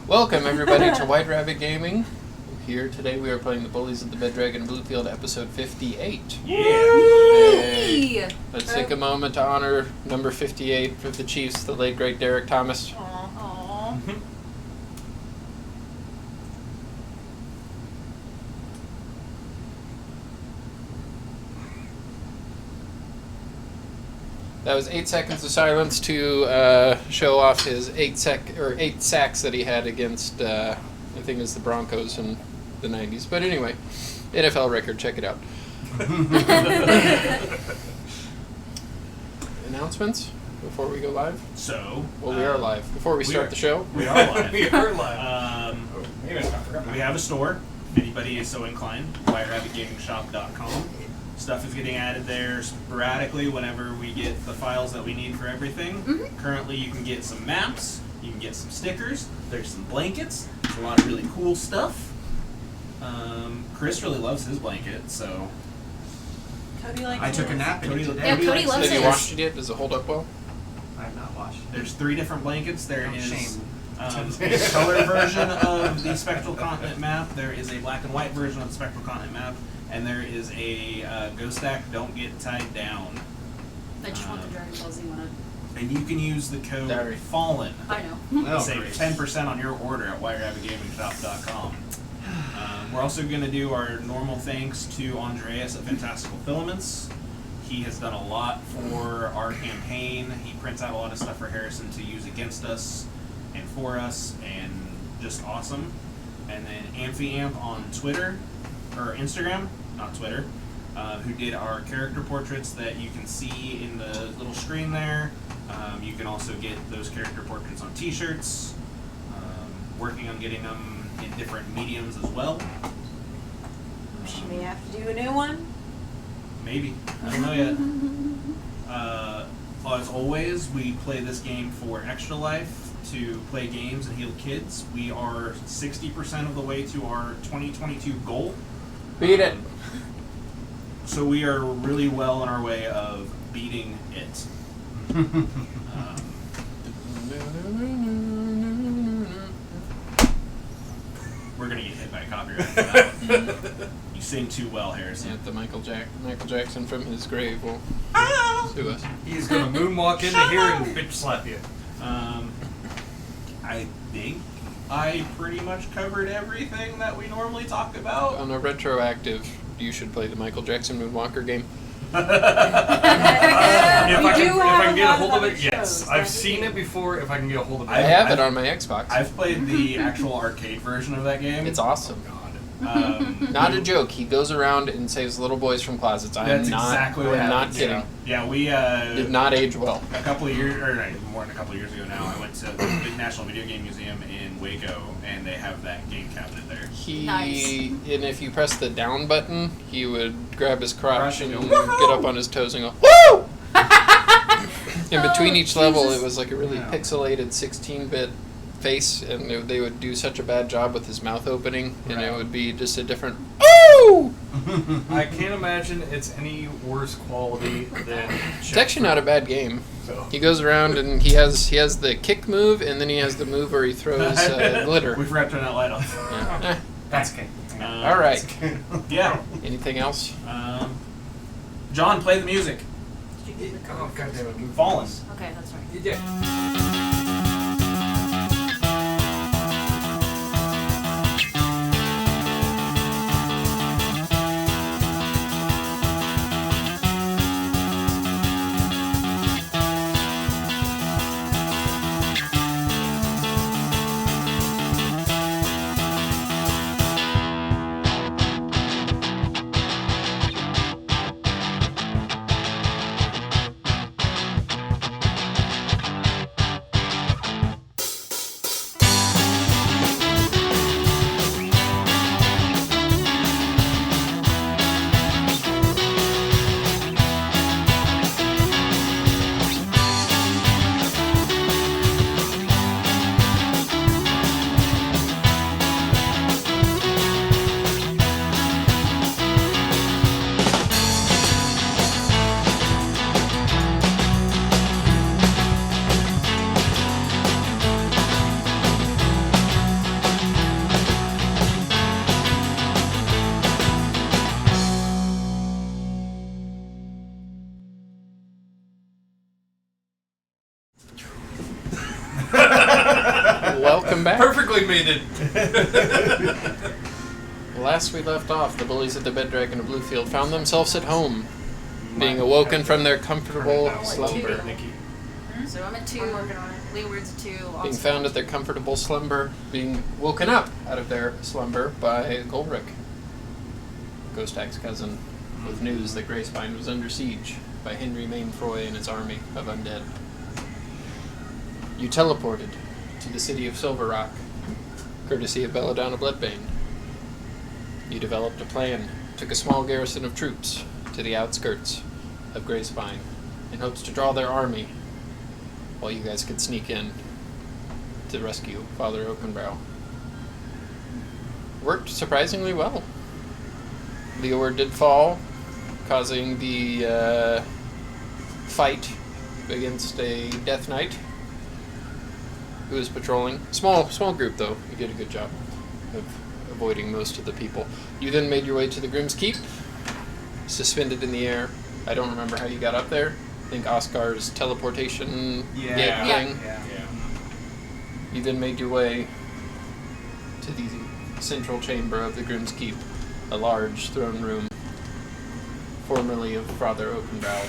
Welcome everybody to White Rabbit Gaming. Here today we are playing the Bullies of the Bed Dragon Bluefield, episode 58. Yeah! Hey. Let's take a moment to honor number 58 for the Chiefs, the late great Derek Thomas. Aww. That was 8 seconds of silence to show off his 8 sacks that he had against I think it was the Broncos in the 90s. But anyway, NFL record, check it out. Announcements before we go live? Well, we are live. Before we start the show? We are live. We are live. We have a store, if anybody is so inclined, whiterabbitgamingshop.com. Stuff is getting added there sporadically whenever we get the files that we need for everything. Mm-hmm. Currently, you can get some maps, you can get some stickers, there's some blankets, there's a lot of really cool stuff. Chris really loves his blanket, so... Cody likes I took a his. nap in it today. Yeah, Cody likes loves it. Have you it. washed it yet? Does it hold up well? I have not watched. There's 3 different blankets. There Oh, is shame. a color version of the Spectral Continent map. There is a black and white version of the Spectral Continent map. And there is a Go Stack Don't Get Tied Down. I just want the Dragon Ball Z one. And you can use the code Sorry. FALLEN I know. Oh, to save great. 10% on your order at whiterabbitgamingshop.com. We're also going to do our normal thanks to Andreas at Fantastical Filaments. He has done a lot for our campaign. He prints out a lot of stuff for Harrison to use against us and for us, and just awesome. And then AmphiAmp on Twitter, or Instagram, not Twitter, who did our character portraits that you can see in the little screen there. You can also get those character portraits on t-shirts. Working on getting them in different mediums as well. Should we have to do a new one? Maybe. I don't know yet. As always, we play this game for Extra Life to play games and heal kids. We are 60% of the way to our 2022 goal. Beat it. So we are really well on our way of beating it. We're going to get hit by copyright for that. You sing too well, Harrison. Yeah, the Michael Jackson from his grave will sue us. He's gonna moonwalk into here and bitch slap you. I think I pretty much covered everything that we normally talk about. On a retroactive, you should play the Michael Jackson Moonwalker game. If I do can have get a lot hold of of it, other yes. shows, I've don't seen you? it before. If I can get a hold of it, I have it I've- on my Xbox. I've played the actual arcade version of that game. It's awesome. Not a joke. He goes around and saves little boys from closets. That's exactly what I'm not happens, kidding. Yeah, we Did not age well. a couple of years, or more than a couple of years ago now, I went to the big National Video Game Museum in Waco, and they have that game cabinet there. Nice. And if you press the down button, he would grab his crotch and Go, get up on his toes and go, woo! In between Oh, each level, Jesus. it was like a really Yeah. pixelated 16-bit face, and they would do such a bad job with his mouth opening, and it Right. would be just a different, ooh! I can't imagine it's any worse quality than. It's actually not a bad game. So. He goes around and he has the kick move, and then he has the move where he throws glitter. We forgot to turn that light off. Yeah. Eh, That's okay. all right. Yeah. Anything else? John, play the music. Oh, God damn it. Fallen. Okay, that's right. Yeah. welcome back. Perfectly made it. Last we left off, the bullies at the Bed Dragon of Bluefield found themselves at home, being awoken from their comfortable slumber. So I'm at 2. I'm working on it. Leeward's at 2. Being found at their comfortable slumber, being woken up out of their slumber by Golrick, Ghostak's cousin, with news that Greyspine was under siege by Henry Mainfroy and his army of undead. You teleported to the city of Silver Rock, courtesy of Belladonna Bloodbane. You developed a plan, took a small garrison of troops to the outskirts of Greyspine in hopes to draw their army while you guys could sneak in to rescue Father Oakenbrow. Worked surprisingly well. Leeward did fall, causing the fight against a Death Knight who was patrolling. Small group though. You did a good job of avoiding most of the people. You then made your way to the Grim's Keep, suspended in the air. I don't remember how you got up there. I think Oscar's teleportation Yeah. thing. Yeah. You then made your way to the central chamber of the Grim's Keep, a large throne room, formerly of Father Oakenbrow.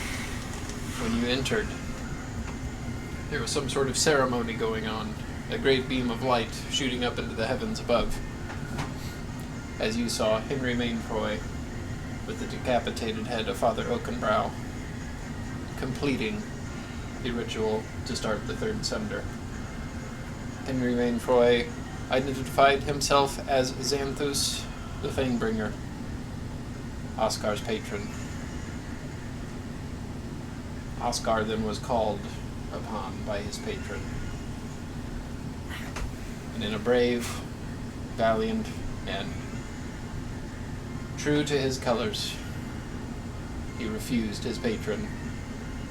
When you entered, there was some sort of ceremony going on, a great beam of light shooting up into the heavens above, as you saw Henry Mainfroy with the decapitated head of Father Oakenbrow completing the ritual to start the third sunder. Henry Mainfroy identified himself as Xanthus the Fanebringer, Oscar's patron. Oscar then was called upon by his patron. And in a brave, valiant, and true to his colors, he refused his patron,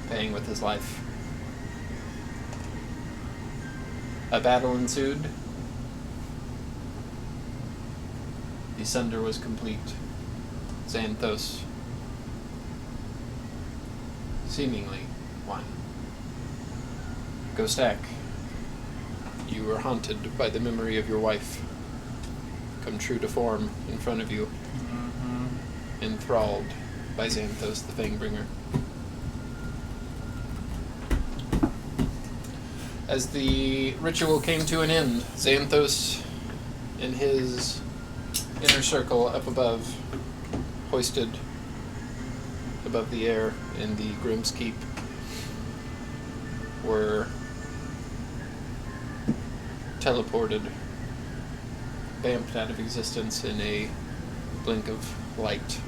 paying with his life. A battle ensued. The sunder was complete. Xanthos seemingly won. Ghostak, you were haunted by the memory of your wife, come true to form in front of you, enthralled by Xanthos the Fangbringer. As the ritual came to an end, Xanthos, in his inner circle up above, hoisted above the air in the Grim's Keep, were teleported, vamped out of existence in a blink of light.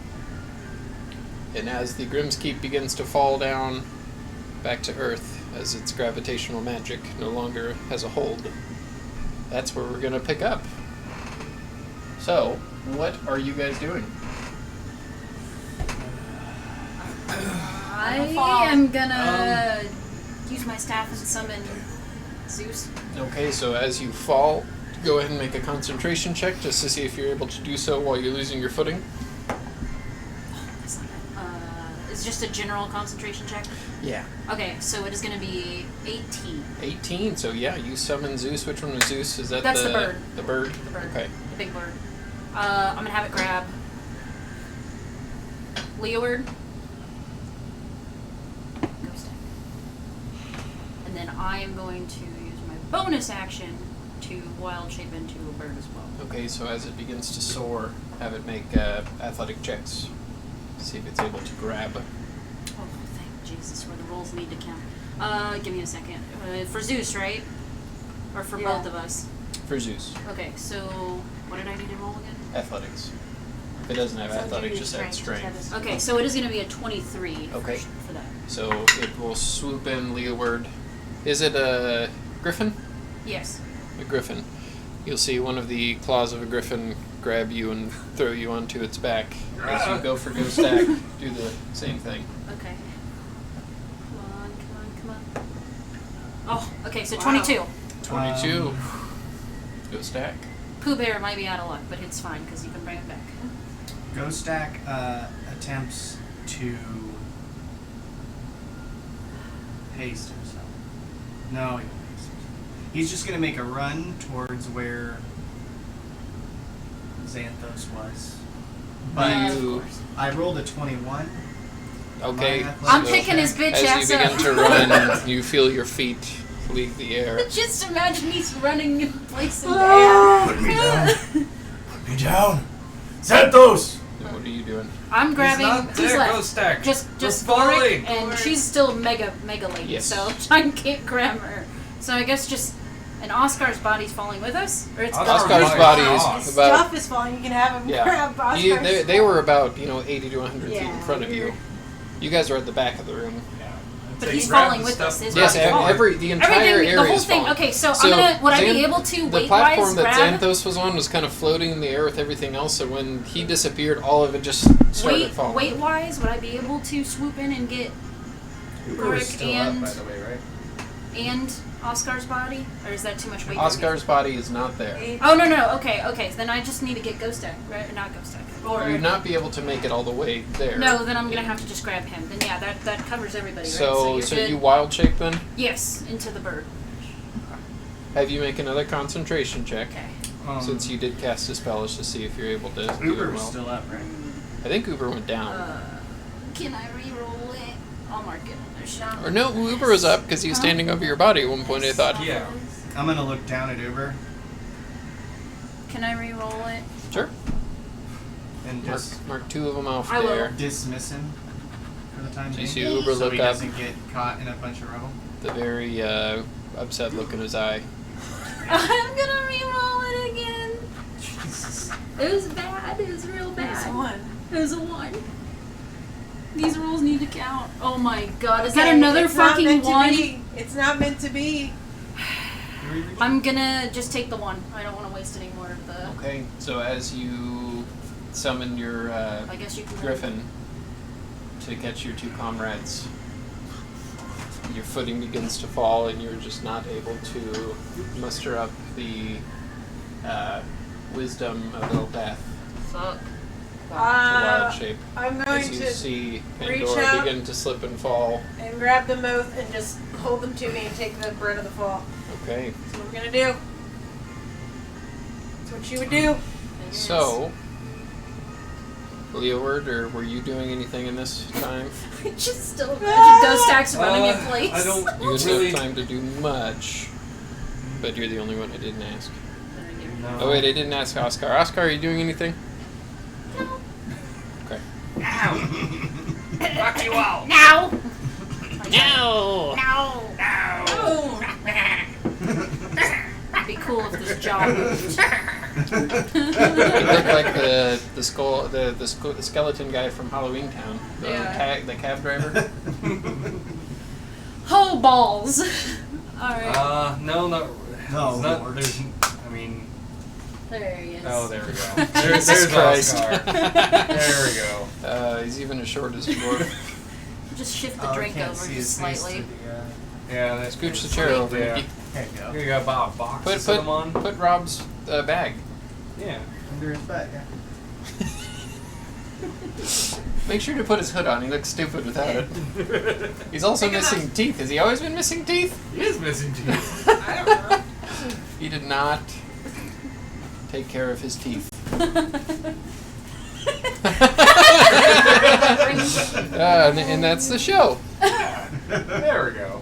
And as the Grim's Keep begins to fall down back to Earth, as its gravitational magic no longer has a hold, that's where we're going to pick up. So, what are you guys doing? I am gonna use my staff and summon Zeus. Okay, so as you fall, go ahead and make a concentration check just to see if you're able to do so while you're losing your footing. That's not bad. It's just a general concentration check. Yeah. Okay, so it is gonna be 18. 18, so yeah, you summon Zeus. Which one was Zeus? Is that That's the bird. The bird? The bird. Okay. The big bird. I'm gonna have it grab Leeward. And then I am going to use my bonus action to wild shape into a bird as well. Okay, so as it begins to soar, have it make athletic checks to see if it's able to grab. Oh, thank Jesus, where the rolls need to count. Give me a second. For Zeus, right? Or for Yeah. both of us? For Zeus. Okay, so what did I need to roll again? Athletics. If it doesn't have So athletics, do just add strength. Okay, so it is going to be a 23 Okay. for that. So it will swoop in Leeward. Is it a griffin? Yes. A griffin. You'll see one of the claws of a griffin grab you and throw you onto its back. As you go for go stack, do the same thing. Okay. Come on. Oh, okay, so Wow. 22. 22. Go stack. Pooh Bear might be out of luck, but it's fine because you can bring it back. Ghostak attempts to haste himself. No, he won't haste himself. He's just gonna make a run towards where Xanthos was. But You I rolled a 21. okay? I'm so picking his bitch as ass you begin up. to run, you feel your feet leave the air. Just imagine he's running in place in Put me there. down. Put me down. Xanthos! And what are you doing? I'm grabbing. not Who's there, left? Ghost Stack. Just We're falling. Thoric, and she's still mega late. Yes. So I can't grab her. So I guess just. And Oscar's body's falling with us, or it's Oscar's gone? Oscar's body is His about Stuff is falling. You can have him grab Oscar's they were about 80 to 100 feet in Yeah, front of you. You guys are at the back of the room. Yeah. But Take- he's grab falling the with stuff us. His and Yes, body's grab falling. the entire Everything, area the whole is thing. falling. Okay, so I'm gonna. Would I be able to the weight-wise platform that grab? Xanthos was on was kind of floating in the air with everything else, so when he disappeared, all of it just started falling. Weight-wise, would I be able to swoop in and get Uber is Thoric still and up, by the way, right? and Oscar's body, or is that too much weight? for me? Oscar's body is not there. Oh no. Okay. Then I just need to get Ghost Egg, right? Not Ghost Egg. Or You'd not be able to make it all the way there. no, then I'm gonna have to just grab him. Then yeah, that covers everybody, right? So, you're so good. you wild shape then? Yes, into the bird. Have you make another concentration check? Okay. Since you did cast a spell, just to see if you're able to do Uber it was well. still up, right? I think Uber went down. Can I re-roll it? I'll mark it on their shot. Or no, Uber was up because he was standing over your body at one point, I thought. Yeah. I'm gonna look down at Uber Can I re-roll it? Sure. and just Mark two of them off I will. there. dismiss him for the time So you being. see Uber so look he up, doesn't get caught in a bunch of rubble. the very upset look in his eye. I'm gonna re-roll it again. It was bad. It was real bad. There's one. It was a 1. These rolls need to count. Oh my god, is Okay, that another it's not fucking meant to 1? be. It's not meant to be. I'm gonna just take the 1. I don't want to waste any more of the. Okay, so as you summon your I guess you can. griffin to catch your two comrades, your footing begins to fall and you're just not able to muster up the wisdom of Eldath Fuck. to wild shape. I'm going As you to see reach Pandora out begin to slip and fall. and grab them both and just hold them to me and take the brunt of the fall. Okay, That's what we're gonna do. That's what you would do. so Leeward, or were you doing anything in this time? I just still imagine Ghost Stacks running in place. I don't You didn't really. have time to do much, but you're the only one I didn't ask. No. Oh wait, I didn't ask Oscar. Oscar, are you doing anything? No. Okay. Knock you out. Now! No! No! It'd be cool if this jaw moved. You look like the skeleton guy from Halloween Town, the cab driver. Oh, balls! Alright. No, not. No, it's not, Lord. there's. I mean. There he is. Oh, there we go. Jesus There's Christ. Oscar. There we go. He's even as short as you were. Just shift the I drink can't over see just his face slightly. through the, Yeah, that's Scooch the chair over. Yeah. Mickey. there you go. Here you got a box to Put sit them on. put Rob's bag. Yeah. Under his butt, yeah. Make sure to put his hood on. He looks stupid without it. He's also Take it missing teeth. Has he always been missing teeth? He is missing teeth. I don't know. He did not take care of his teeth. And that's the show. There we go.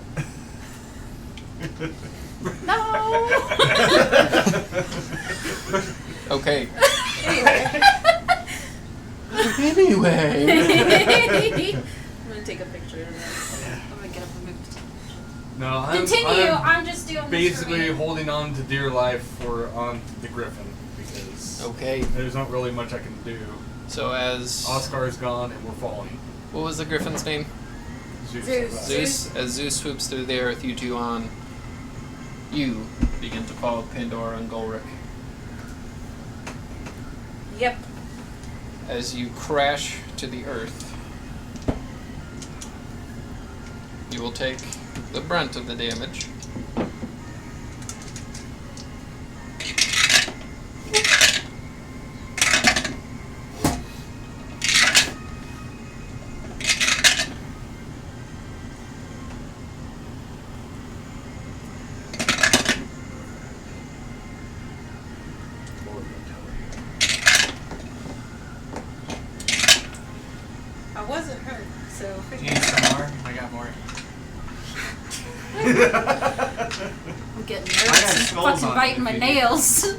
No! Okay. Anyway. Anyway. I'm gonna take a picture of that. I'm gonna get up and move. No, I'm, Continue. I'm I'm just doing basically this for me. holding on to dear life on the Griffin because Okay. there's not really much I can do. So as Oscar is gone and we're falling. what was the griffin's name? Zeus. Zeus. As Zeus swoops through the air with you two on, you begin to follow Pandora and Golric. Yep. As you crash to the earth, you will take the brunt of the damage. So Do you need some more? I got more. I'm getting I got nervous and skulls fucking on biting it my if you need. nails.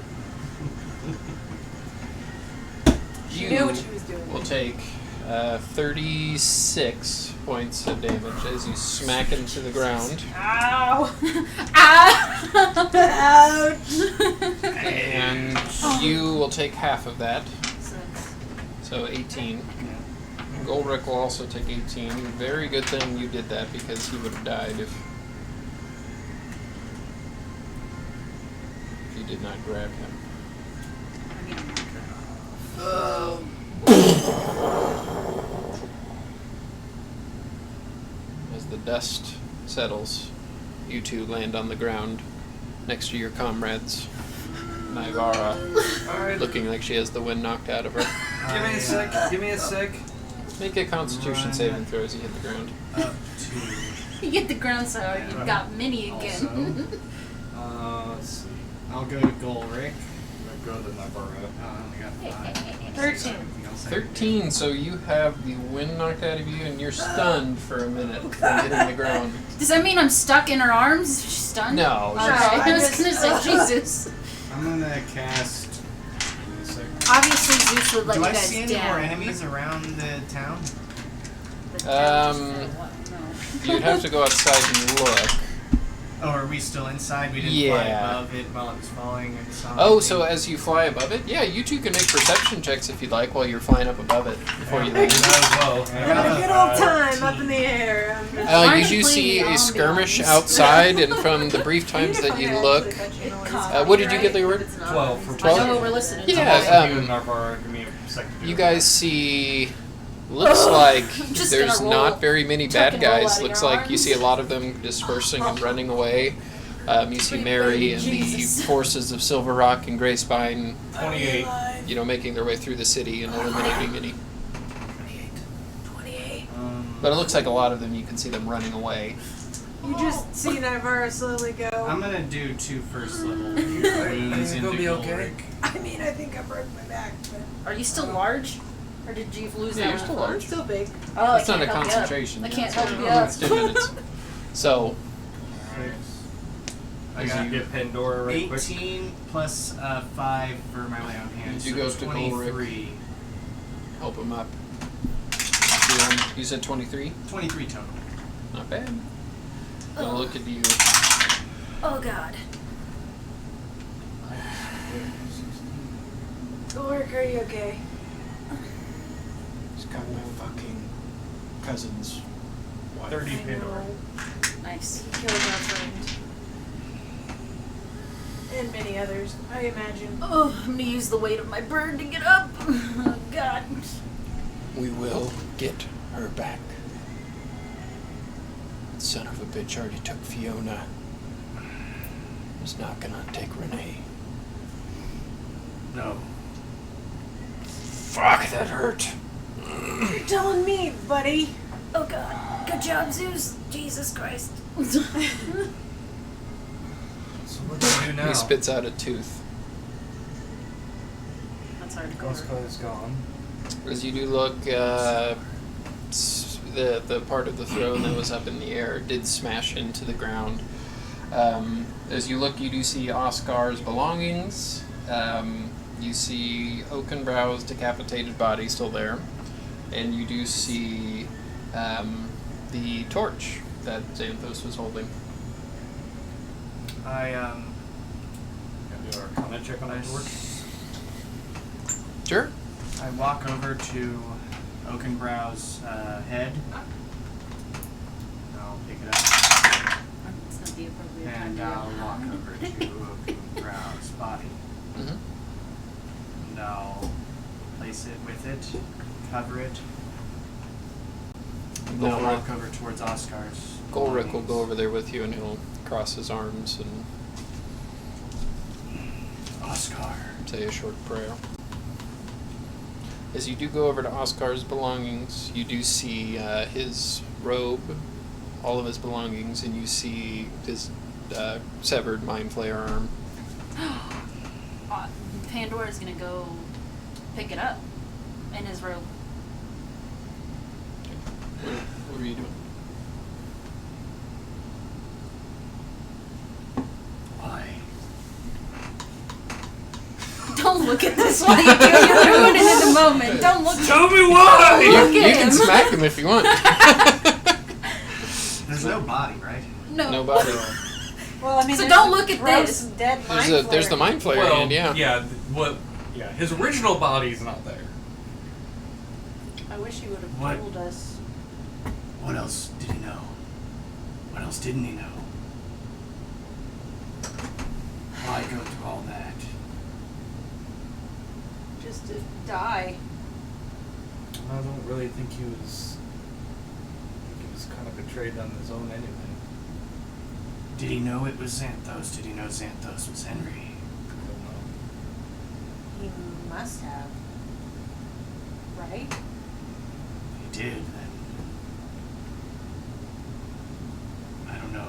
she knew what she was doing. will take 36 points of damage as you smack into the ground. Ow! Ah! Ouch! And you will take half of that, So, so 18. Goldrick will also take 18. Very good thing you did that because he would have died if you did not grab him. I need a marker. As the dust settles, you two land on the ground next to your comrades. Naivara, Alright. looking like she has the wind knocked out of her. Give me a sec. Give me a sec. Make a Constitution saving throw as you hit the ground. Up to. You get the ground so you've got mini Also. again. Let's see. I'll go to Golrick. I'm gonna go to Navarro. I only got 5. 13. Everything else I 13, so you have the wind knocked out of you and you're stunned for a minute from hitting the ground. Does that mean I'm stuck in her arms? Is she stunned? No, Okay, she's- I was gonna say Jesus. I'm gonna cast. Obviously Zeus would let Do you I guys see any down. more enemies around the town? You'd have to go outside and look. Oh, are we still inside? We didn't fly Yeah. above it while it was falling and saw Oh, anything? so as you fly above it, yeah, you two can make perception checks if you'd like while you're flying up above it before you land. Having a good old time up in the air. You Aren't do you see playing a the skirmish ambiance? outside, and from the brief times that you look, what did you get, Leeward? 12 for 12? I know what we're listening to. Yeah, Navarro, give me a second. to you do guys see. Looks like just there's gonna roll. not very many Tuck bad and roll guys. out of Looks your like you arms. see a lot of them dispersing and running away. You see Mary and Jesus. the forces of Silver Rock and Grey Spine, 28. making their way through the city and eliminating any. 28. But it looks like a lot of them, you can see them running away. You just see Navarra slowly go. I'm gonna do 2 first level wounds It's gonna into be okay. Golrick. I mean, I think I broke my back, but Are you still large? Or did you lose Yeah, that you're one? still large. it's still big. Oh, It's I not can't a help you up. concentration. I yet, can't so help you up. it's 2 minutes. So, I As got you get Pandora right quick. 18 plus 5 for my lay on hands. You so go to 23. help him up. You said 23? 23 total. Not bad. Gonna look at you. Oh God. Ulrich, are you okay? He's got my fucking cousin's wife. 30 I Pandora. know. Nice. He killed our friend. And many others, I imagine. Oh, I'm gonna use the weight of my bird to get up. Oh God. We will get her back. That son of a bitch already took Fiona. He's not gonna take Renee. No. Fuck, that hurt. You're telling me, buddy. Oh God. Good job, Zeus. Jesus Christ. So what do we do now? He spits out a tooth. That's hard to go. Ghost Code is gone. As you do look, the part of the throne that was up in the air did smash into the ground. As you look, you do see Oscar's belongings. You see Oakenbrow's decapitated body still there, and you do see the torch that Xanthos was holding. I Gotta do our comment check on that torch. Sure. I walk over to Oakenbrow's head. I'll pick it up It's not the appropriate time and to I'll yell. walk over to Oakenbrow's body Mm-hmm. and I'll place it with it, cover it. And then I'll walk over towards Oscar's. Golrick will belongings. go over there with you, and he'll cross his arms and Oscar. say a short prayer. As you do go over to Oscar's belongings, you do see his robe, all of his belongings, and you see his severed Mind Flayer arm. Pandora's gonna go pick it up in his robe. What were you doing? Why? Don't look at this while you're doing it. You're ruining it in the moment. Don't look. Tell me why! Look You at can him. smack him if you want. There's no body, right? No. Nobody. Well, I mean, So there's don't look at gross this. Dead There's the mind flayer Well, hand, yeah. Yeah, his original body's not there. I wish he would have What? told us. What else did he know? What else didn't he know? Why go through all that? Just to die. I don't really think he was. He was kind of betrayed on his own anyway. Did he know it was Xanthos? Did he know Xanthos was Henry? I don't know. He must have. Right? He did, then. I don't know.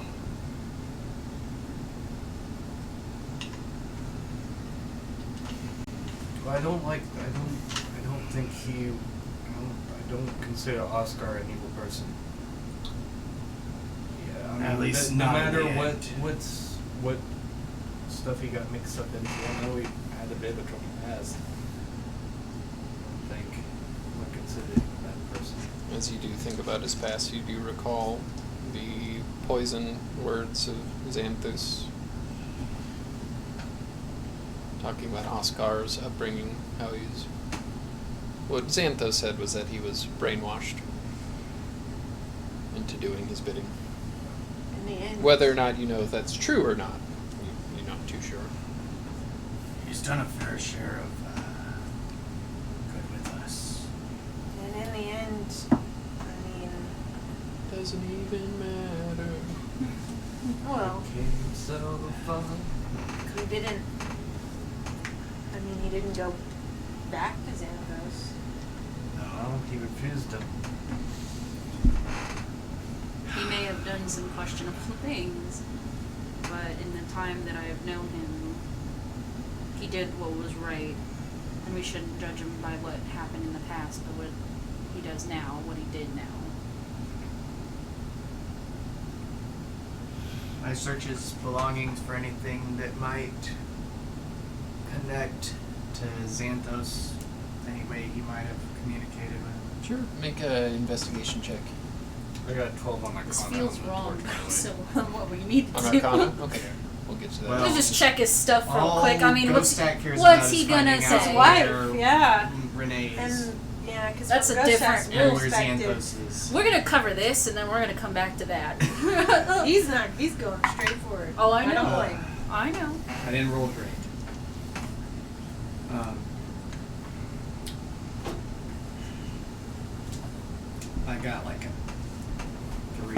I don't think he. I don't consider Oscar an evil person. Yeah, I mean, At least no not matter in the what end. what stuff he got mixed up into. I know he had a bit of a troubled past. I don't think I would consider him a bad person. As you do think about his past, you do recall the poison words of Xanthus talking about Oscar's upbringing, how he's... What Xanthos said was that he was brainwashed into doing his bidding. In the end. Whether or not you know if that's true or not, you're not too sure. He's done a fair share of good with us. And in the end, I mean, Doesn't even matter. well, Came so far. he didn't. I mean, he didn't go back to Xanthos. No, he refused to. He may have done some questionable things, but in the time that I have known him, he did what was right, and we shouldn't judge him by what happened in the past, but what he does now, what he did now. I search his belongings for anything that might connect to Xanthos. Any way he might have communicated with. Sure. Make an investigation check. I got 12 on my This Arcana, feels wrong, unfortunately. so what we need to On do. Arcana? Okay. We'll get to that. Well, Let's just check his stuff real All quick. I mean, Ghost what's Stack cares about what's is he gonna finding out say? His wife, where yeah. Renee is. And yeah, because That's a Ghost different- Stack's And real where perspective. Xanthos is. We're gonna cover this, and then we're gonna come back to that. He's not. He's going straight for it. Oh, I don't know. blame. I know. I didn't roll great. I got like a 3.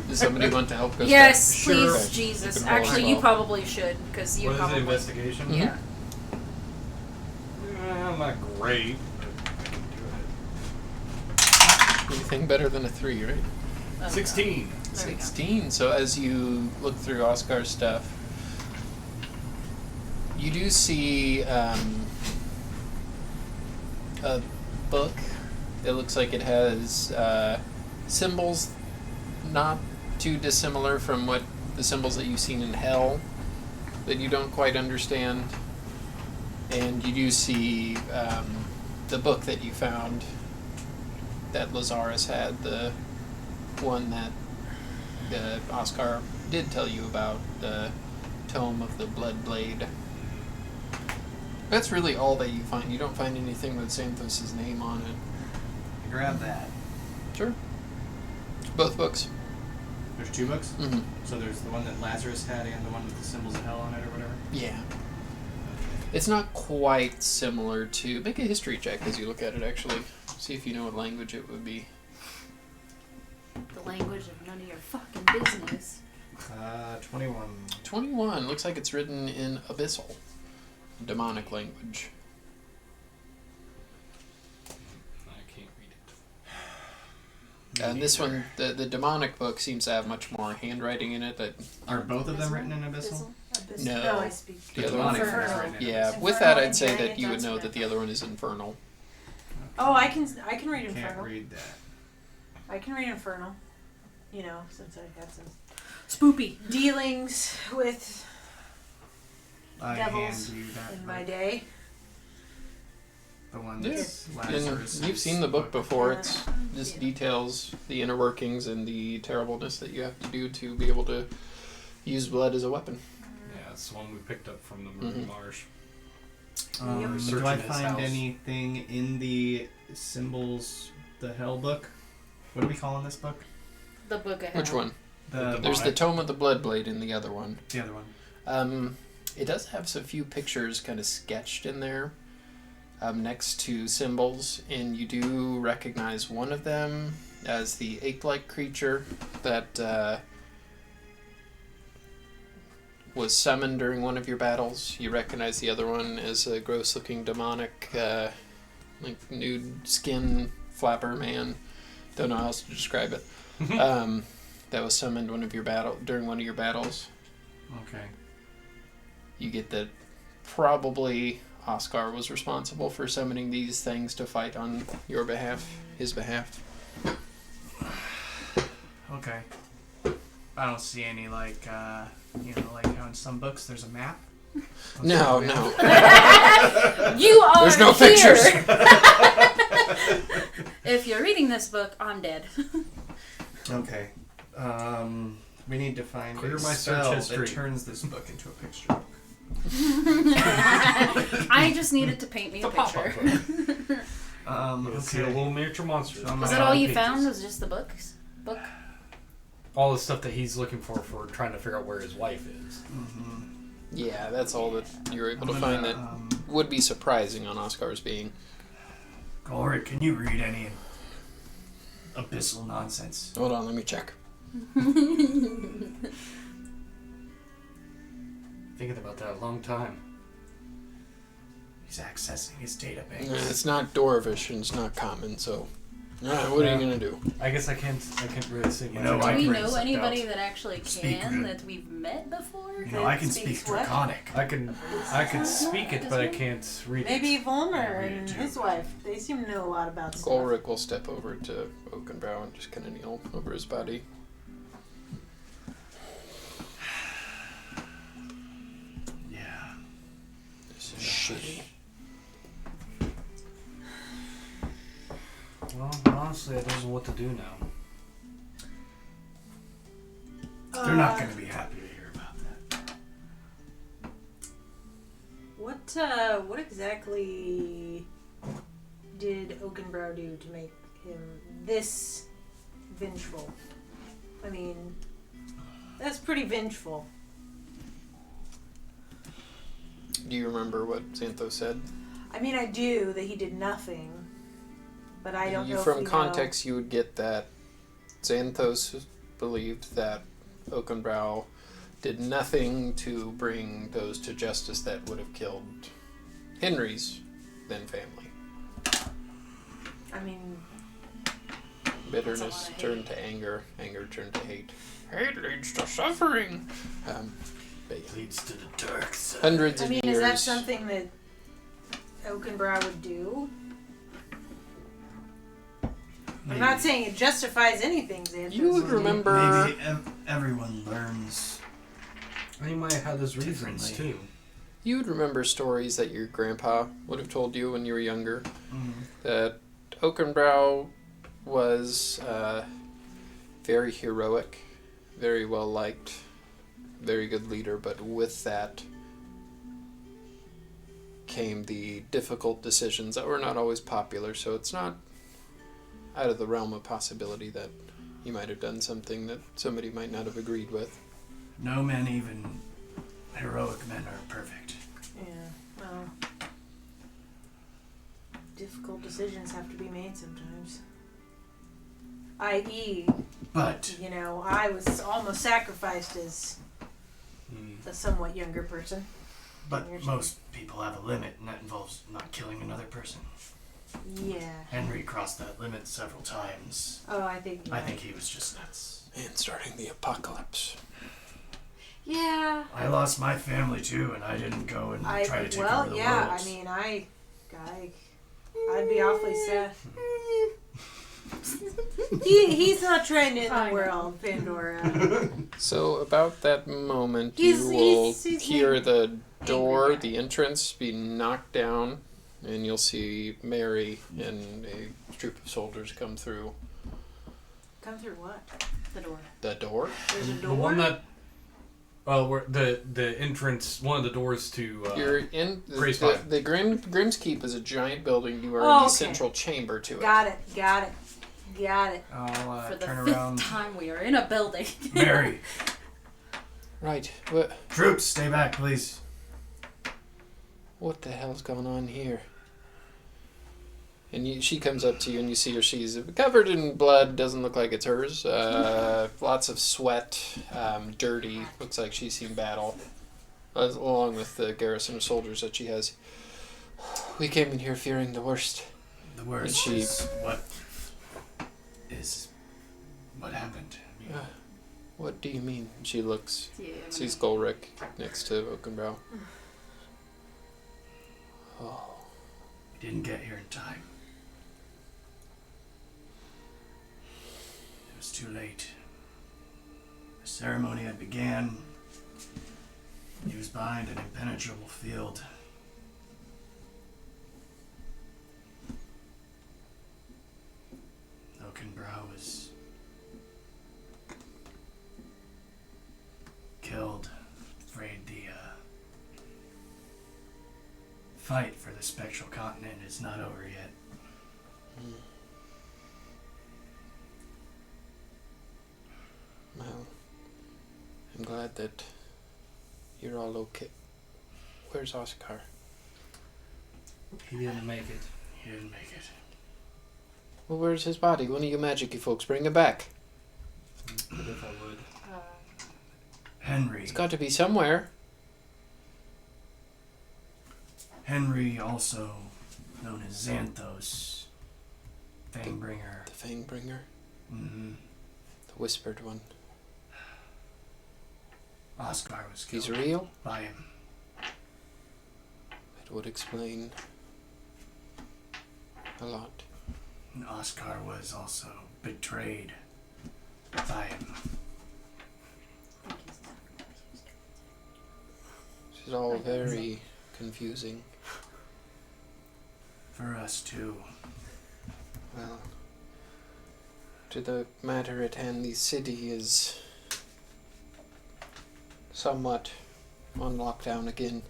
Does somebody want to help Ghost Yes, Stack? please, Okay. Jesus. You can roll as Actually, you well. probably should, because you What is probably. it, investigation? Mhm. Yeah. I'm not great, but I can do Anything better than a 3, right? Oh, it. 16. There we go. 16. So as you look through Oscar's stuff, you do see a book. It looks like it has symbols not too dissimilar from what the symbols that you've seen in Hell that you don't quite understand. And you do see the book that you found that Lazarus had, the one that Oscar did tell you about, the Tome of the Blood Blade. That's really all that you find. You don't find anything with Xanthos' name on it. Grab that. Sure. Both books. There's 2 books? Mm-hmm. So there's the one that Lazarus had and the one with the symbols of hell on it or whatever? Yeah. It's not quite similar to... Make a history check as you look at it, actually. See if you know what language it would be. The language of none of your fucking business. 21. 21. Looks like it's written in Abyssal. Demonic language. I can't read it. And this one, the demonic book seems to have much more handwriting in it. That Are both of them written in Abyssal? No. I speak. The other demonic one- is Infernal. written in Yeah, Abyssal. with that Infernal I'd say and that you would Giant, know that's that the other one is infernal. Oh, I can read Can't Infernal. read that. I can read Infernal. You know, since I've had some Spoopy. dealings with I devils hand you that in my book. day. The one Yeah. that's And Lazarus. you've seen the book before. Yeah. It's just Yeah. details the inner workings and the terribleness that you have to do to be able to use blood as a weapon. Yeah, it's the one we picked up from the Marine Mhm. Marsh. Do Searching I his find house. anything in the symbols, the Hell book? What are we calling this book? The book I have. Which one? The There's the Tome of the Bloodblade in the other one. the other one. It does have a few pictures kind of sketched in there next to symbols, and you do recognize one of them as the ape-like creature that was summoned during one of your battles. You recognize the other one as a gross-looking demonic, like nude skin flapper man. Don't know how else to describe it. That was summoned during one of your battles. Okay. You get that probably Oscar was responsible for summoning these things to fight on his behalf. Okay. I don't see any like how in some books there's a map. No. You are There's no here. pictures. If you're reading this book, I'm dead. Okay. We need to find Clear a my spell search history. that turns this book into a picture book. I just needed to paint me a The pop-up picture. book. You'll see a Okay. little miniature monster. So I'm Was not that all on you pages. found? Was just the books? Book? All the stuff that he's looking for trying to figure out where his wife is. Mm-hmm. Yeah, that's all that you're able to find that would be surprising on Oscar's being. Ulrich, can you read any abyssal nonsense? Hold on, let me check. Thinking about that a long time. He's accessing his database. It's not Dwarvish and it's not common, so what are you gonna do? I guess I can't really say much. know, about I Do we can it. know read anybody out. that actually Speak can good. that we've met before? You know, I can Speaks speak what? Draconic. I can speak it, but I can't read Maybe it. Volmer read it and too. his wife. They seem to know a lot about stuff. Ulrich will step over to Oakenbrow and just kind of kneel over his body. Yeah. This is shitty. Well, honestly, I don't know what to do now. They're not going to be happy to hear about that. What exactly did Oakenbrow do to make him this vengeful? I mean, that's pretty vengeful. Do you remember what Xanthos said? I mean, I do that he did nothing, but I don't know. From if we context, you would get that Xanthos believed that Oakenbrow did nothing to bring those to justice that would have killed Henry's then family. Know. I mean, Bitterness hate. turned to anger, anger turned to hate. Hate leads to suffering. But yeah. Leads to the dark side. Hundreds I of mean, years. is that something that Oakenbrow would do? I'm not saying it justifies anything, Xanthos. You would remember. Maybe everyone learns. And he might have had his reasons Differently. too. You would remember stories that your grandpa would have told you when you were younger. Mm-hmm. That Oakenbrow was very heroic, very well liked, very good leader, but with that came the difficult decisions that were not always popular, so it's not out of the realm of possibility that you might have done something that somebody might not have agreed with. No men, even heroic men, are perfect. Yeah, well, difficult decisions have to be made sometimes. I.e., But you know, I was almost sacrificed as a somewhat younger person. most people have a limit, and that involves not killing another person. Yeah. Henry crossed that limit several times. Oh, I think. I think he was just nuts. And starting the apocalypse. Yeah. I lost my family too, and I didn't go and try to take over the yeah. world. I mean, I'd be awfully sad. He's not trying to end I the know. world, Pandora. So about that moment, He's- you will he's hear the door, angry guy. the entrance, be knocked down, and you'll see Mary and a troop of soldiers come through Come through what? The door. the door. There's a The door? one that. Where the entrance, one of the doors to. You're in Grace the Pine. Grim's Keep is a giant building. You are in Oh, the okay. central chamber to it. Got it. I'll For the turn 5th around. time we are in a building. Mary, Right. troops, stay back, please. What the hell's going on here? And she comes up to you, and you see her. She's covered in blood. Doesn't look like it's hers. Lots of sweat. Dirty. Looks like she's seen battle. Along with the garrison of soldiers that she has. We came in here fearing the worst. The worst she- is what happened. What do you mean? She looks. Yeah, Sees Golrick next to Oakenbrow. Oh. We didn't get here in time. It was too late. The ceremony had began. He was behind an impenetrable field. Oakenbrow was killed. Afraid the fight for the spectral continent is not over yet. Well, I'm glad that you're all okay. Where's Oscar? He didn't make it. He didn't make it. Well, where's his body? One of you magic-y folks bring him back. But if I would. Henry. It's got to be somewhere. Henry, also known as Xanthos, Fangbringer. The Fangbringer. Mm-hmm. The whispered one. Oscar was killed He's real? by him. It would explain a lot. And Oscar was also betrayed by him. This is all very confusing. For us too. Well, to the matter at hand, the city is somewhat on lockdown again.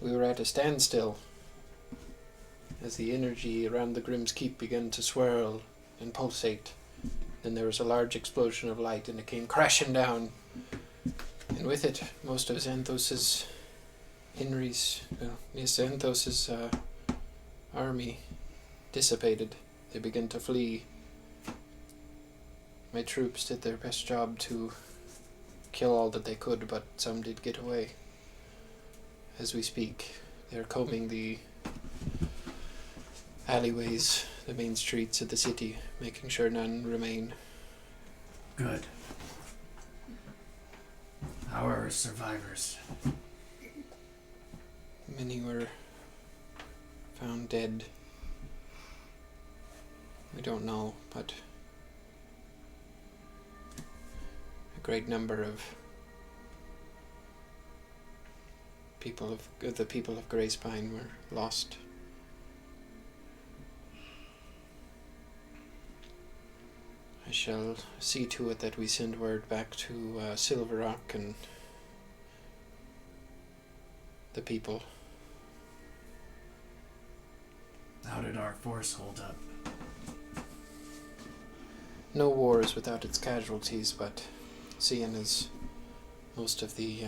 We were at a standstill as the energy around the Grim's Keep began to swirl and pulsate. Then there was a large explosion of light, and it came crashing down. And with it, most of Xanthos's army dissipated. They began to flee. My troops did their best job to kill all that they could, but some did get away. As we speak, they're combing the alleyways, the main streets of the city, making sure none remain. Good. How are our survivors? Many were found dead. We don't know, but a great number of the people of Grace Pine were lost. I shall see to it that we send word back to Silver Rock and the people. How did our force hold up? No war is without its casualties, but seeing as most of the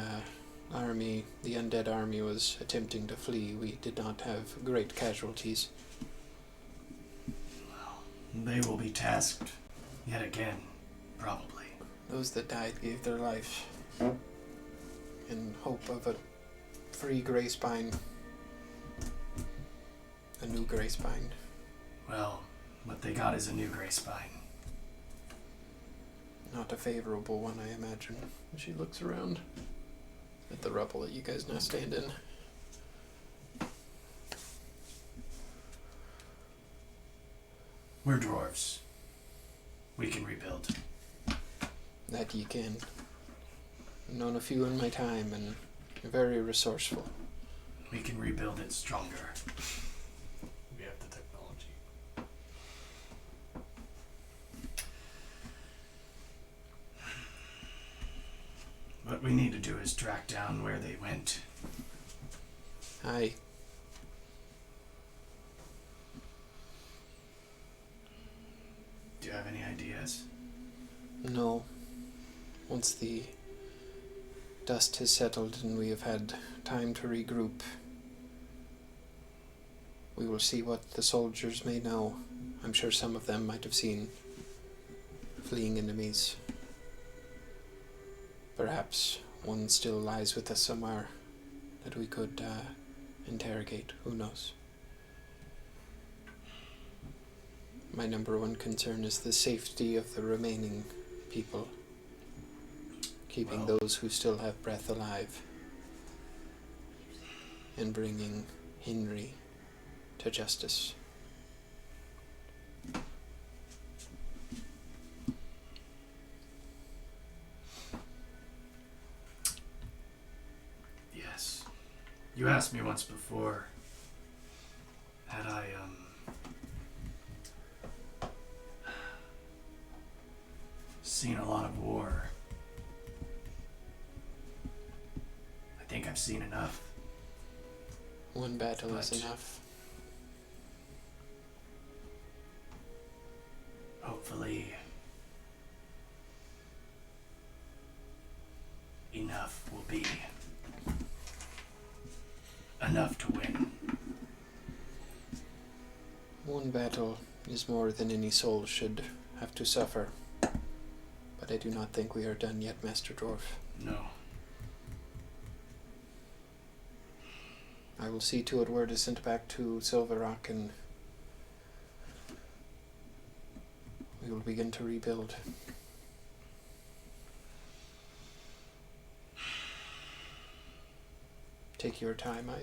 army, the undead army, was attempting to flee, we did not have great casualties. They will be tasked yet again, probably. Those that died gave their life in hope of a free Grey Spine, a new Grey Spine. Well, what they got is a new Grey Spine. Not a favorable one, I imagine. She looks around at the rubble that you guys now stand in. We're dwarves. We can rebuild. That ye can. I've known a few in my time, and you're very resourceful. We can rebuild it stronger. We have the technology. What we need to do is track down where they went. Aye. Do you have any ideas? No. Once the dust has settled and we have had time to regroup, we will see what the soldiers may know. I'm sure some of them might have seen fleeing enemies. Perhaps one still lies with us somewhere that we could interrogate. Who knows? My number one concern is the safety of the remaining people. Keeping those who still have breath alive. And bringing Henry to justice. Yes. You asked me once before, had I, seen a lot of war. I think I've seen enough. One battle is But- enough. Hopefully, enough will be enough to win. One battle is more than any soul should have to suffer. But I do not think we are done yet, Master Dwarf. No. I will see to it word is sent back to Silver Rock, and we will begin to rebuild. Take your time. I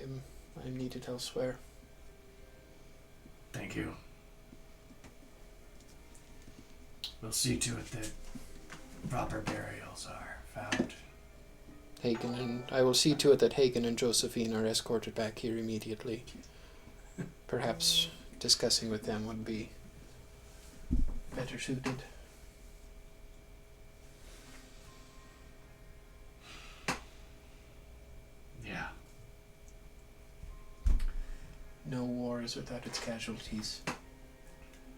am needed elsewhere. Thank you. We'll see to it that proper burials are found. Hagen and I will see to it that Hagen and Josephine are escorted back here immediately. Perhaps discussing with them would be better suited. Yeah. No war is without its casualties,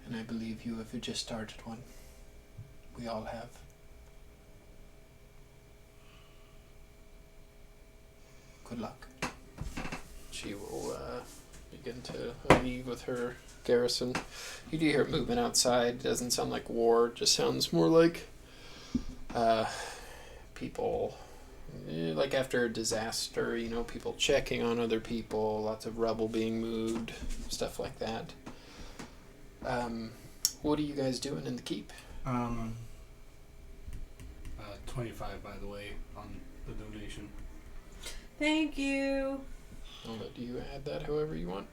and I believe you have just started one. We all have. Good luck. She will begin to leave with her garrison. You do hear movement outside. Doesn't sound like war. It just sounds more like people, like after a disaster, you know, people checking on other people, lots of rubble being moved, stuff like that. What are you guys doing in the keep? 25, by the way, on the donation. Thank you. I'll let you add that however you want.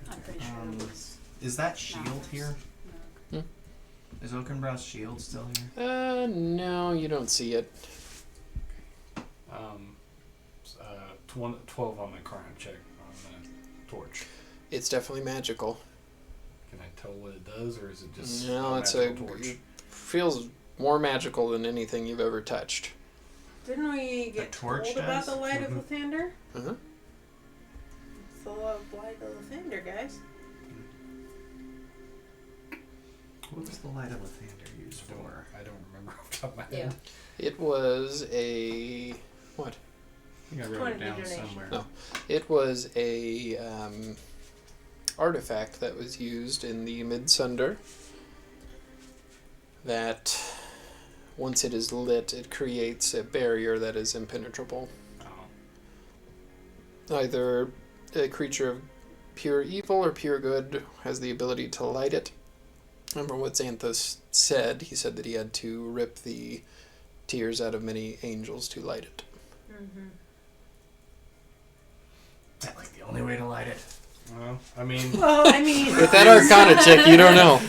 I'm pretty sure it was. Is that shield here? No. Is Oakenbrow's shield still here? No, you don't see it. 12 on my crime check on the torch. It's definitely magical. Can I tell what it does, or is it just No, a it's magical torch? it feels more magical than anything you've ever touched. Didn't we get torch told about does? the light of Lathander? Uh-huh. It's the light of Lathander, guys. What was the light of Lathander used for? I don't remember off the top of my Yeah. head. It was a what? I think I wrote 20 it down donation. somewhere. No. It was a artifact that was used in the Midsunder that once it is lit, it creates a barrier that is impenetrable. Oh. Either a creature of pure evil or pure good has the ability to light it. Remember what Xanthos said. He said that he had to rip the tears out of many angels to light it. Mm-hmm. Is that like the only way to light it? Well, I mean, Well, I mean, With that Arcana check, you don't know.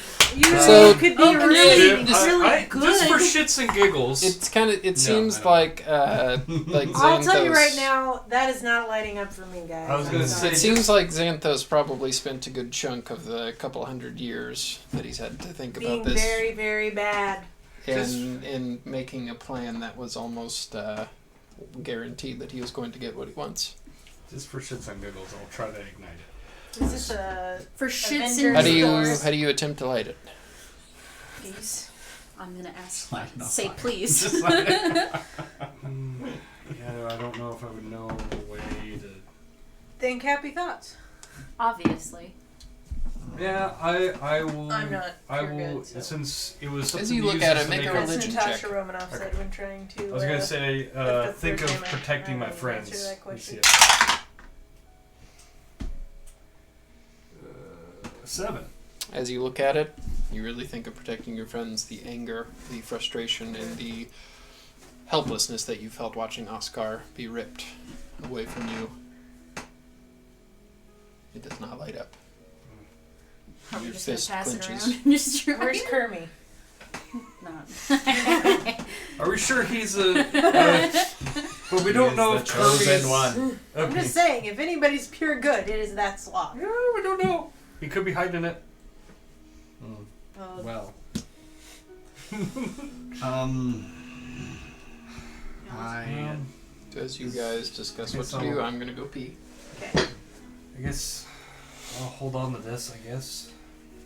So- could be Oh, really, Yeah, really good. Just for shits and giggles. It's kind of. It No, seems I don't. like I'll tell you Xanthos- right now, that is not lighting up for me, guys. I was I'm gonna sorry. It seems like Xanthos probably spent a good chunk of the couple hundred years that he's had to think being about this very, very bad. in making a plan that was almost guaranteed that he was going to get what he wants. Just for shits and giggles, I'll try to ignite it. Is this a For shits Avengers and How do you attempt to light it? piece? I'm gonna ask. Light it on Say fire. please. Just like- Yeah, I don't know if I would know a way to. Think happy thoughts. Obviously. Yeah, I will. I'm not I pure will good, so. since it was something As you to look use at as it, a make a make That's religion Natasha check. Romanoff said Okay. when trying to. I was gonna say, the think third of time I- protecting my answer friends. that Let me question. see it. 7. As you look at it, you really think of protecting your friends, the anger, the frustration, and the helplessness that you felt watching Oscar be ripped away from you. It does not light up. Probably Your just gonna fist pass it clenches. around and just try. Where's Kermie? Not. Are we sure he's a? But we don't know if Kirby is one. I'm Okay. just saying, if anybody's pure good, it is that sloth. Yeah, we don't know. He could be hiding it. Oh, Well. I So as you guys discuss what Guess to do, I'll- I'm gonna go pee. okay. I guess I'll hold on to this. I guess.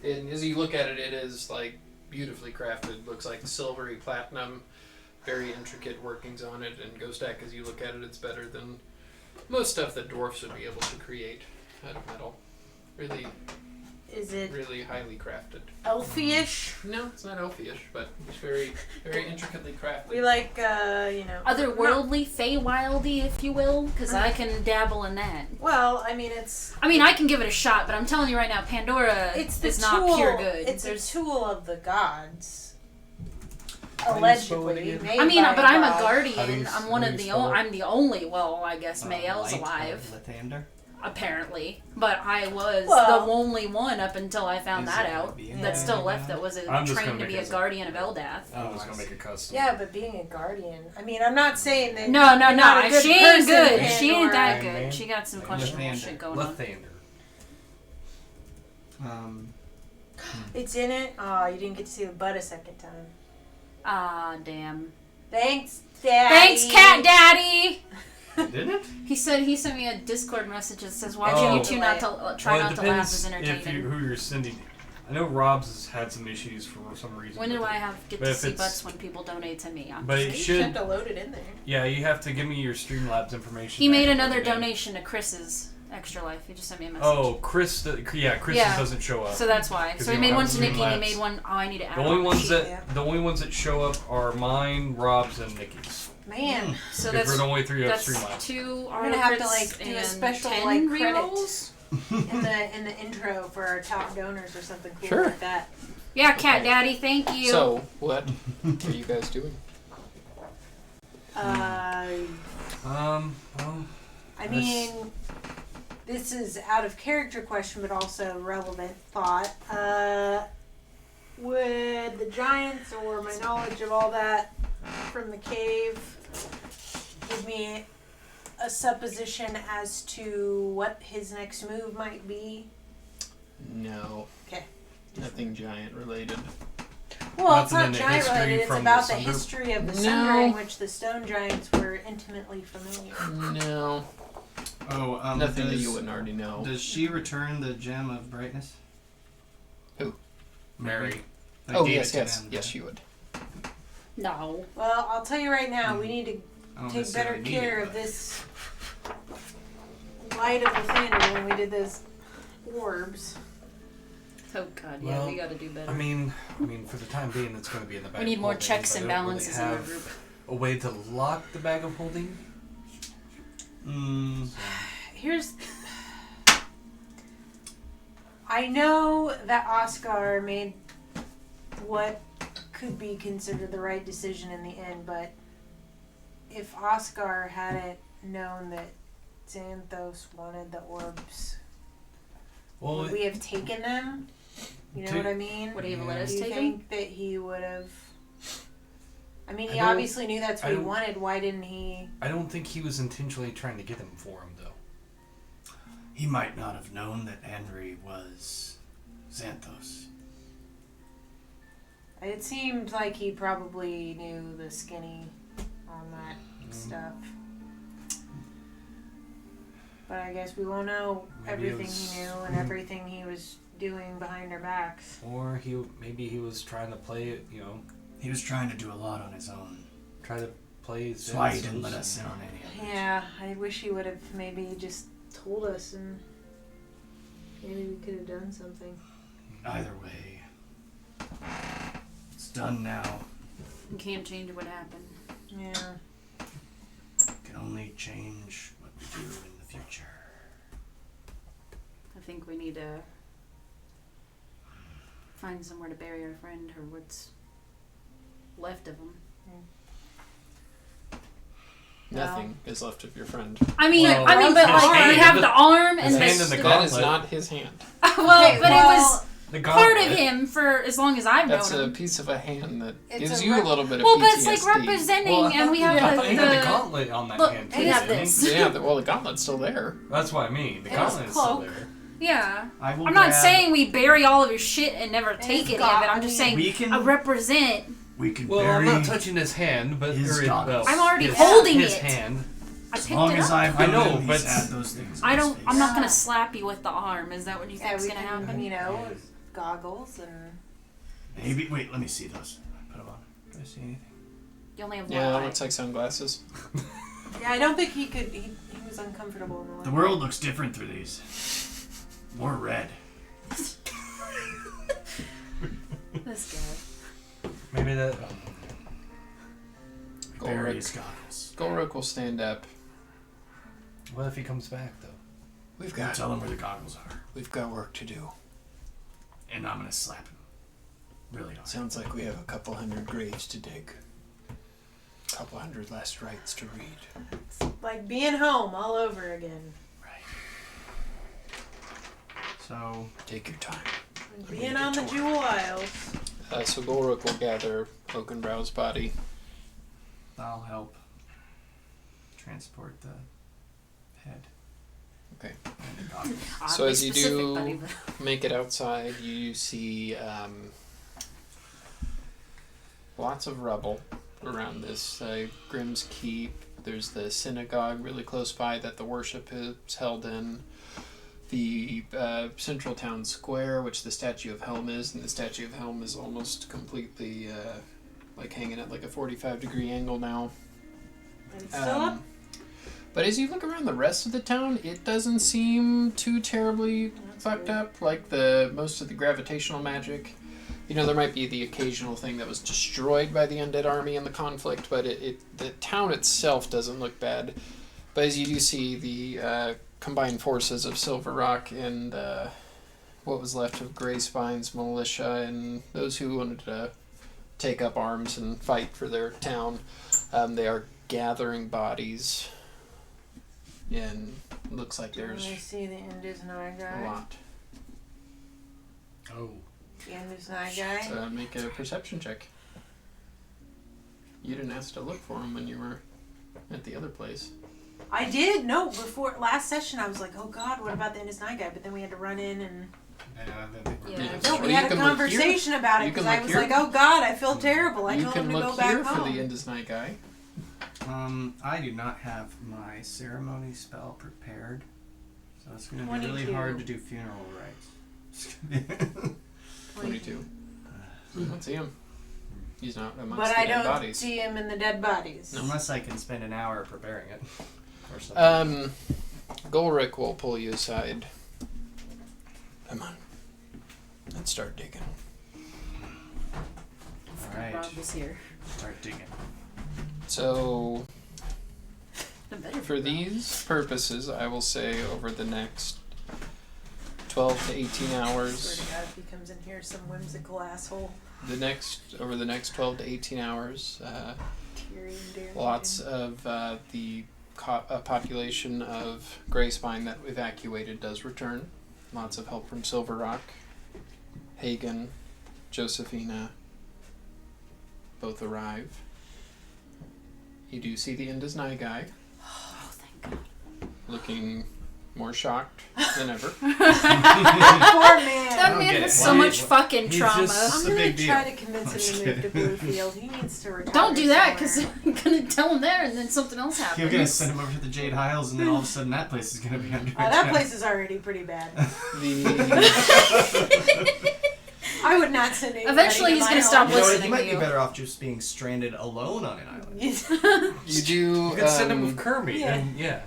And as you look at it, it is like beautifully crafted. Looks like silvery platinum, very intricate workings on it. And Ghost Stack, as you look at it, it's better than most stuff that dwarfs would be able to create out of metal. Really, Is it really highly crafted. elfie-ish? No, it's not elfish, but it's very, very intricately crafted. We like, Otherworldly, Feywildy, if you will, because I can dabble in that. Well, I mean, it's I mean, I can give it a shot, but I'm telling you right now, Pandora it's the is tool. not pure good. It's There's- a tool of the gods. How do you spell it Allegedly, again? made I mean, by but I'm a god. How do guardian. you- I'm one how of do you the spell only. it? I'm the only. Well, I guess males light alive, of Lathander. apparently. But I was Well- the only one up until I found Is that it out. being That still a left. god? That was I'm just trained gonna to be make a it- guardian of Eldath. I'm Oh, just I gonna make see. a custom. Yeah, but being a guardian. I mean, I'm not saying that. No, you're not a good she ain't person, good. She ain't that Pandora. good. She got some questionable Lathander. shit going on. Lathander. It's in it. Oh, you didn't get to see the butt a second time. Ah, damn. Thanks, Daddy. Thanks, Cat Daddy. Did it? He sent me a Discord message that says, "Why Oh. you two not to try Well, not it to laugh depends is entertaining." who you're sending. I know Rob's has had some issues for some reason. When do with I it. get But to if see it's- butts when people donate to me? But it You just should. have to load it in there. Yeah, you have to give me your Streamlabs information. He made back another again. donation to Chris's Extra Life. He just sent me a message. Oh, Chris. Chris Yeah. doesn't show up. So that's why. 'Cause So he you made don't one have to Nikki and he Streamlabs. made one. Oh, I need to add The only on. ones that Yeah. the only ones that show up are mine, Rob's, and Nikki's. Man, So Because that's we're the only three that have that's Streamlabs. 2 I'm gonna have to crits like do a and special 10 like credit rerolls. in the intro for our top donors or something cool Sure. like that. Yeah, Cat Daddy, thank you. So, what are you guys doing? Well, I mean, this is out of character question, but also relevant thought. Would the giants or my knowledge of all that from the cave give me a supposition as to what his next move might be? No. Okay. Nothing giant related. Well, it's Nothing not in the giant history related. It's from about the the Sunder? history of the No. Sunder in which the stone giants were intimately familiar. No. Nothing that does, you wouldn't already know. Does she return the gem of brightness? Who? Mary. I Oh, gave yes, it to yes. them. Yes, you would. No. Well, I'll tell you right now, we need to I don't take better necessarily need care it, of but- this light of the thunder when we did those orbs. Oh God, yeah, Well, we got to do better. I mean, for the time being, it's going to be in the bag. We need of more holding, checks but and I don't really balances in our have group. a way to lock the bag of holding. Here's. I know that Oscar made what could be considered the right decision in the end, but if Oscar hadn't known that Xanthos wanted the orbs, Well, would we have taken them? You know what I mean? Would he have let us Do you take him? think that he would have? I mean, he I don't- obviously knew that's what I he don't- wanted. Why didn't he? I don't think he was intentionally trying to get him for him, though. He might not have known that Henry was Xanthos. It seemed like he probably knew the skinny on that stuff. But I guess we won't know Maybe it everything was- he knew and everything he was doing behind our backs. Or maybe he was trying to play it, He was trying to do a lot on his own. try to play That's why he Xanthos didn't let us in and- on any of it. Yeah, I wish he would have maybe just told us and maybe we could have done something. Either way, it's done now. You can't change what happened. Yeah. Can only change what we do in the future. I think we need to find somewhere to bury our friend, or what's left of him. Nothing is left of your friend. I mean, Well, but his like hand- we have the arm his and hand in the That gauntlet. is not his hand. well, Okay, but it was The part gauntlet. of him for as long as I've That's known a him. piece of a hand that It's gives a you a rep- little bit of Well, PTSD. but it's like representing, Well, and we have yeah, the, but he had the gauntlet on that look, hand. we too, have didn't he? this. Yeah, well, the gauntlet's still there. That's what I mean. The And his gauntlet is still cloak. there. Yeah. I will I'm not grab- saying we bury all of his shit and never take his any of it. I'm just saying We can- I represent. We can Well, bury. I'm not touching his hand, but his or goggles. I'm already his, holding his it. hand. I As picked long it as up. I've I known know, him, but he's had those things. I on his don't. face. I'm not Yeah. gonna slap you with the arm. Is that what you Yeah, think's we gonna can, happen? you know, goggles and Maybe. Wait, let me see those. Put them on. Do I see anything? You only have Yeah, one it eye. looks like sunglasses. yeah, I don't think he could. He was uncomfortable in the The light. world looks different through these. More red. This guy. Maybe that. Bury Golrick. his goggles. Golrick will stand up. What if he comes back though? We've You got tell him where the goggles are, we've got work to do. and I'm gonna slap him. Really hard. Sounds like we have a couple hundred graves to dig. A couple hundred last rites to read. Like being home all over again. Right. So Take your time. And We being need on to the tour. Jewel Isles. So Golrick will gather Oakenbrow's body. I'll help transport the head. Okay. And the goggles. So Oddly as you specific, do buddy, but- make it outside, you see lots of rubble around this. Grimm's Keep. There's the synagogue really close by that the worship is held in. The central town square, which the statue of Helm is, and the statue of Helm is almost completely like hanging at like a 45-degree angle now. And it's still up. But as you look around the rest of the town, it doesn't seem too terribly That's fucked good. up. Like most of the gravitational magic. You know, there might be the occasional thing that was destroyed by the undead army in the conflict, but the town itself doesn't look bad. But as you do see the combined forces of Silver Rock and what was left of Grey Spine's militia and those who wanted to take up arms and fight for their town, they are gathering bodies. And it looks like there's I see the Indisnai a guy. lot. Oh. The Indisnai guy. Make a perception check. You didn't ask to look for him when you were at the other place. I did. No, before last session, I was like, "Oh God, what about the Indisnai guy?" But then we had to run in and Yeah. Yeah. no, Well, we you had a can look conversation about it You can because I look was here. like, "Oh God, I feel terrible." I You told him can to go look back here for home. the Indisnight guy. I do not have my ceremony spell prepared, so it's going to be really 22. hard to do funeral rites. 22. You don't see him. He's not amongst But the I dead don't bodies. see him in the dead bodies. Unless I can spend an hour preparing it. Or something. Golrick will pull you aside. Come on. Let's start digging. Alright, Rob was here. start digging. So, The better for these purposes, I will say over the next 12 to 18 Swear hours, to God, if he comes in here, some whimsical asshole. over the next 12 to 18 hours, Tyrion Darrington. lots of the population of Grey Spine that evacuated does return. Lots of help from Silver Rock. Hagen, Josephina both arrive. You do see the Indesnai guy. Oh, thank God. Looking more shocked than ever. Poor man. That don't man get has it. so Why- much fucking he's trauma. just- I'm It's a gonna big deal. try to convince him to move to Bluefield. He needs to retire. Don't do that, because somewhere. I'm gonna tell him there, and then something else happens. You're gonna send him over to the Jade Isles, and then all of a sudden that place is gonna be under That attack. place is already pretty bad. The I would not send anybody Eventually to he's my gonna stop home. You know what, listening he might to be you. better off just being stranded alone on an island. you do You could send him with Kermit. yeah. And, yeah.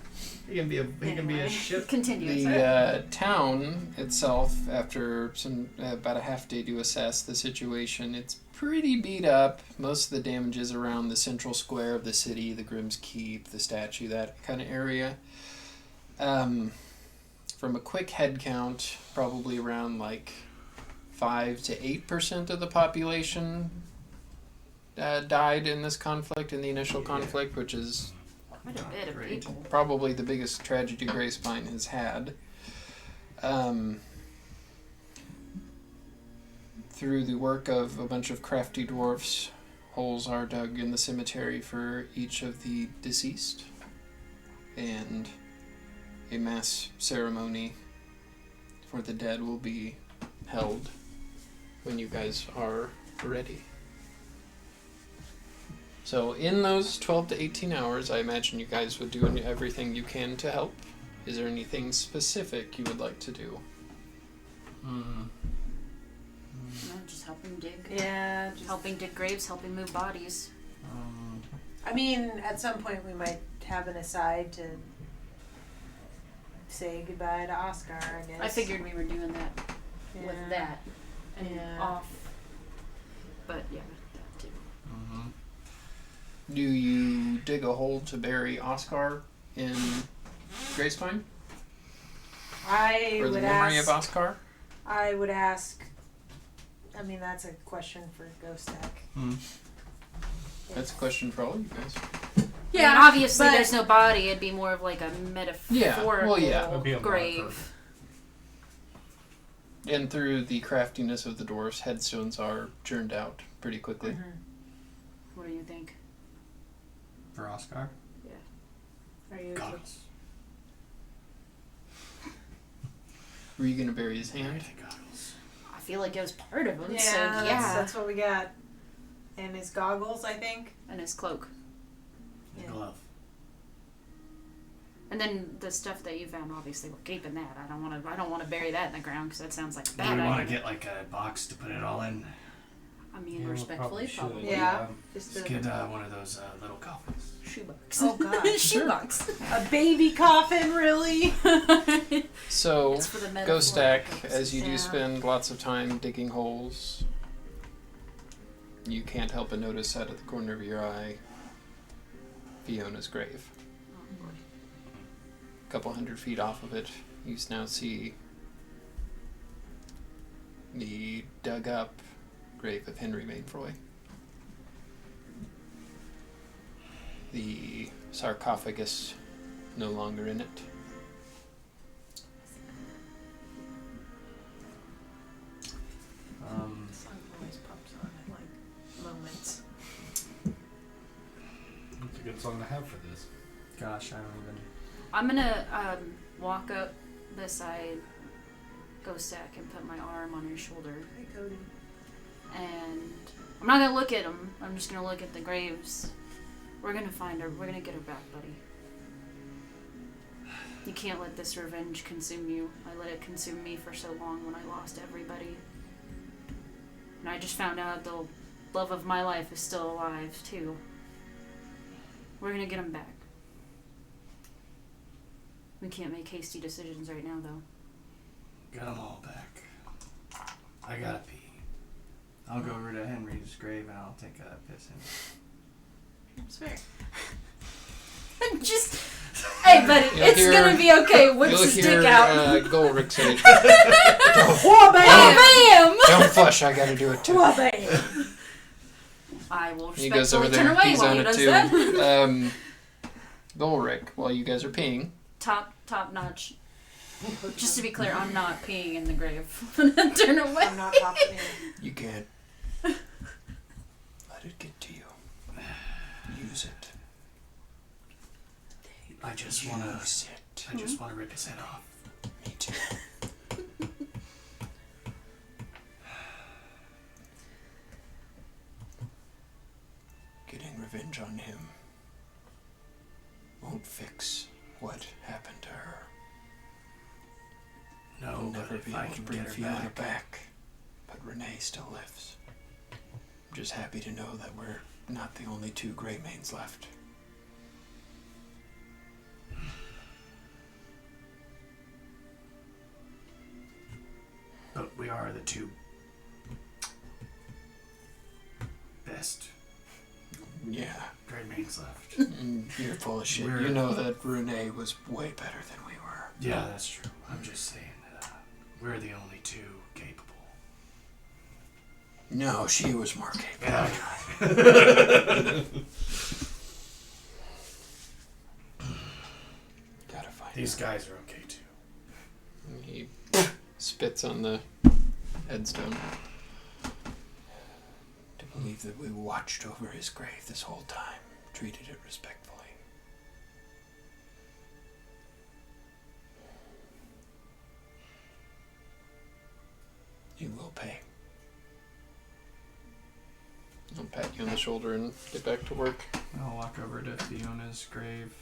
He can be a Anyway. ship. Continue. the town itself, after about a half day to assess the situation, it's pretty beat up. Most of the damage is around the central square of the city, the Grimm's Keep, the statue, that kind of area. From a quick head count, probably around like 5 to 8% of the population died in this conflict, in the initial conflict, which is Quite a bit of Great. people. probably the biggest tragedy Greyspine has had. Through the work of a bunch of crafty dwarfs, holes are dug in the cemetery for each of the deceased, and a mass ceremony for the dead will be held when you guys are ready. So in those 12 to 18 hours, I imagine you guys would do everything you can to help. Is there anything specific you would like to do? No, just helping dig. Yeah. Helping dig graves, helping move bodies. I mean, at some point we might have an aside to say goodbye to Oscar, I guess. I figured we were doing that with Yeah. that and Yeah. off. But yeah, that too. Do you dig a hole to bury Oscar in Greyspine? I For the would memory ask. of Oscar? I would ask. I mean, that's a question for Ghost Tech. That's a question for all you guys. Yeah, I mean, obviously but- there's no body. It'd be more of like a metaphorical It'd be a grave. marker. And through the craftiness of the dwarves, headstones are churned out pretty quickly. What do you think? For Oscar? Are you? Goggles. Were you going to bury his hand? Goggles. I feel like it was part of him. Yeah, so yeah, that's what we got. And his goggles, I think. and his cloak, The Yeah. glove. and then the stuff that you found. Obviously, we're keeping that. I don't want to bury that in the ground because that sounds like a Do bad we want to idea. get like a box to put it all in? I mean, Yeah, we respectfully, should, probably. Yeah. Just Let's a, get one of those little coffins. Shoebox. Oh, God. Shoebox. a baby coffin, really? So, It's for the Ghost metaphorical Stack, as you do purposes. spend lots of time digging holes, you can't help but notice out of the corner of your eye Fiona's grave. Oh, boy. A couple 100 feet off of it, you now see the dug up grave of Henry Mainfroy. The sarcophagus no longer in it. The song always pops on at like moments. That's a good song to have for this. Gosh, I don't even. I'm gonna walk up beside Ghost Stack and put my arm on his shoulder, Hey, Cody. and I'm not gonna look at him. I'm just gonna look at the graves. We're gonna find her. We're gonna get her back, buddy. You can't let this revenge consume you. I let it consume me for so long when I lost everybody. And I just found out the love of my life is still alive, too. We're gonna get him back. We can't make hasty decisions right now, though. Get them all back. I gotta pee. I'll go over to Henry's grave and I'll take a piss in. It's fair. Just, hey, buddy, You'll it's hear- gonna be okay. Whips You'll his hear dick out. Golrick say, Whoa, Bam! "Don't flush, I gotta do it too." Whoa, bam. I will He goes respectfully over turn there, away he's while on he it does too. that. Golrick, while you guys are peeing, top notch. Just to be clear, I'm not peeing in the grave. Turn away. I'm not popping in. You can't let it get to you. Use it. I just wanna Use it. I just wanna rip his head off. Me too. Getting revenge on him won't fix what happened to her. No, We'll but never if be I able to can bring get her Fiona back. back. But Renee still lives. I'm just happy to know that we're not the only two Greymanes left. But we are the two best Yeah. Greymanes left. You're full of shit. We're- You know that Renee was way better than we were. Yeah, that's true. I'm just saying that we're the only two capable. No, she was more capable. Yeah. Gotta find These out. guys are okay too. And he spits on the headstone. To believe that we watched over his grave this whole time, treated it respectfully. You will pay. I'll pat you on the shoulder and get back to work. I'll walk over to Fiona's grave.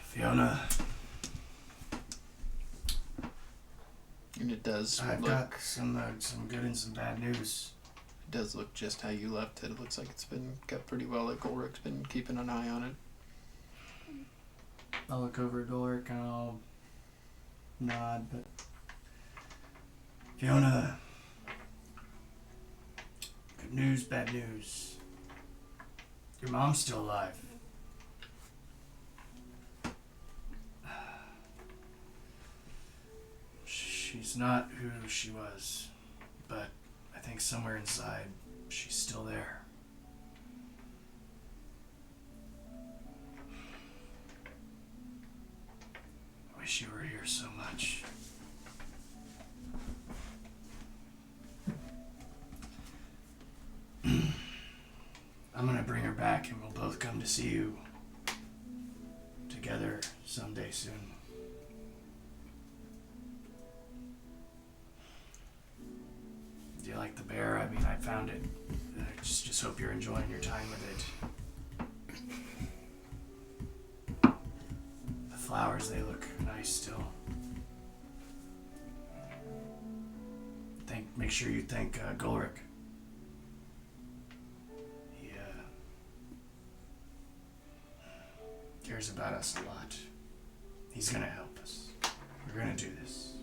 Fiona, And it does I've look, got some good and some bad news. it does look just how you left it. It looks like it's been kept pretty well. Like Ulrich's been keeping an eye on it. I'll look over at Ulrich and I'll nod, but Fiona, good news, bad news. Your mom's still alive. She's not who she was, but I think somewhere inside she's still there. I wish you were here so much. I'm gonna bring her back and we'll both come to see you together someday soon. Do you like the bear? I mean, I found it. I just hope you're enjoying your time with it. The flowers, they look nice still. Make sure you thank Golrick. He cares about us a lot. He's gonna help us. We're gonna do this.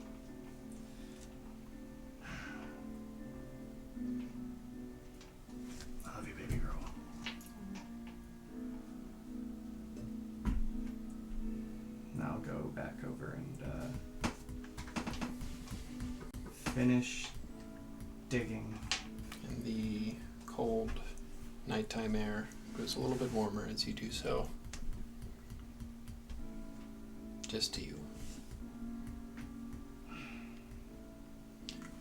I love you, baby girl. and I'll go back over and finish digging. And the cold nighttime air goes a little bit warmer as you do so. Just to you.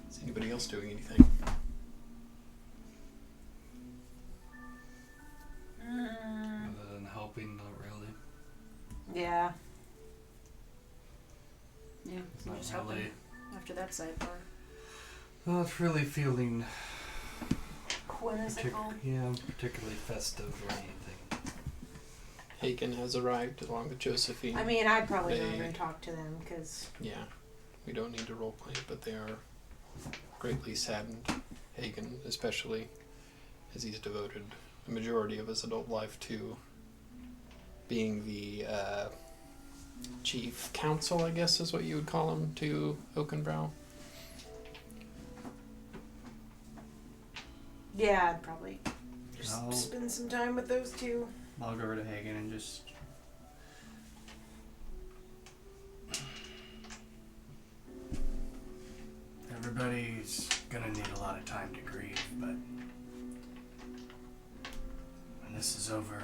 Is anybody else doing anything? Other than helping, not really. Yeah. Yeah, so Not just really. helping after that sidebar. Not really feeling Whimsical. particularly festive or anything. Hagen has arrived along with Josephine. I mean, I'd probably go They- over and talk to them because Yeah, we don't need to roleplay, but they are greatly saddened. Hagen, especially, as he's devoted the majority of his adult life to being the chief counsel, I guess is what you would call him, to Oakenbrow. yeah, I'd probably just I'll- spend some time with those two. I'll go over to Hagen and just Everybody's gonna need a lot of time to grieve, but when this is over,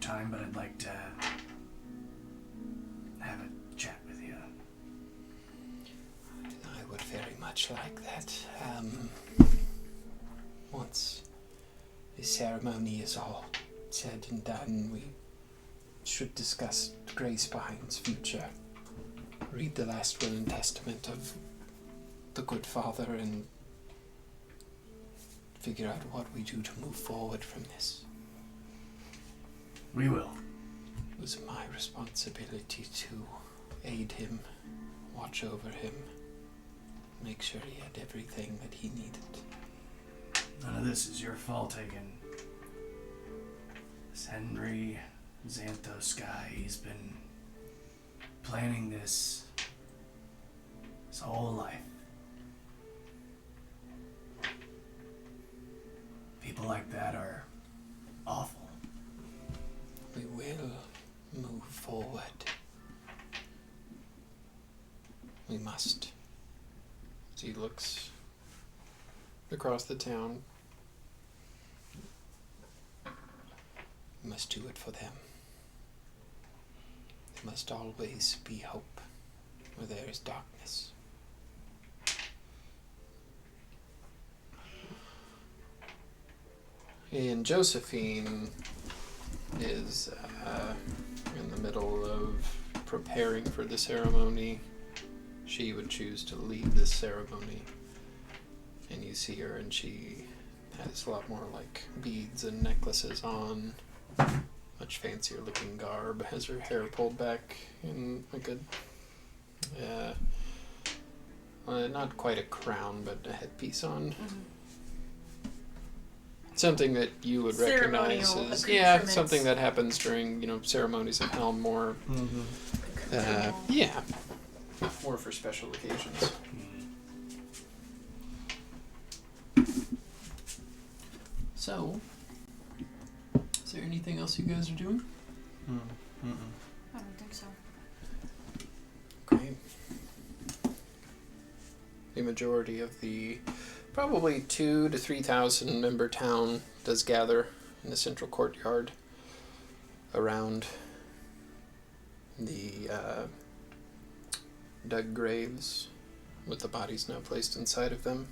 time, but I'd like to have a chat with you. I would very much like that. Once the ceremony is all said and done, we should discuss Grace Spine's future. Read the last will and testament of the good father and figure out what we do to move forward from this. We will. It was my responsibility to aid him, watch over him, make sure he had everything that he needed. None of this is your fault, Hagen. This Henry Xanthos guy, he's been planning this his whole life. People like that are awful. We will move forward. We must. As he looks across the town, we must do it for them. There must always be hope where there is darkness. And Josephine is in the middle of preparing for the ceremony. She would choose to lead this ceremony. And you see her, and she has a lot more like beads and necklaces on. Much fancier looking garb. Has her hair pulled back in a good, not quite a crown, but a headpiece on. Mm-hmm. Something that you would recognize Ceremonial as accoutrements. something that happens during ceremonies of Helm, more more for special occasions. So, is there anything else you guys are doing? I don't think so. Okay. The majority of the probably 2,000 to 3,000 member town does gather in the central courtyard around the dug graves with the bodies now placed inside of them.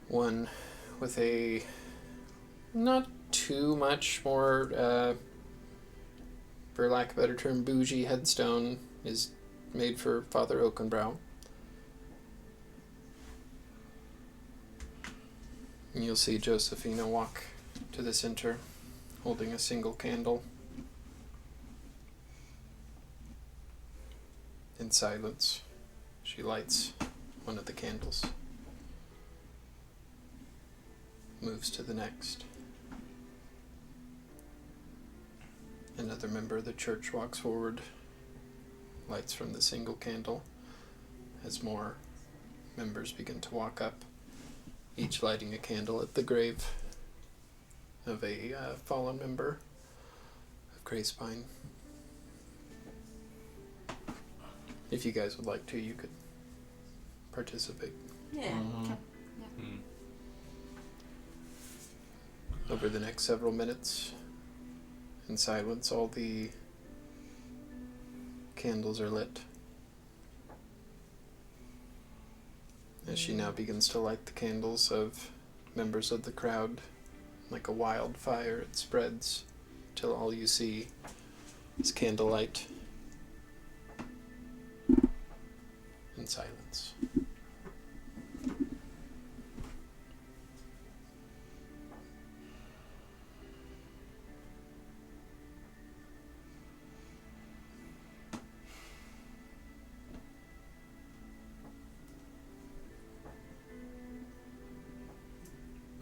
One with a not too much more, for lack of a better term, bougie headstone is made for Father Oakenbrow. And you'll see Josephina walk to the center, holding a single candle. In silence, she lights one of the candles. Moves to the next. Another member of the church walks forward, lights from the single candle, as more members begin to walk up, each lighting a candle at the grave of a fallen member of Grayspine. If you guys would like to, you could participate. Yeah. Over the next several minutes, in silence, all the candles are lit. As she now begins to light the candles of members of the crowd, like a wildfire, it spreads till all you see is candlelight and silence.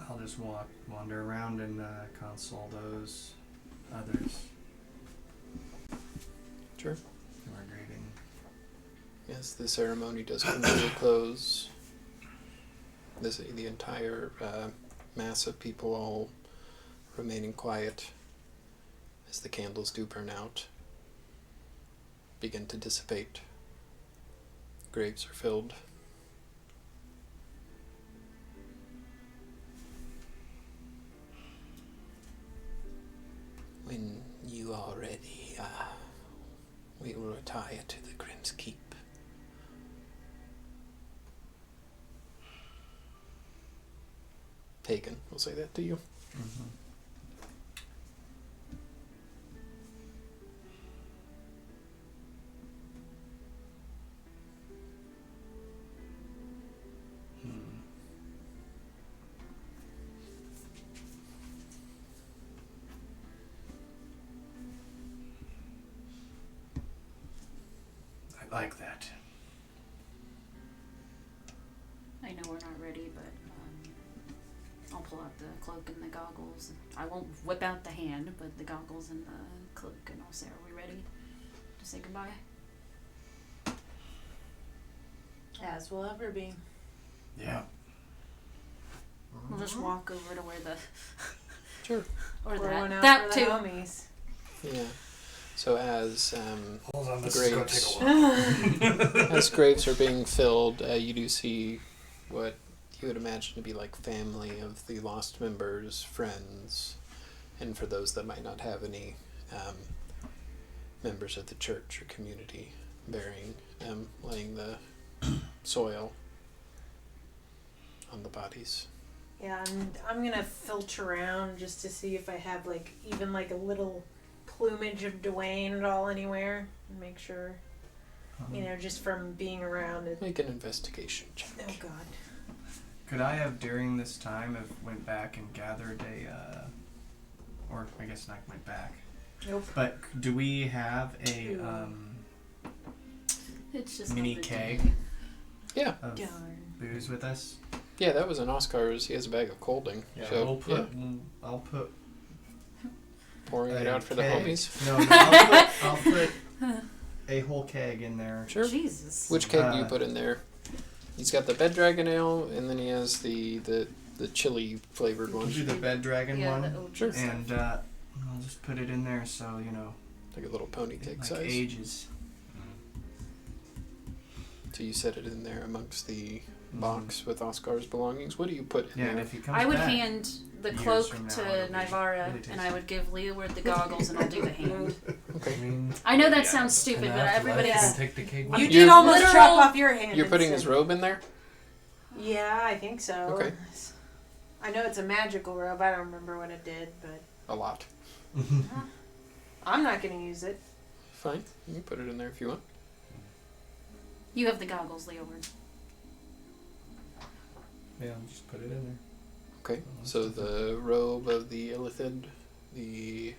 I'll just wander around and console those others Sure. who are grieving. Yes, the ceremony does come to a close. The entire mass of people all remaining quiet as the candles do burn out, begin to dissipate. Graves are filled. we will retire to the Grim's Keep. Hagen will say that to you. Mm-hmm. I like that. I know we're not ready, but I'll pull out the cloak and the goggles. I won't whip out the hand, but the goggles and the cloak, and I'll say, "Are we ready to say goodbye?" As will ever be. Yeah. We'll just walk over to where the Sure. or Pour one out that for the too. homies. Yeah. So as Hold on, this Graves. is going to take a while. as graves are being filled, you do see what you would imagine to be like family of the lost members, friends, and for those that might not have any members of the church or community burying them, laying the soil on the bodies. Yeah, and I'm gonna filter around just to see if I have like even like a little plumage of Dwayne at all anywhere, and make sure, you know, just from being around it. Make an investigation check. Oh God. Could I have during this time have went back and gathered or I guess not went back. Nope. But do we have a It's just mini not the keg day. Yeah. of Darn. booze with us? Yeah, that was an Oscar's. He has a bag of colding. Yeah, so we'll put. I'll put pouring it a out for the keg. homies. No, I'll put a whole keg in there. Sure. Jesus. Which keg do you put in there? He's got the Bed Dragon Ale, and then he has the chili flavored We'll one. do the Bed Dragon Yeah, one, the OG Sure. stuff. and I'll just put it in there so you know Like a little pony cake like size. ages. So you set it in there amongst the box with Oscar's belongings. What do you put in Yeah, and there? if he comes I would back, hand the years cloak from now, to it'll be Nivara, really and I tasty. would give Leeward the goggles, and I'll do the hand. Okay. I know that Yeah. sounds stupid, And but after everybody that, you Yeah. can take the cake. You You're- did almost Literal- chop off your hand. You're putting his instead. robe in there? Yeah, I think so. Okay. I know it's a magical robe. I don't remember what it did, but A lot. I'm not gonna use it. Fine. You can put it in there if you want. You have the goggles, Leeward. Yeah, I'll just put it in there. Okay. So the robe of the Illithid, the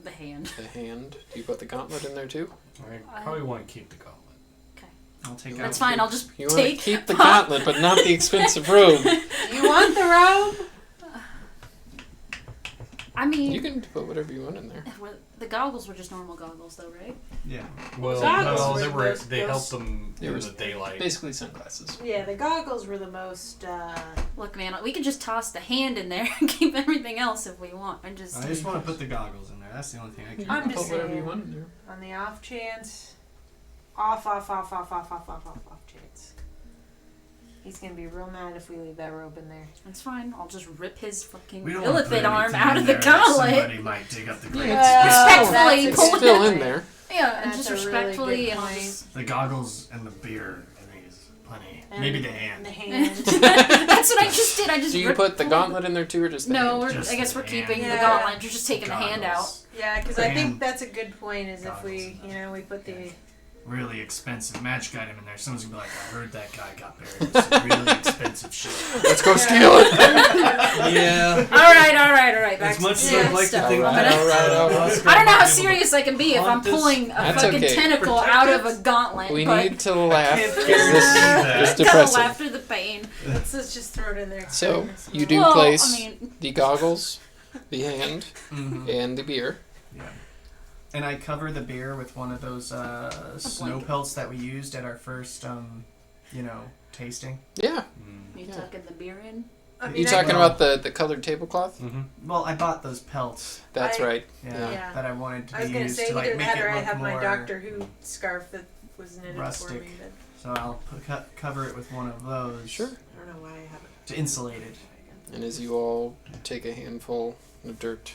The hand. hand. Do you put the gauntlet in there too? I probably want to keep the gauntlet. I'll take out. That's fine. I'll just You want to take. keep the gauntlet, but not the expensive robe. Do you want the robe? I mean, You can put whatever you want in there. the goggles were just normal goggles, though, right? Yeah. Well, Goggles no, were they were. those- They those- helped them They in were the daylight. Basically sunglasses. Yeah, the goggles were the most. Look, man, we could just toss the hand in there and keep everything else if we want. I just want to put the goggles in there. That's the only thing I can. I'm Put just whatever saying. you want in there. On the off chance. Off chance. He's gonna be real mad if we leave that robe in there. That's fine. I'll just rip his fucking We don't want to put Illithid arm anything out in of the there that gauntlet. Somebody might dig up the grave. Respectfully that's a pull good It's still point. in there. Yeah, and That's just a really respectfully, good and I'll point. just. The goggles and the beer, I think, is plenty. And Maybe the hand. The hand. That's what I just did. I just. Do you ripped put the full- gauntlet in there too, or just the No, hand? Just I guess the we're hand. keeping the Yeah. gauntlet. You're just taking the hand out. Goggles. Yeah, because I think Hand. that's a good point. Is if we, Goggles. we put the. Really expensive magic item in there. Someone's gonna be like, I heard that guy got buried with some really expensive shit. Let's go steal it. Yeah. All right. Back As to much as the I'd like to stuff. think All I'm right, gonna- all right. I don't know how serious I can be if I'm Hunt this- pulling a That's fucking okay. tentacle out of a gauntlet. We but need to laugh can't because guarantee this that. is gotta depressing. laugh through the pain. Let's just throw it in there. So you do Well, place I mean, the goggles, the hand, Mm-hmm. and the beer. Yeah. And I cover the beer with one of those snow blanket. pelts that we used at our first, tasting. Yeah. you Yeah. tucking the beer in? I mean, You I talking can- about the colored tablecloth? Mm-hmm. Well, I bought those pelts. That's I- right. Yeah. That I wanted to I was be gonna used say to like either make that it or I look have more my Doctor Who scarf that was knitted for rustic. me. But So I'll cover it with one of those. Sure. I don't know why I haven't. To insulate it. And as you all take a handful of dirt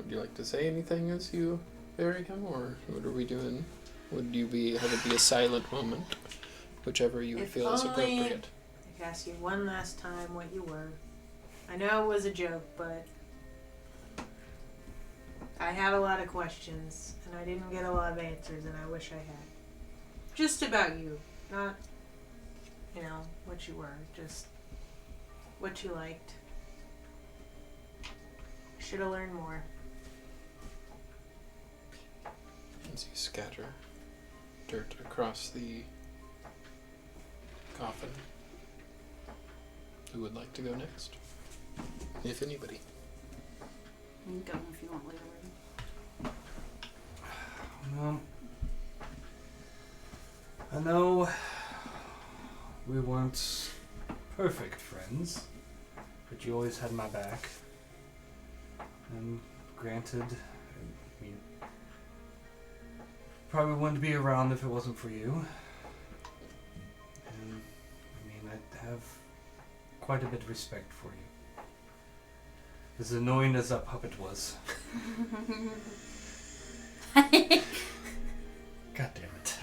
Would you like to say anything as you bury him, or what are we doing? Would you have it be a silent moment? Whichever you would If feel is only- appropriate. I could ask you one last time what you were. I know it was a joke, but I had a lot of questions, and I didn't get a lot of answers, and I wish I had. Just about you, not, what you were, just what you liked. Should have learned more. As you scatter dirt across the coffin. Who would like to go next? If anybody. You can go if you want later. Well, I know we weren't perfect friends, but you always had my back. And granted, I mean, probably wouldn't be around if it wasn't for you. And I mean, I have quite a bit of respect for you. As annoying as that puppet was. God damn it.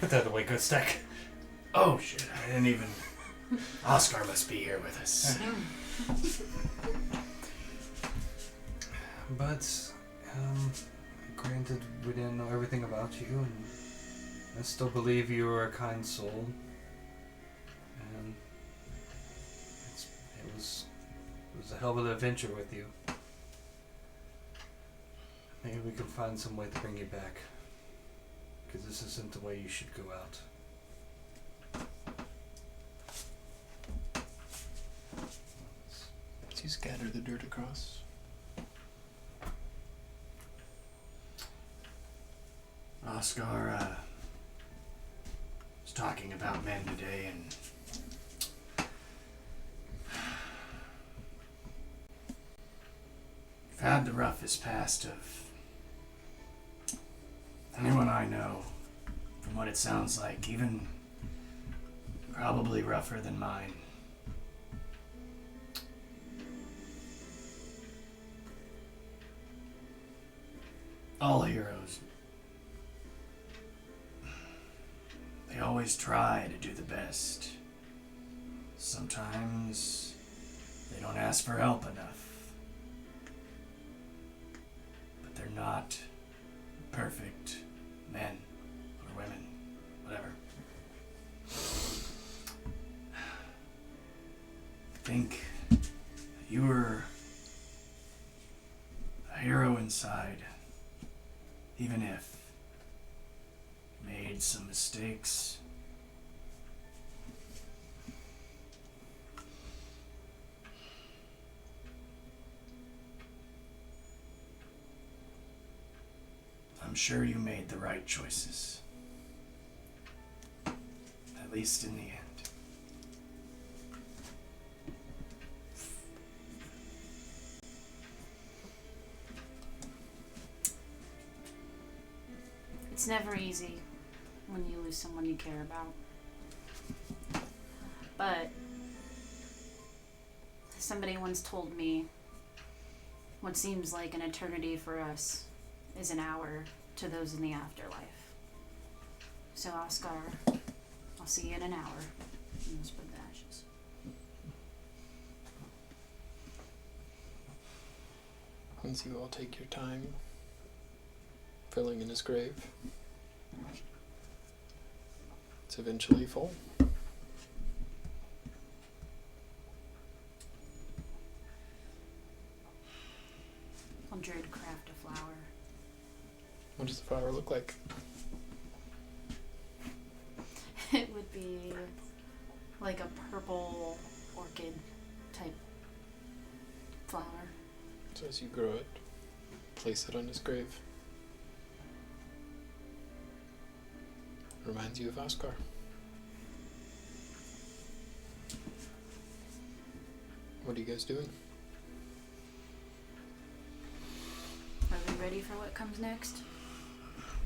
Put that away, good stack. Oh shit, I didn't even... Oscar must be here with us. But, granted, we didn't know everything about you, and I still believe you are a kind soul. And it was a hell of an adventure with you. Maybe we can find some way to bring you back. Because this isn't the way you should go out. As you scatter the dirt across. Oscar was talking about men today, and I've had the roughest past of anyone I know, from what it sounds like, even probably rougher than mine. All heroes. They always try to do the best. Sometimes they don't ask for help enough. But they're not perfect men or women, whatever. I think you were a hero inside, even if you made some mistakes. I'm sure you made the right choices. At least in the end. It's never easy when you lose someone you care about. But somebody once told me what seems like an eternity for us is an hour to those in the afterlife. So Oscar, I'll see you in an hour. And we'll spread the ashes. Once you all take your time filling in his grave, it's eventually full. I'll Druid craft a flower. What does the flower look like? It would be like a purple orchid type flower. So as you grow it, place it on his grave. Reminds you of Oscar. What are you guys doing? Are we ready for what comes next?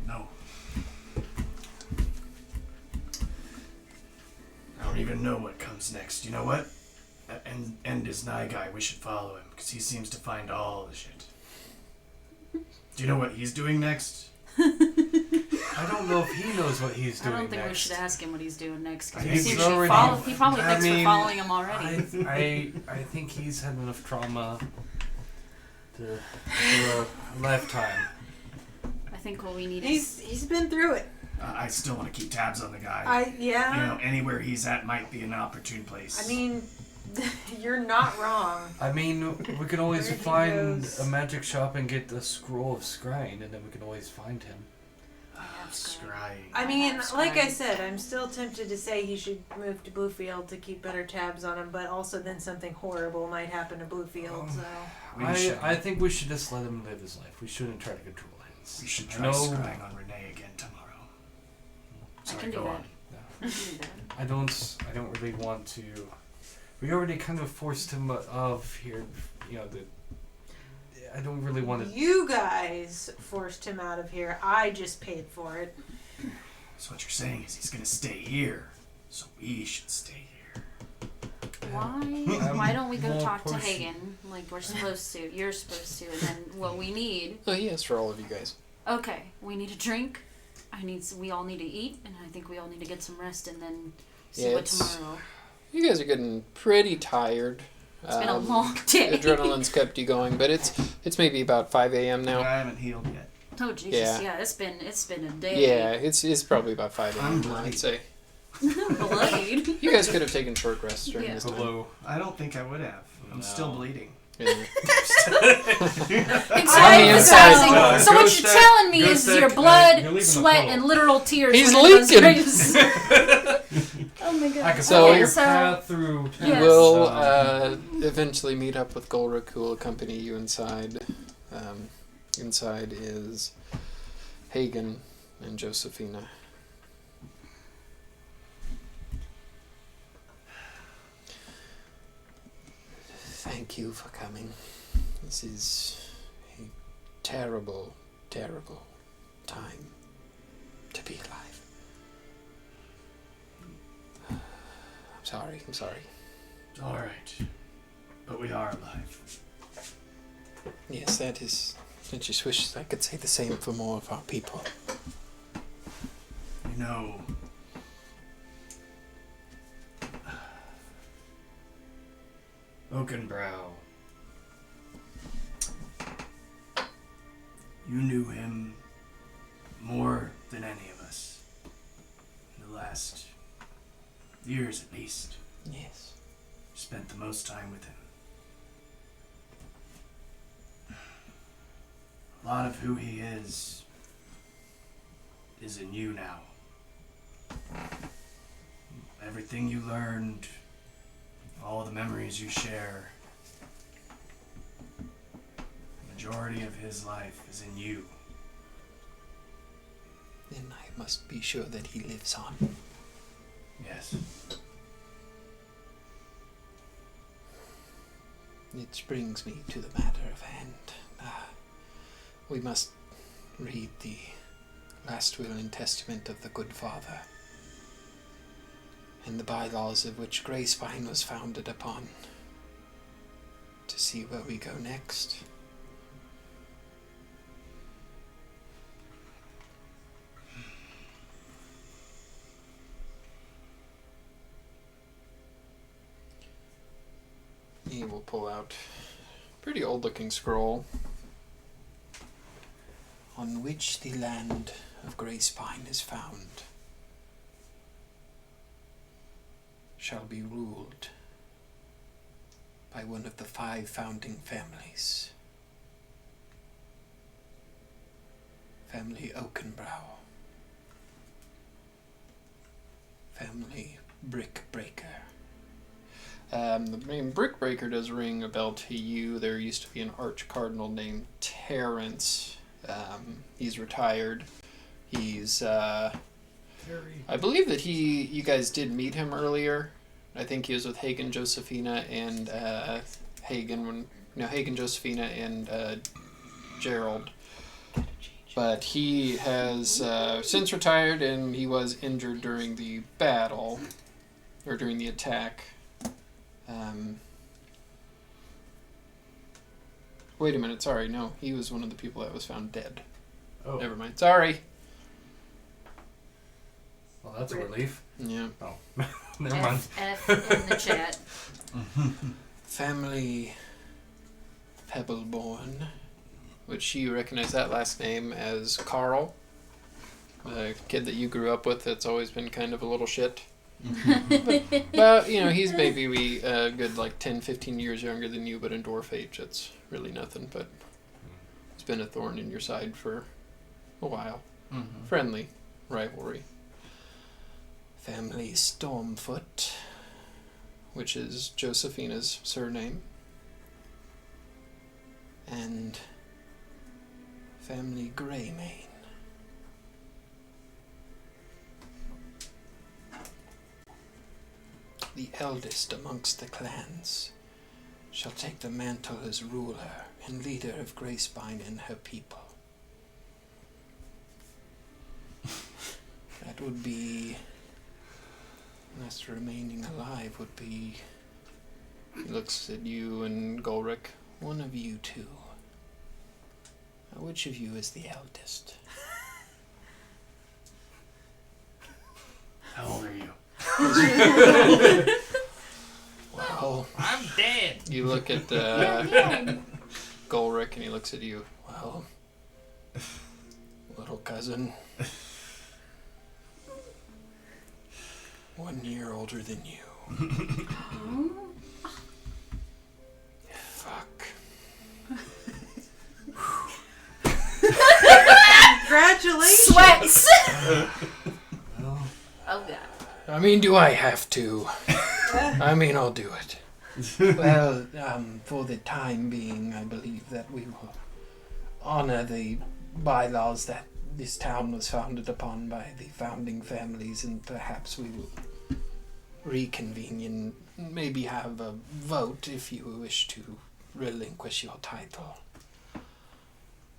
No. I don't even know what comes next. You know what? That end is nigh guy. We should follow him, because he seems to find all the shit. Do you know what he's doing next? I don't know if he knows what he's I doing don't think we next. should ask him what he's doing next I because think he's already- he probably I thinks mean, we're following him already. I think he's had enough trauma to for a lifetime. I think what we need is He's been through it. I still want to keep tabs on the guy. You know, anywhere he's at might be an opportune place. I mean, you're not wrong. I mean, we can always Where he find goes. a magic shop and get the scroll of scrying, and then we can always find him. Scrying. I mean, That's like I right. said, I'm still tempted to say he should move to Bluefield to keep better tabs on him, but also then something horrible might happen to Bluefield, so. I think we should just let him live his life. We shouldn't try to control him. We should I try know- scrying on Renee again tomorrow. I Sorry, can do go that. on. I can do that. I don't really want to. We already kind of forced him of here. You know, I don't really want to. You guys forced him out of here. I just paid for it. So what you're saying is he's gonna stay here. So we should stay here. Why don't we go More talk to push. Hagen like we're supposed to? You're supposed to, and then what we need. Oh, he asked for all of you guys. Okay, we need a drink. We all need to eat, and I think we all need to get some rest, and then see Yeah, what it's- tomorrow. You guys are getting pretty tired. It's been a long day. Adrenaline's kept you going, but it's maybe about 5 a.m. now. I haven't healed yet. Oh Jesus! Yeah. Yeah, it's been a day. Yeah, it's probably about 5 I'm a.m. now, bloody. I'd say. Bloodied. You guys could have taken short rests during Yeah. this time. Hello. I don't think I would have. I'm still No. bleeding. Yeah. Exactly. inside. So what you're telling me Go is stack, your you're blood, leaving the sweat, puddle. and literal tears. He's when it goes leaking. race. Oh my god. I can So follow you're your so path through. Yes. We'll Um, eventually meet up with Golrick, who will accompany you inside. Inside is Hagen and Josephina. Thank you for coming. This is a terrible, terrible time to be alive. I'm sorry. All right, but we are alive. Yes, that is. I just wish I could say the same for more of our people. You know, Oakenbrow. You knew him more than any of us. In the last years, at least. Yes. Spent the most time with him. A lot of who he is in you now. Everything you learned, all the memories you share, the majority of his life is in you. Then I must be sure that he lives on. Yes. It brings me to the matter of hand. We must read the last will and testament of the good father, and the bylaws of which Greyspine was founded upon, to see where we go next. He will pull out a pretty old-looking scroll, on which the land of Greyspine is found, shall be ruled by one of the 5 founding families. Family Oakenbrow. Family Brickbreaker. The name Brickbreaker does ring a bell to you. There used to be an arch-cardinal named Terrence. He's retired. He's, I believe that you guys did meet him earlier. I think he was with Hagen, Josephina, and, Hagen, Josephina, and, Gerald. But he has, since retired, and he was injured during the battle, or during the attack. wait a minute. Sorry, no. He was one of the people that was found dead. Oh, Never mind. Sorry. well, that's a relief. Yeah. Oh, never mind. F in the chat. Family Pebbleborn, which you recognize that last name as Carl, the kid that you grew up with that's always been kind of a little shit. Well, you know, he's maybe a good like 10, 15 years younger than you, but in dwarf age, it's really nothing. But it's been a thorn in your side for a while. Mm-hmm. Friendly rivalry. Family Stormfoot, which is Josephina's surname. And family Greymane. The eldest amongst the clans shall take the mantle as ruler and leader of Greyspine and her people. That would be, unless remaining alive would be, he looks at you and Golric, one of you two. Now, which of you is the eldest? How old are you? Well, I'm dead. you look at Golric and he looks at you. Well, little cousin, 1 year older than you. Fuck. Congratulations! Sweats! Well, Oh god. I mean, do I have to? I mean, I'll do it. Well, for the time being, I believe that we will honor the bylaws that this town was founded upon by the founding families, and perhaps we will reconvene and maybe have a vote if you wish to relinquish your title.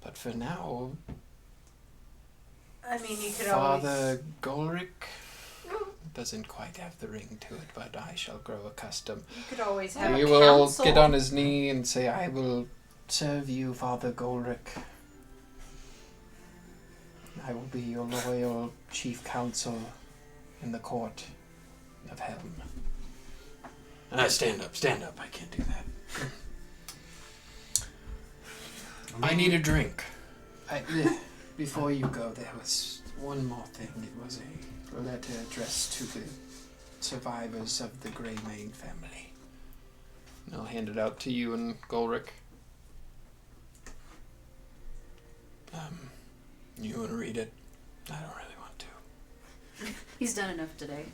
But for now, I mean, you could always. Father Golric doesn't quite have the ring to it, but I shall grow accustomed. You could always have He a will council. get on his knee and say, I will serve you, Father Golric. I will be your loyal chief counsel in the court of Helm. Stand up, I can't do that. I need a drink. Before you go, there was one more thing. It was a letter addressed to the survivors of the Greymane family. And I'll hand it out to you and Golric. You want to read it? I don't really want to. He's done enough today.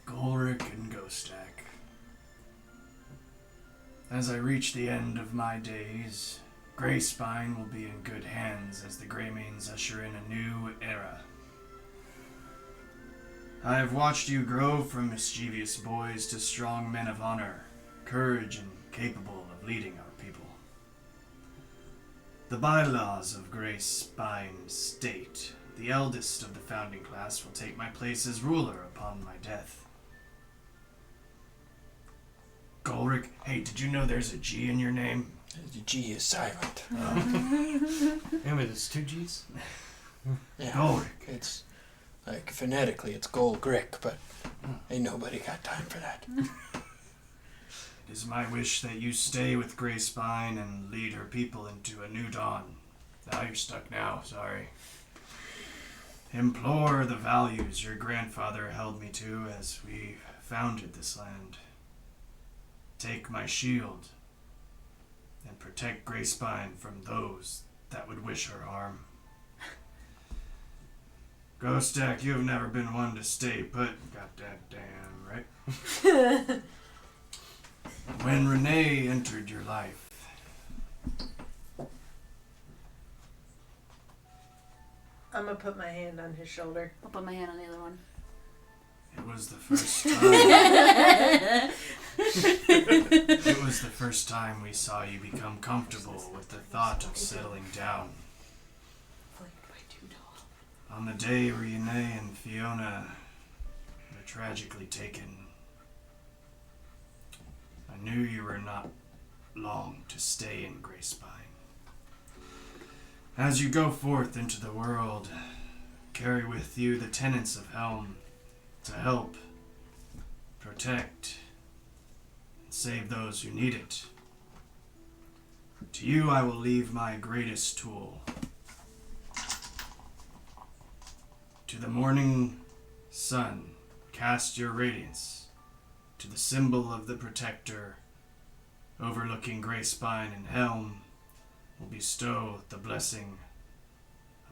Golric and Ghostak. As I reach the end of my days, Greyspine will be in good hands as the Greymanes usher in a new era. I have watched you grow from mischievous boys to strong men of honor, courage, and capable of leading our people. The bylaws of Greyspine state the eldest of the founding class will take my place as ruler upon my death. Golric, hey, did you know there's a G in your name? The G is silent. Maybe there's 2 G's? Yeah, Golric. it's like phonetically it's Golric, but ain't nobody got time for that. It is my wish that you stay with Greyspine and lead her people into a new dawn. Now you're stuck now, sorry. Implore the values your grandfather held me to as we founded this land. Take my shield and protect Greyspine from those that would wish her harm. Ghostak, you have never been one to stay put, goddamn, right? When Renee entered your life, I'm gonna put my hand on his shoulder. I'll put my hand on the other one. it was the first time. It was the first time we saw you become comfortable with the thought of settling down. On the day Renee and Fiona tragically taken, I knew you were not long to stay in Greyspine. As you go forth into the world, carry with you the tenets of Helm to help, protect, and save those who need it. To you I will leave my greatest tool. To the morning sun, cast your radiance. To the symbol of the protector, overlooking Greyspine and Helm, will bestow the blessing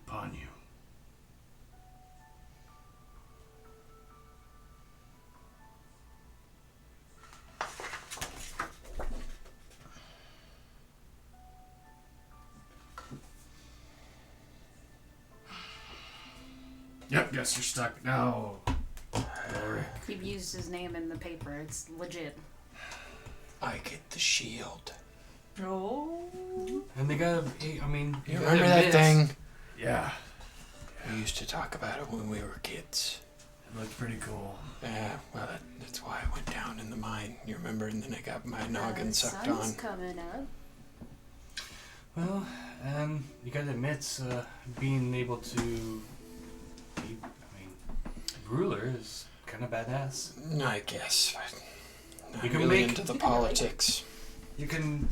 upon you. Yep, guess you're stuck now. You've used his name in the paper. It's legit. I get the shield. Oh. And they got, I mean, You gotta remember that admit, thing? Yeah, We used to talk about it when we were kids. it looked pretty cool. Yeah, well, that's why I went down in the mine. You remember? And then I got my noggin sucked Sun's on. coming up. Well, you gotta admit, being able to be, ruler is kind of badass. I guess. You I'm can really make- into the politics. You can,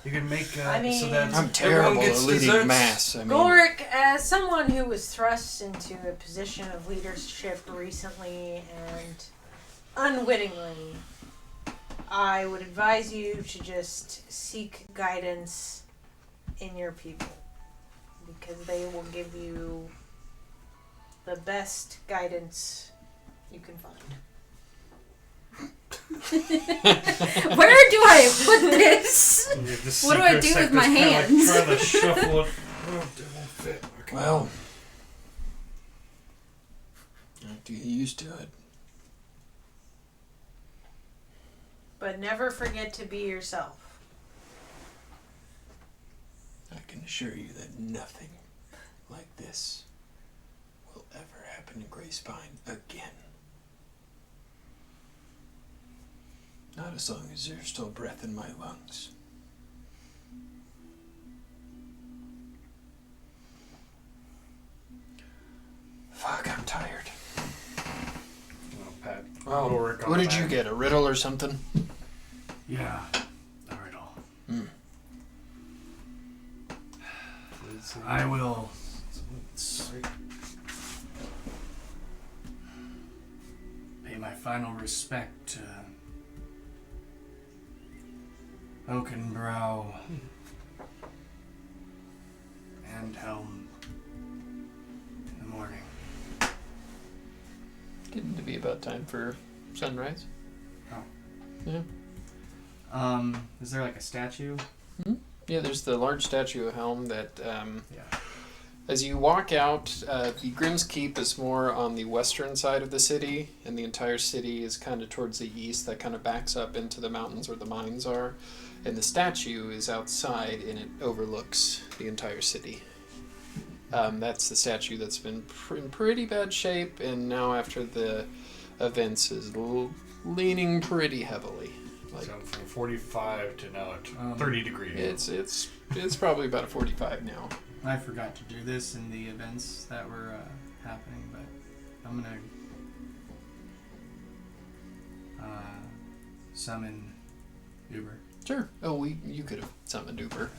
you can make so I mean- that I'm everyone terrible gets at leading desserts. mass. I mean, Golric, as someone who was thrust into a position of leadership recently and unwittingly, I would advise you to just seek guidance in your people, because they will give you the best guidance you can find. Where do I put this? What do I do with my hands? Trying to shuffle it. Oh, it won't fit. Okay. well, after you used to it. But never forget to be yourself. I can assure you that nothing like this will ever happen in Greyspine again. Not as long as there's still breath in my lungs. Fuck, I'm tired. Oh, Pat. Well, Ulrich on what the did you back. get? A riddle or something? Yeah, a riddle. Let's see. I will pay my final respect to Oakenbrow and Helm in the morning. Getting to be about time for sunrise. Oh. Yeah. Is there like a statue? Yeah, there's the large statue of Helm that, Yeah. as you walk out, the Grimm's Keep is more on the western side of the city, and the entire city is kind of towards the east, that kind of backs up into the mountains where the mines are. And the statue is outside, and it overlooks the entire city. That's the statue that's been in pretty bad shape, and now after the events is leaning pretty heavily. Like, So from 45 to now at 30 degrees. it's probably about a 45 now. I forgot to do this in the events that were happening, but I'm gonna summon Uber. Sure. Oh, you could have summoned Uber.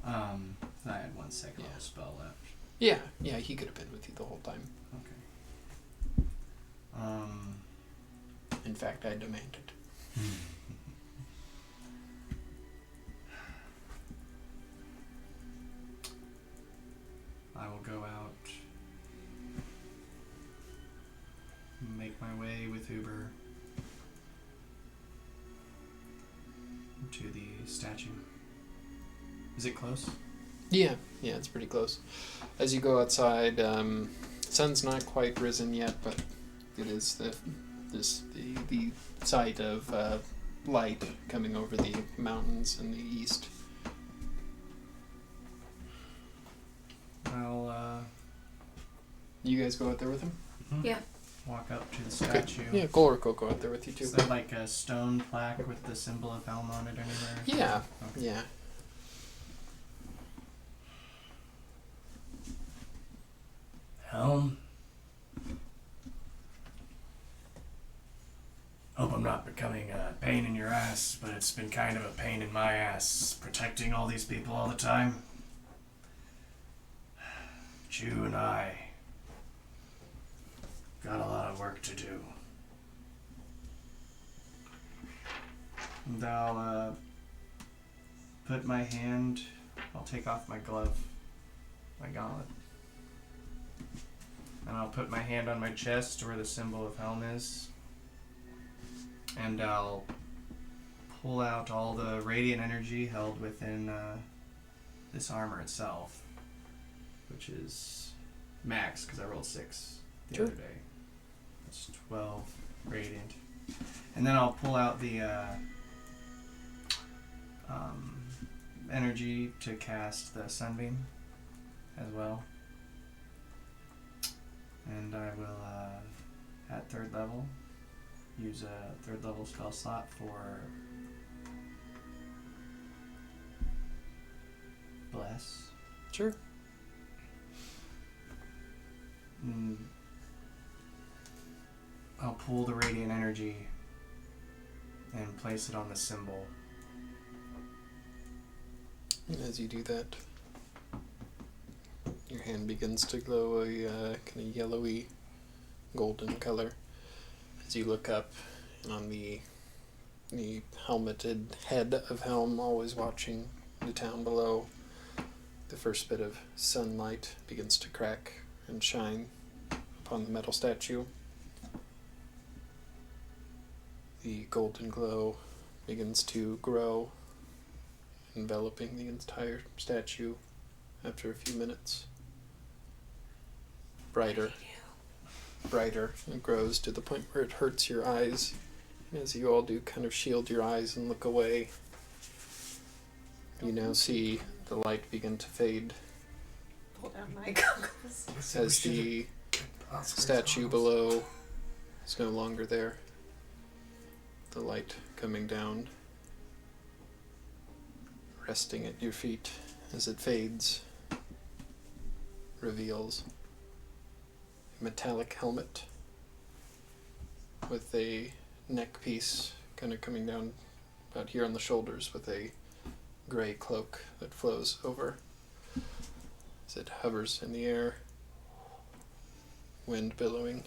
I had one second Yeah. level spell left. Yeah, he could have been with you the whole time. Okay. In fact, I demanded. I will go out, make my way with Uber to the statue. Is it close? Yeah, it's pretty close. As you go outside, sun's not quite risen yet, but it is the sight of light coming over the mountains in the east. I'll You guys go out there with him? Yeah. walk up to the Okay. statue. Yeah, Golrick will go out there with you too. Is there like a stone plaque with the symbol of Helm on it anywhere? Yeah, Okay. yeah. Helm? Hope I'm not becoming a pain in your ass, but it's been kind of a pain in my ass protecting all these people all the time. You and I got a lot of work to do. And I'll put my hand, I'll take off my glove, my gauntlet. And I'll put my hand on my chest where the symbol of Helm is. And I'll pull out all the radiant energy held within this armor itself, which is max because I rolled 6 the Sure. other day. It's 12 radiant. And then I'll pull out the energy to cast the sunbeam as well. And I will, at 3rd level, use a 3rd level spell slot for Bless. Sure. I'll pull the radiant energy and place it on the symbol. And as you do that, your hand begins to glow a kind of yellowy golden color. As you look up, and on the helmeted head of Helm, always watching the town below, the first bit of sunlight begins to crack and shine upon the metal statue. The golden glow begins to grow, enveloping the entire statue after a few minutes. Brighter. It grows to the point where it hurts your eyes. And as you all do, kind of shield your eyes and look away. You now see the light begin to fade Pull down my goggles. as the statue below is no longer there. The light coming down, resting at your feet as it fades, reveals a metallic helmet with a neck piece kind of coming down about here on the shoulders with a gray cloak that flows over as it hovers in the air, wind billowing.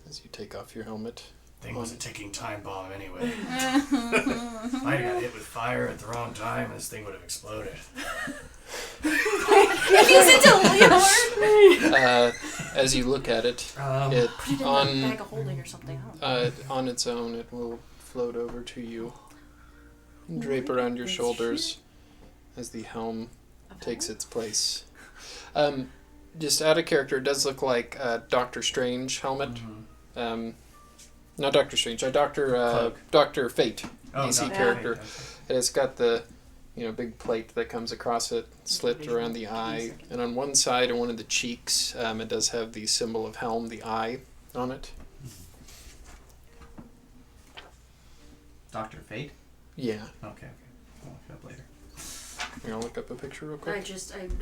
As you take off your helmet. Thing was a ticking time bomb anyway. If I had got hit with fire at the wrong time, this thing would have exploded. As you look at it, Put it in on a bag of holding or something. I don't know. on its own, it will float over to you, and drape around your shoulders as the helm takes its place. Just out of character, it does look like a Doctor Strange helmet. Mm-hmm. Not Doctor Strange, Doctor Fate, DC Dr. character. Fate, okay. It's got the big plate that comes across it, slit around the eye, and on one side and one of the cheeks, it does have the symbol of Helm, the eye, on it. Dr. Fate? Yeah. Okay. I'll look it up later. Here, I'll look up a picture real quick.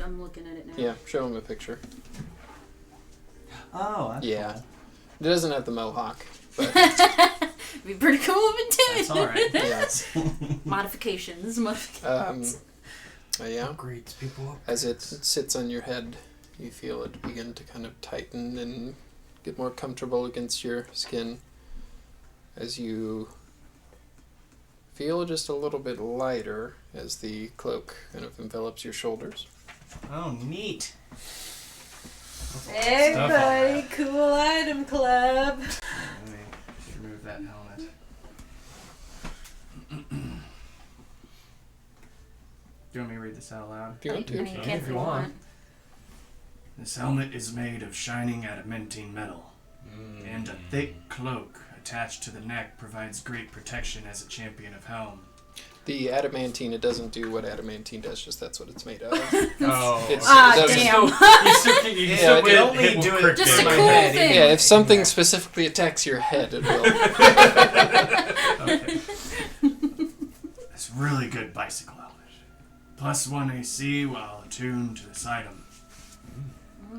I'm looking at it now. Yeah, show him a picture. Oh, that's Yeah. cool. It doesn't have the mohawk, but It'd be pretty cool if it did. That's alright. yeah. Modifications. Yeah. Upgrades people up. As it sits on your head, you feel it begin to kind of tighten and get more comfortable against your skin as you feel just a little bit lighter as the cloak kind of envelops your shoulders. Oh, neat. Hey, Stuff on buddy, that. cool item club. Let me just remove that helmet. Do you want me to read this out loud? If you want to. And you can if you want. This helmet is made of shining adamantine metal, and a thick cloak attached to the neck provides great protection as a champion of Helm. The adamantine, it doesn't do what adamantine does, just that's what it's made of. Oh, It's- Ah, it doesn't- damn. You still can, you Yeah, still it get only hit with do it crit Just a damage. cool head. thing. Yeah, if something Yeah. specifically attacks your head, it will. Okay. That's really good bicycle helmet. +1 AC while attuned to this item.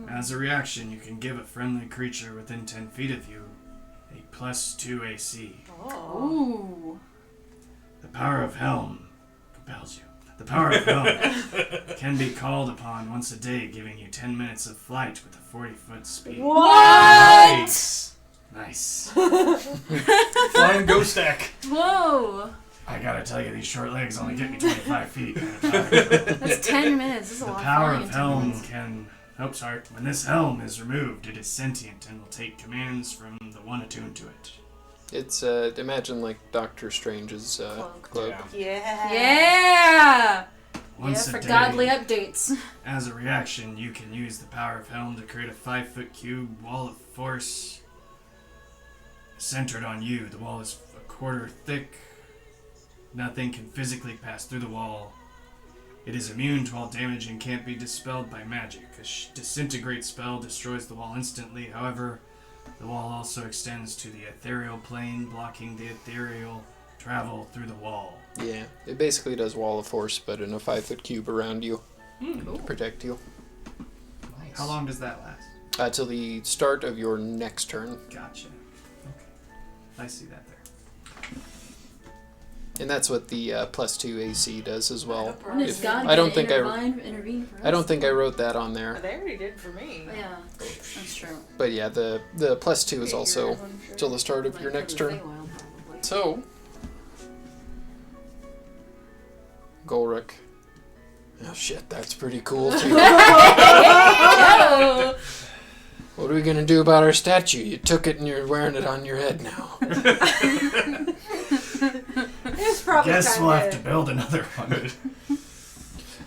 As a reaction, you can give a friendly creature within 10 feet of you a +2 AC. Oh. Ooh. The power of Helm compels you. The power of Helm can be called upon once a day, giving you 10 minutes of flight with a 40-foot speed. What? Nice. Nice. Flying ghost stack. Whoa. I gotta tell you, these short legs only get me 25 feet. That's 10 minutes. This is a The lot power of of flying in 10 Helm minutes. can... Oh, sorry. When this helm is removed, it is sentient and will take commands from the one attuned to it. It's, imagine like Doctor Strange's cloak. Yeah. Yeah! Once Yeah, a for day, godly updates. as a reaction, you can use the power of Helm to create a 5-foot cube wall of force centered on you. The wall is a quarter thick. Nothing can physically pass through the wall. It is immune to all damage and can't be dispelled by magic. A disintegrate spell destroys the wall instantly. However, the wall also extends to the ethereal plane, blocking the ethereal travel through the wall. Yeah, it basically does Wall of Force, but in a 5-foot cube around you to protect you. Nice. How long does that last? Till the start of your next turn. Gotcha. Okay. I see that there. And that's what the +2 AC does as well. When is If- God I don't gonna think intervene for us? I don't think I wrote that on there. They already did for me. Oh, yeah, that's true. But yeah, the +2 is also till the start of Like your for next the turn. Feywild, probably. So, Golrick. Oh shit, that's pretty cool too. Oh! What are we gonna do about our statue? You took it and you're wearing it on your head now. It's probably Guess time we'll have to build another one.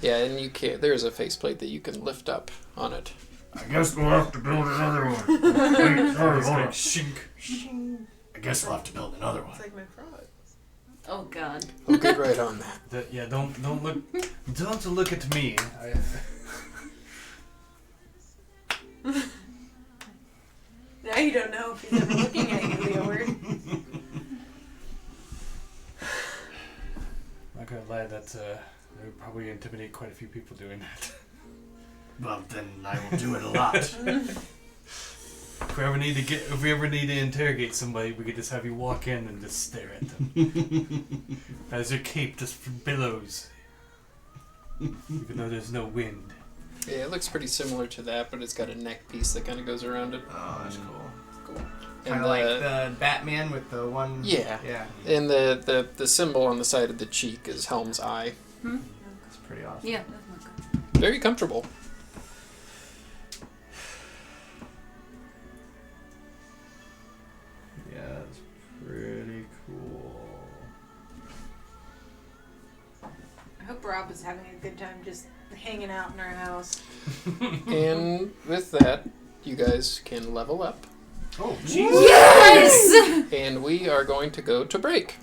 Yeah, and you can't. There's a faceplate that you can lift up on it. I guess we'll have to build another one. Wait, sorry, hold on. Shink. I guess we'll have to build another one. It's like my frog. Oh, God. We'll get right on that. Yeah, don't look at me. Now you don't know if he's ever looking at you, Leeward. Not gonna lie, that would probably intimidate quite a few people doing that. Well, then I will do it a lot. If we ever need to interrogate somebody, we could just have you walk in and just stare at them. As your cape just billows, even though there's no wind. Yeah, it looks pretty similar to that, but it's got a neck piece that kind of goes around it. Oh, that's cool. Cool. Kind And of like the Batman with the one. Yeah. Yeah. And the symbol on the side of the cheek is Helm's eye. That's pretty awesome. Yeah, that's not good. Very comfortable. Yeah, that's pretty cool. I hope Rob is having a good time just hanging out in our house. And with that, you guys can level up. Oh, jeez. Yes! And we are going to go to break.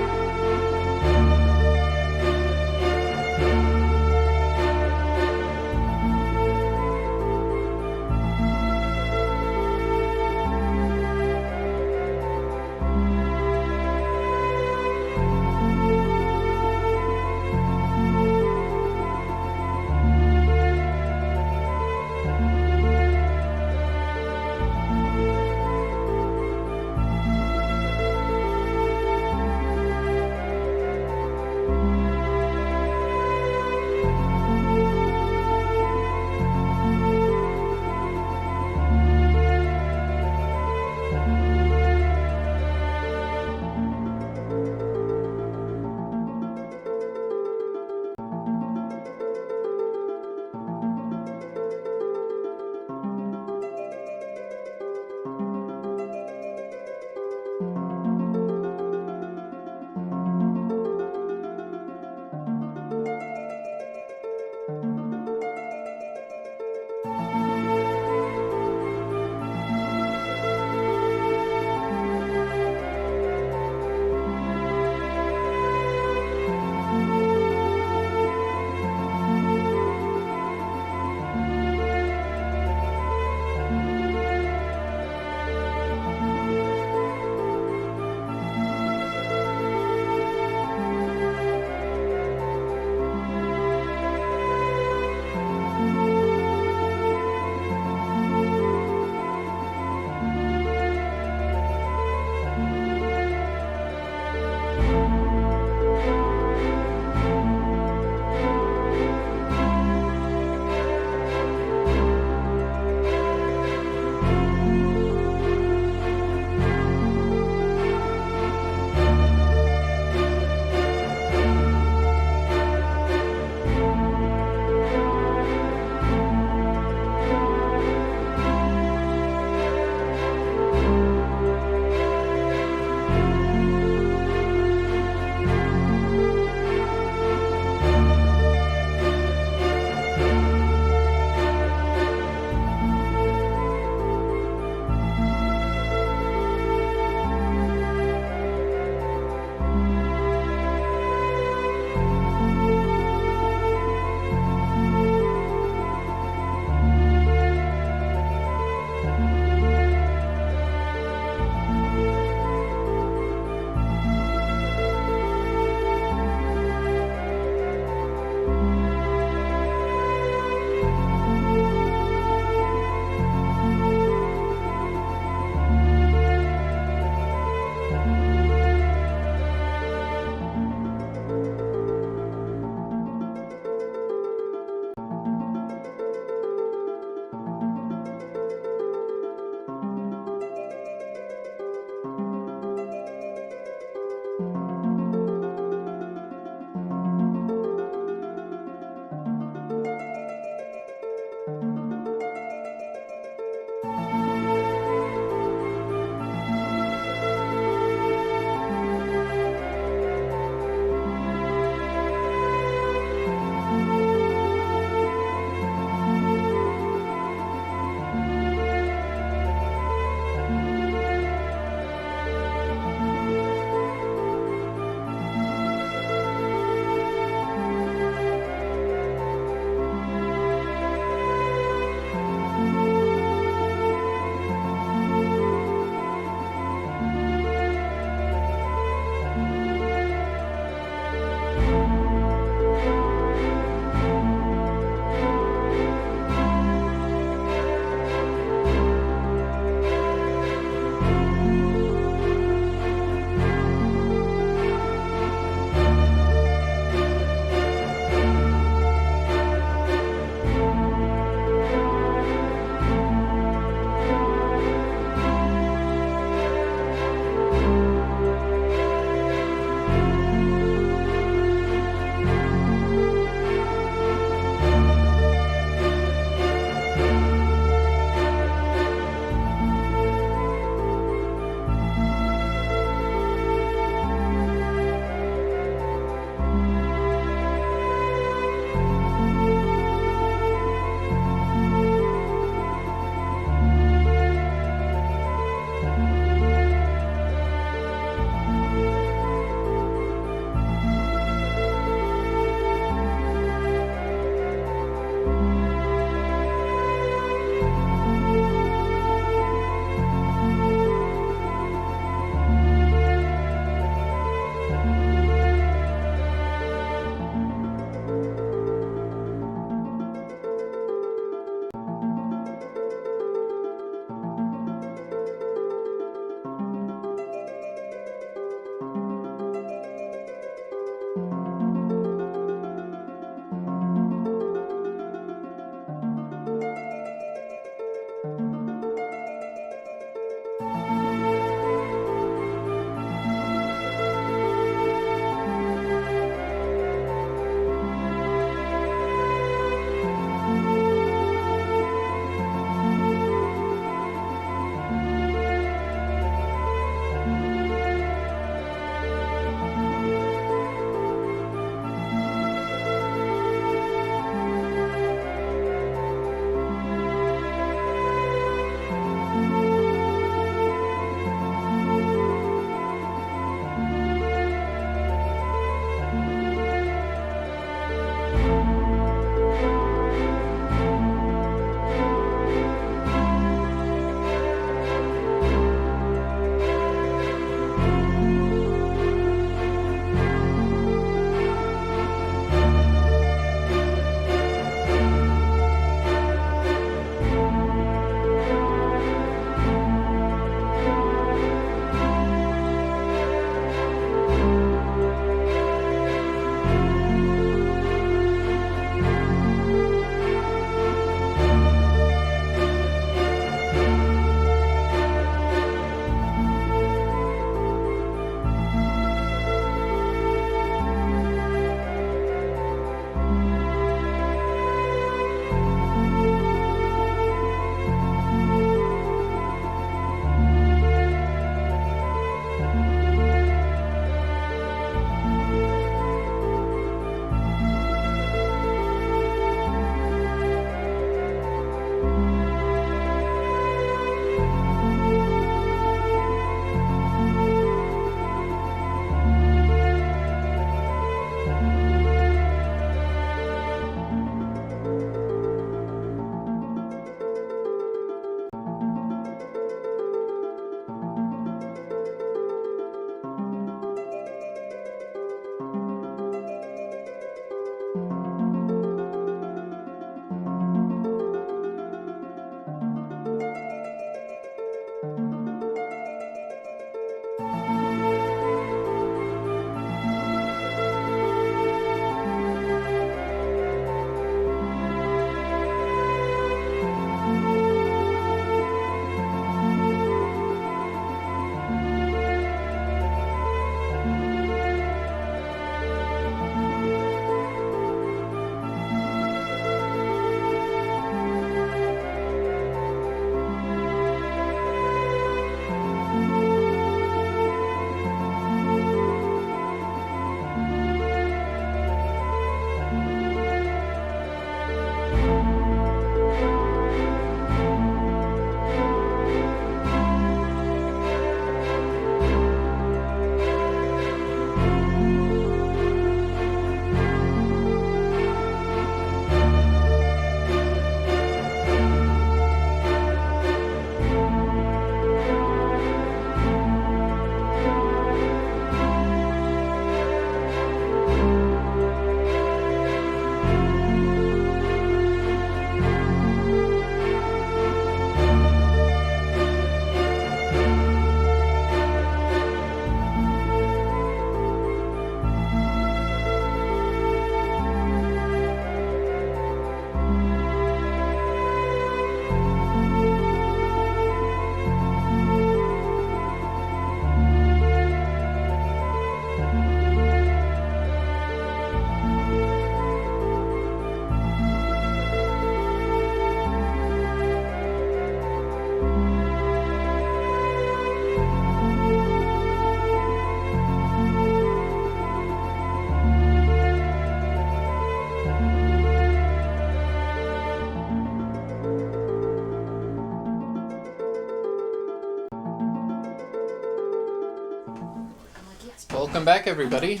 Welcome back, everybody.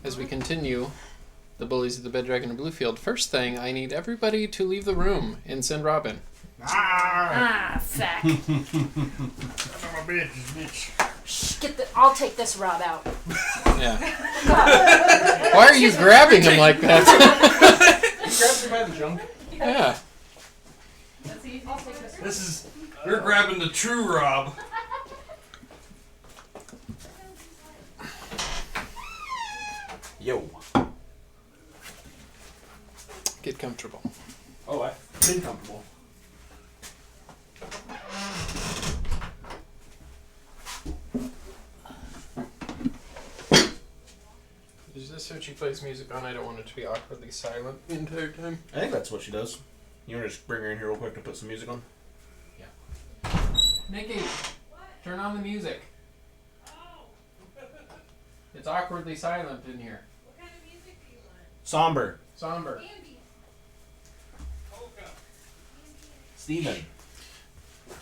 As we continue the Bullies of the Bed Dragon and Bluefield, first thing, I need everybody to leave the room and send Robin. Fuck. I'll take this Rob out. Yeah. Why are you grabbing him like that? He grabs him by the junk. Yeah. This is. You're grabbing the true Rob. Yo. Get comfortable. Oh, I've been comfortable. Is this what she plays music on? I don't want it to be awkwardly silent the entire time. I think that's what she does. You want to just bring her in here real quick to put some music on? Nikki, turn on the music. It's awkwardly silent in here. What kind of music do you want? Somber. Somber. Steven.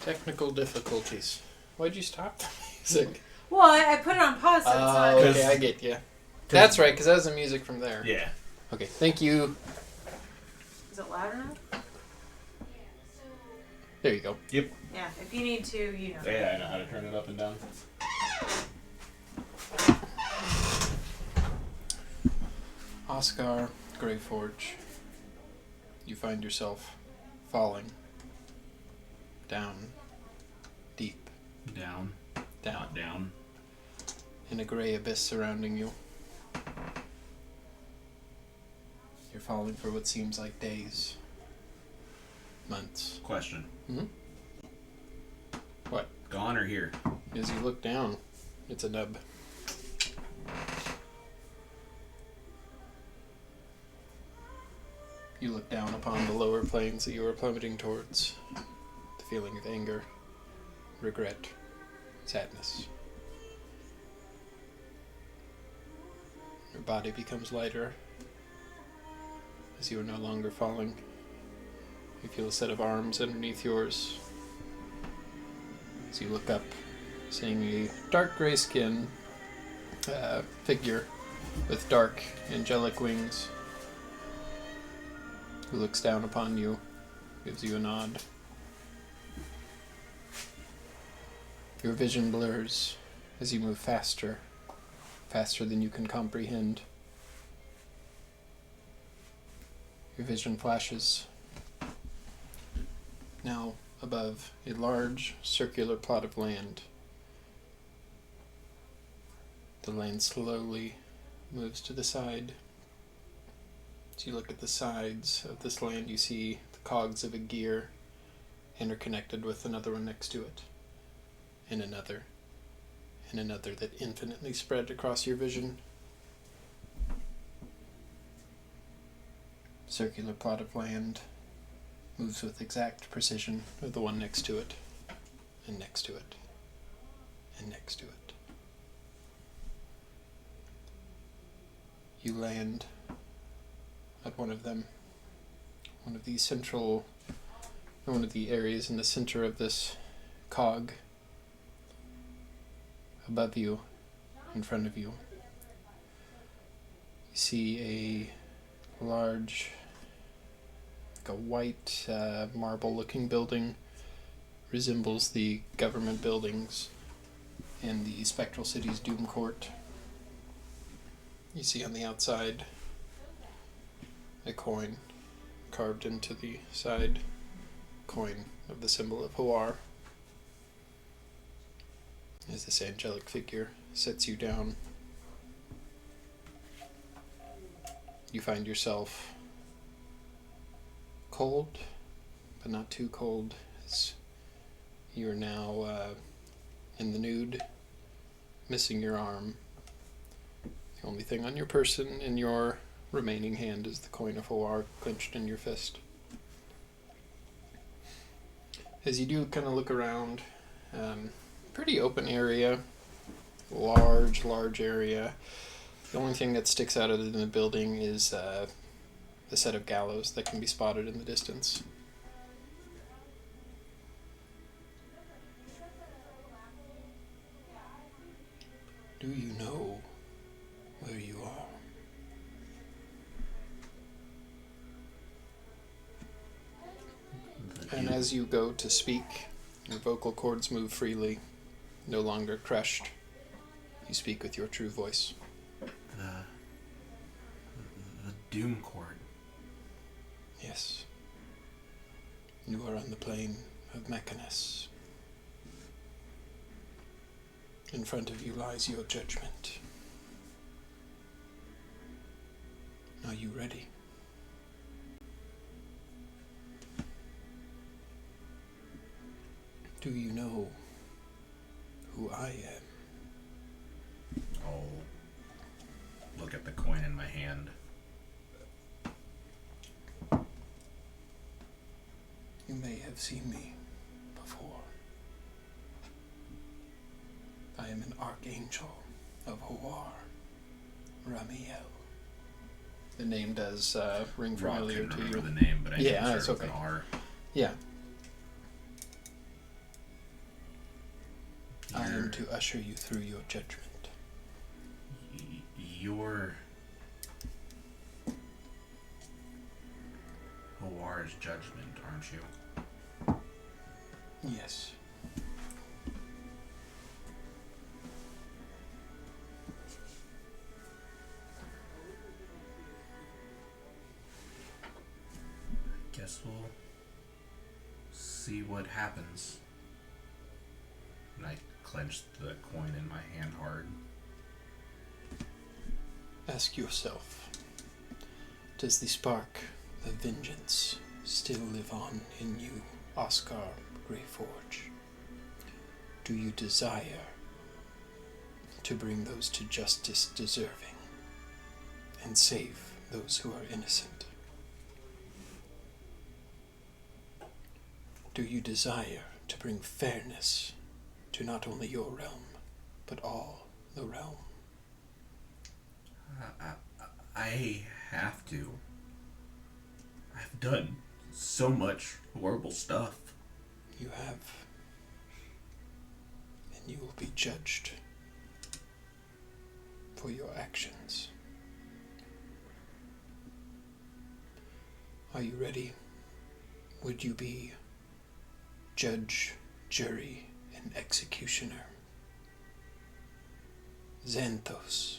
Technical difficulties. Why'd you stop the music? Well, I put it on pause so it's not. Okay, I get you. That's right, because that was the music from there. Yeah. Okay, thank you. Is it loud enough? There you go. Yep. Yeah, if you need to, you know. Yeah, I know how to turn it up and down. Oscar Greyforge. You find yourself falling down, deep, Down. down, Not down. in a gray abyss surrounding you. You're falling for what seems like days, months. Question. Hmm? What? Gone or here? As you look down, it's a nub. You look down upon the lower planes that you are plummeting towards. The feeling of anger, regret, sadness. Your body becomes lighter as you are no longer falling. You feel a set of arms underneath yours. As you look up, seeing a dark gray skin figure with dark angelic wings, who looks down upon you, gives you a nod. Your vision blurs as you move faster, faster than you can comprehend. Your vision flashes. Now above a large circular plot of land. The land slowly moves to the side. As you look at the sides of this land, you see the cogs of a gear interconnected with another one next to it, and another that infinitely spread across your vision. Circular plot of land moves with exact precision of the one next to it, and next to it, and next to it. You land at one of them, one of the areas in the center of this cog. Above you, in front of you, you see a large, like a white marble-looking building. Resembles the government buildings in the Spectral City's Doom Court. You see on the outside a coin carved into the side, coin of the symbol of Huar. As this angelic figure sets you down, you find yourself cold, but not too cold, as you are now in the nude, missing your arm. The only thing on your person in your remaining hand is the coin of Huar clenched in your fist. As you do kind of look around, pretty open area, large area. The only thing that sticks out other than the building is the set of gallows that can be spotted in the distance. Do you know where you are? And as you go to speak, your vocal cords move freely, no longer crushed. You speak with your true voice. The Doom Court. Yes. You are on the plane of Mechanus. In front of you lies your judgment. Are you ready? Do you know who I am? I'll look at the coin in my hand. You may have seen me before. I am an archangel of Hawar, Ramiel. The name does ring Rob familiar couldn't to you. remember the name, but I Yeah, knew it it's started with okay. an R. Yeah. I am Your- to usher you through your judgment. You're Hawar's judgment, aren't you? Yes. Guess we'll see what happens. And I clenched the coin in my hand hard. Ask yourself, does the spark of vengeance still live on in you, Oscar Greyforge? Do you desire to bring those to justice deserving and save those who are innocent? Do you desire to bring fairness to not only your realm, but all the realm? I have to. I've done so much horrible stuff. You have, and you will be judged for your actions. Are you ready? Would you be judge, jury, and executioner? Xanthos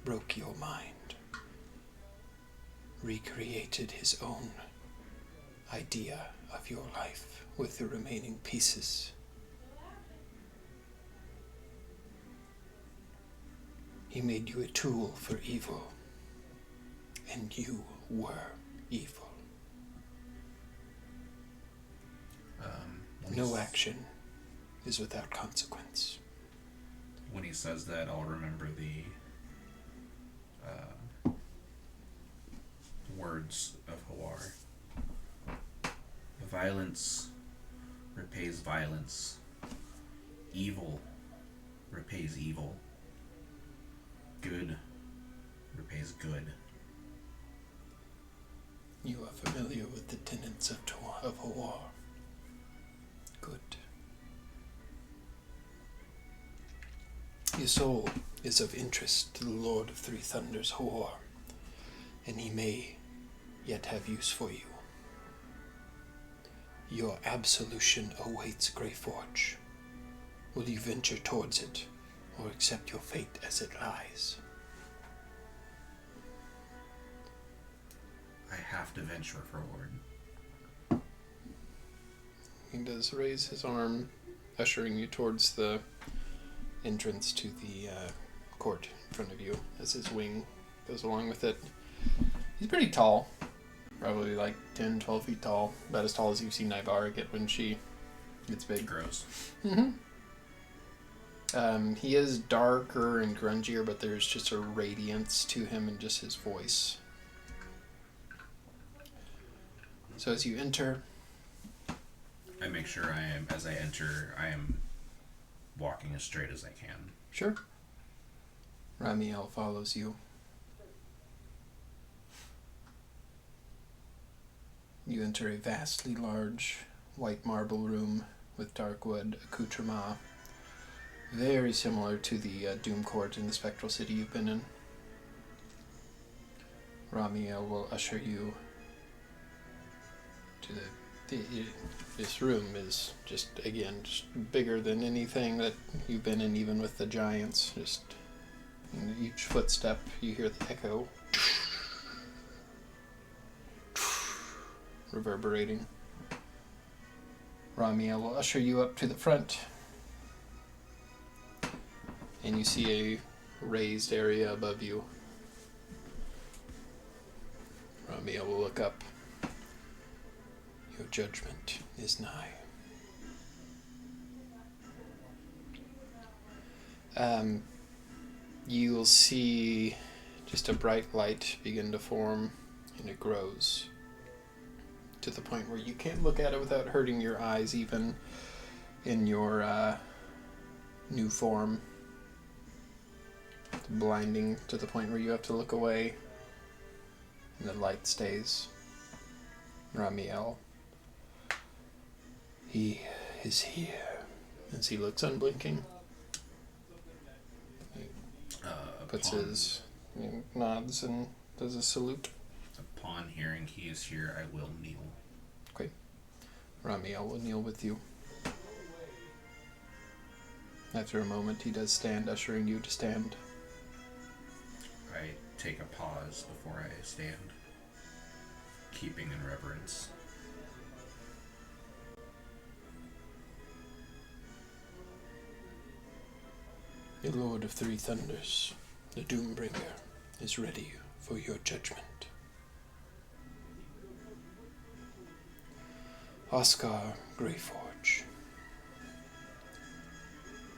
broke your mind, recreated his own idea of your life with the remaining pieces. He made you a tool for evil, and you were evil. No action is without consequence. When he says that, I'll remember the words of Hawar. Violence repays violence. Evil repays evil. Good repays good. You are familiar with the tenets of Hawar. Good. Your soul is of interest to the Lord of Three Thunders, Hawar, and he may yet have use for you. Your absolution awaits, Greyforge. Will you venture towards it, or accept your fate as it lies? I have to venture forward. He does raise his arm, ushering you towards the entrance to the court in front of you as his wing goes along with it. He's pretty tall, probably like 10, 12 feet tall, about as tall as you've seen Nybara get when she gets big. Gross. He is darker and grungier, but there's just a radiance to him and just his voice. So as you enter, I make sure as I enter, I am walking as straight as I can. sure, Ramiel follows you. You enter a vastly large white marble room with dark wood accoutrement, Very similar to the Doom Court in the Spectral City you've been in. Ramiel will usher you to this room is just bigger than anything that you've been in, even with the giants. Just in each footstep you hear the echo reverberating. Ramiel will usher you up to the front, and you see a raised area above you. Ramiel will look up. Your judgment is nigh. You will see just a bright light begin to form, and it grows to the point where you can't look at it without hurting your eyes, even in your new form. It's blinding to the point where you have to look away, and the light stays. Ramiel. He is here. As he looks unblinking. Puts his nods and does a salute. Upon hearing he is here, I will kneel. Okay. Ramiel will kneel with you. After a moment, he does stand, ushering you to stand. I take a pause before I stand, keeping in reverence. The Lord of Three Thunders, the Doombringer, is ready for your judgment. Oscar Greyforge,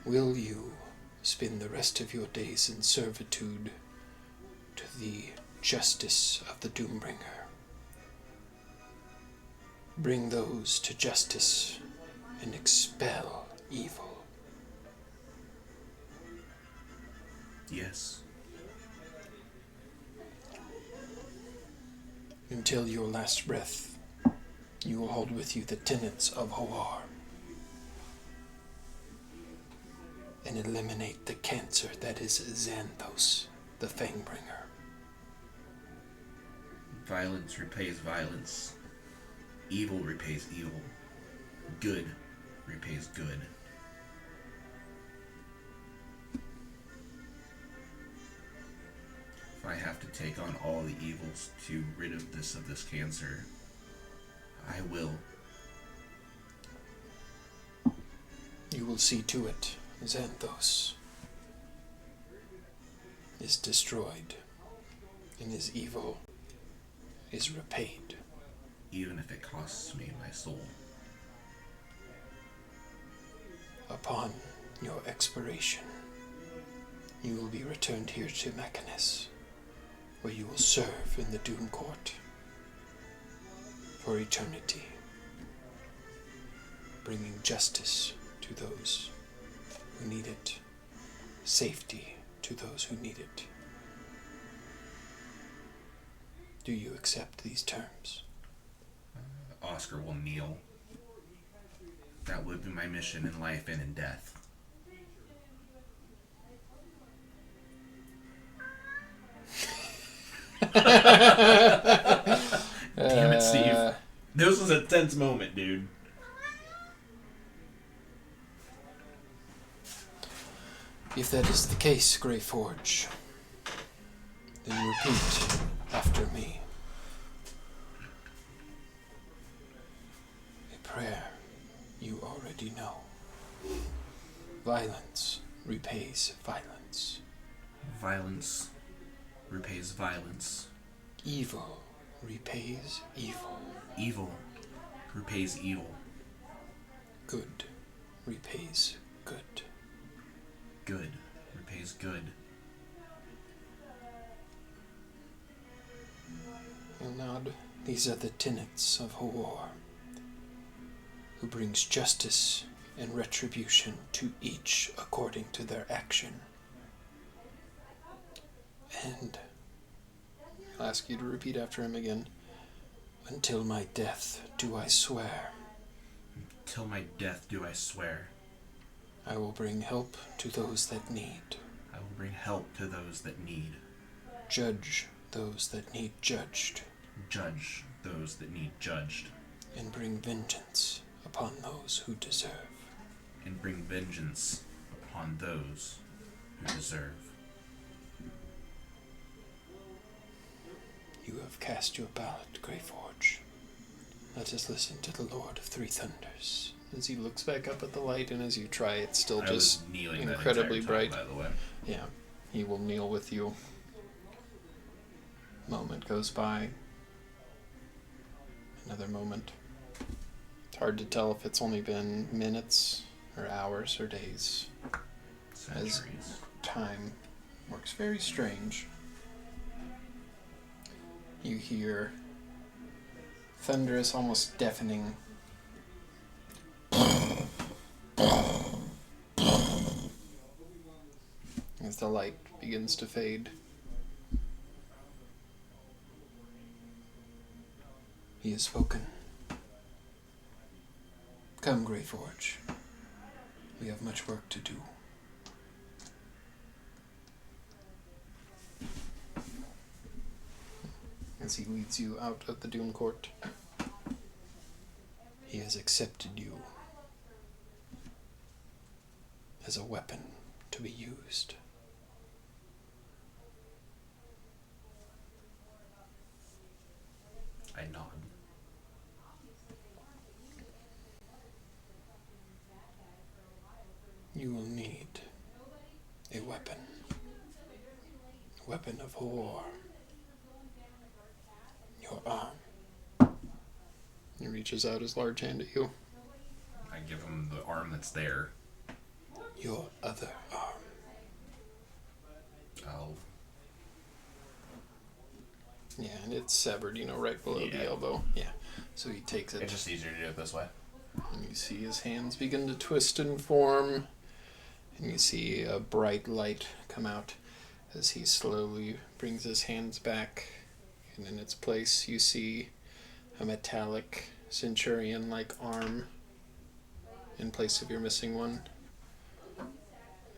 will you spend the rest of your days in servitude to the justice of the Doombringer? Bring those to justice and expel evil. Yes. Until your last breath, you will hold with you the tenets of Hoar and eliminate the cancer that is Xanthos, the Fangbringer. Violence repays violence. Evil repays evil. Good repays good. If I have to take on all the evils to rid of this cancer, I will. You will see to it Xanthos is destroyed and his evil is repaid. Even if it costs me my soul. Upon your expiration, you will be returned here to Mechanus, where you will serve in the Doom Court for eternity, bringing justice to those who need it, safety to those who need it. Do you accept these terms? Oscar will kneel. That would be my mission in life and in death. Damn it, Steve. This was a tense moment, dude. If that is the case, Greyforge, then repeat after me. A prayer you already know. Violence repays violence. Violence repays violence. Evil repays evil. Evil repays evil. Good repays good. Good repays good. He'll nod. These are the tenets of Hoar, who brings justice and retribution to each according to their action. And I'll ask you to repeat after him again. Until my death do I swear. Till my death do I swear. I will bring help to those that need. I will bring help to those that need. Judge those that need judged. Judge those that need judged. And bring vengeance upon those who deserve. And bring vengeance upon those who deserve. You have cast your ballot, Greyforge. Let us listen to the Lord of Three Thunders. As he looks back up at the light, and as you try, it's still I just was kneeling incredibly that entire bright. time, by the way. Yeah, he will kneel with you. Moment goes by. Another moment. It's hard to tell if it's only been minutes or hours or days. Centuries. Time works very strange. You hear thunderous, almost deafening as the light begins to fade. He has spoken. Come, Greyforge. We have much work to do. As he leads you out of the Doom Court, he has accepted you as a weapon to be used. I nod. You will need a weapon. A weapon of war. Your arm. He reaches out his large hand at you. I give him the arm that's there. Your other arm. Oh. Yeah, and it's severed, right below the elbow. Yeah. So he takes it. It's just easier to do it this way. And you see his hands begin to twist and form. And you see a bright light come out as he slowly brings his hands back. And in its place, you see a metallic centurion-like arm in place of your missing one.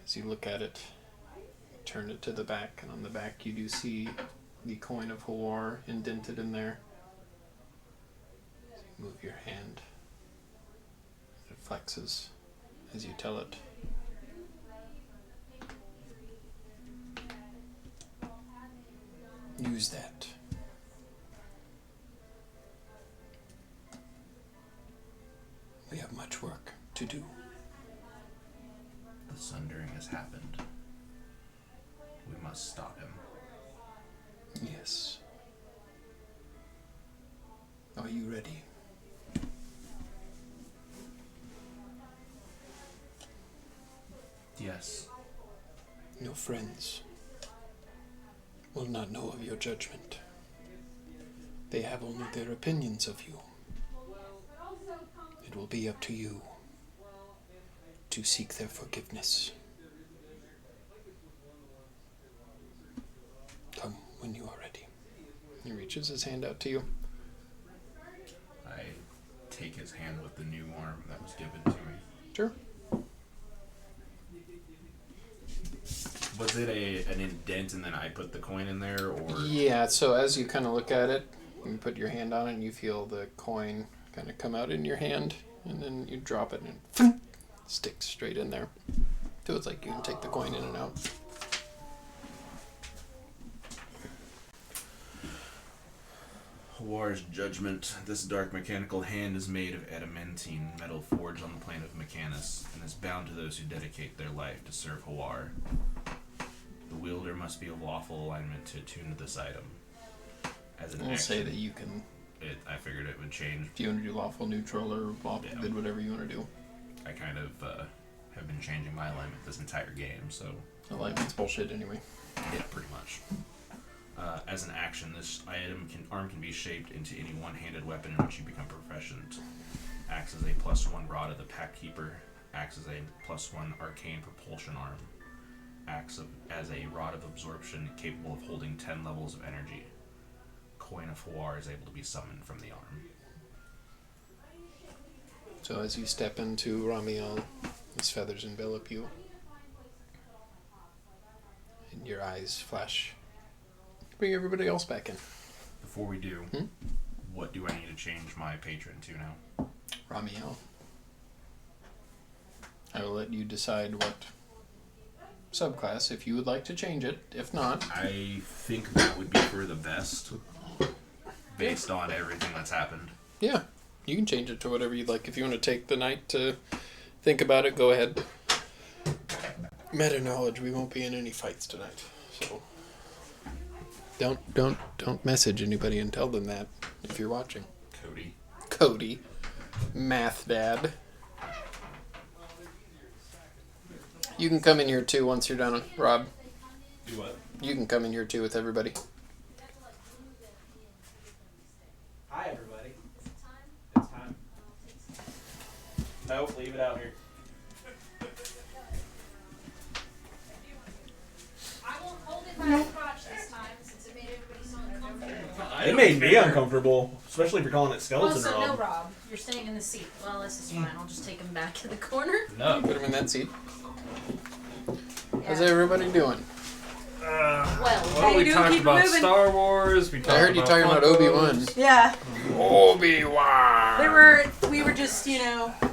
As you look at it, you turn it to the back, and on the back you do see the coin of Hawar indented in there. As you move your hand, it flexes as you tell it. Use that. We have much work to do. The sundering has happened. We must stop him. Yes. Are you ready? Yes. Your friends will not know of your judgment. They have only their opinions of you. It will be up to you to seek their forgiveness. Come when you are ready. He reaches his hand out to you. I take his hand with the new arm that was given to me. Sure. Was it an indent and then I put the coin in there, or? Yeah, so as you kind of look at it, you put your hand on it and you feel the coin kind of come out in your hand, and then you drop it and it sticks straight in there. So it's like you can take the coin in and out. Hawar's judgment. This dark mechanical hand is made of adamantine metal forged on the plane of Mechanus, and is bound to those who dedicate their life to serve Hawar. The wielder must be of lawful alignment to attune to this item. As an I'll action, say that you can, I figured it would change. if you want to do lawful neutral or lawful Yeah. good, whatever you want to do. I kind of have been changing my alignment this entire game, so Alignment's bullshit anyway. yeah, pretty much. As an action, this arm can be shaped into any one-handed weapon in which you become proficient. Acts as a +1 rod of the Pact Keeper. Acts as a +1 arcane propulsion arm. Acts as a rod of absorption capable of holding 10 levels of energy. Coin of Hawar is able to be summoned from the arm. So as you step into Ramiel, His feathers envelop you. And your eyes flash. Bring everybody else back in. Before we do, what do I need to change my patron to now? Ramiel. I will let you decide what subclass, if you would like to change it. If not... I think that would be for the best, based on everything that's happened. Yeah, you can change it to whatever you'd like. If you want to take the night to think about it, go ahead. Meta knowledge, we won't be in any fights tonight, so... Don't message anybody and tell them that if you're watching. Cody. Math dad. You can come in here too once you're done, Rob. Do what? You can come in here too with everybody. Hi, everybody. It's time. Nope, leave it out here. I won't hold it by the crotch this time since it made everybody so uncomfortable. It made me uncomfortable, especially if you're calling it skeleton Also, Rob. no, Rob. You're staying in the seat. Well, this is fine. I'll just take him back to the corner. No. Put him in that seat. How's everybody doing? Well, we talked about Star Wars. We talked I heard you talking about Obi-Wan. Yeah. Obi-Wan! We were just,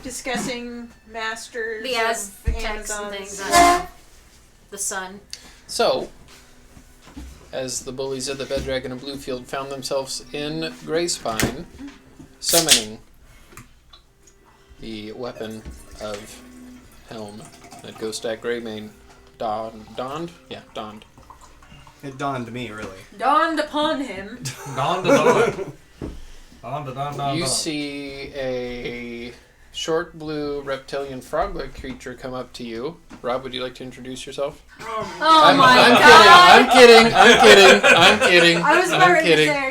discussing masters The of Aztecs and Amazons. things. The sun. So, as the bullies of the Bed Dragon and Bluefield found themselves in Greyspine, summoning the weapon of Helm that Ghostak Greymane donned. It dawned me, really. Dawned upon him. You see a short blue reptilian frog-like creature come up to you. Rob, would you like to introduce yourself? Oh my god! I'm kidding. I was about ready to kidding. say,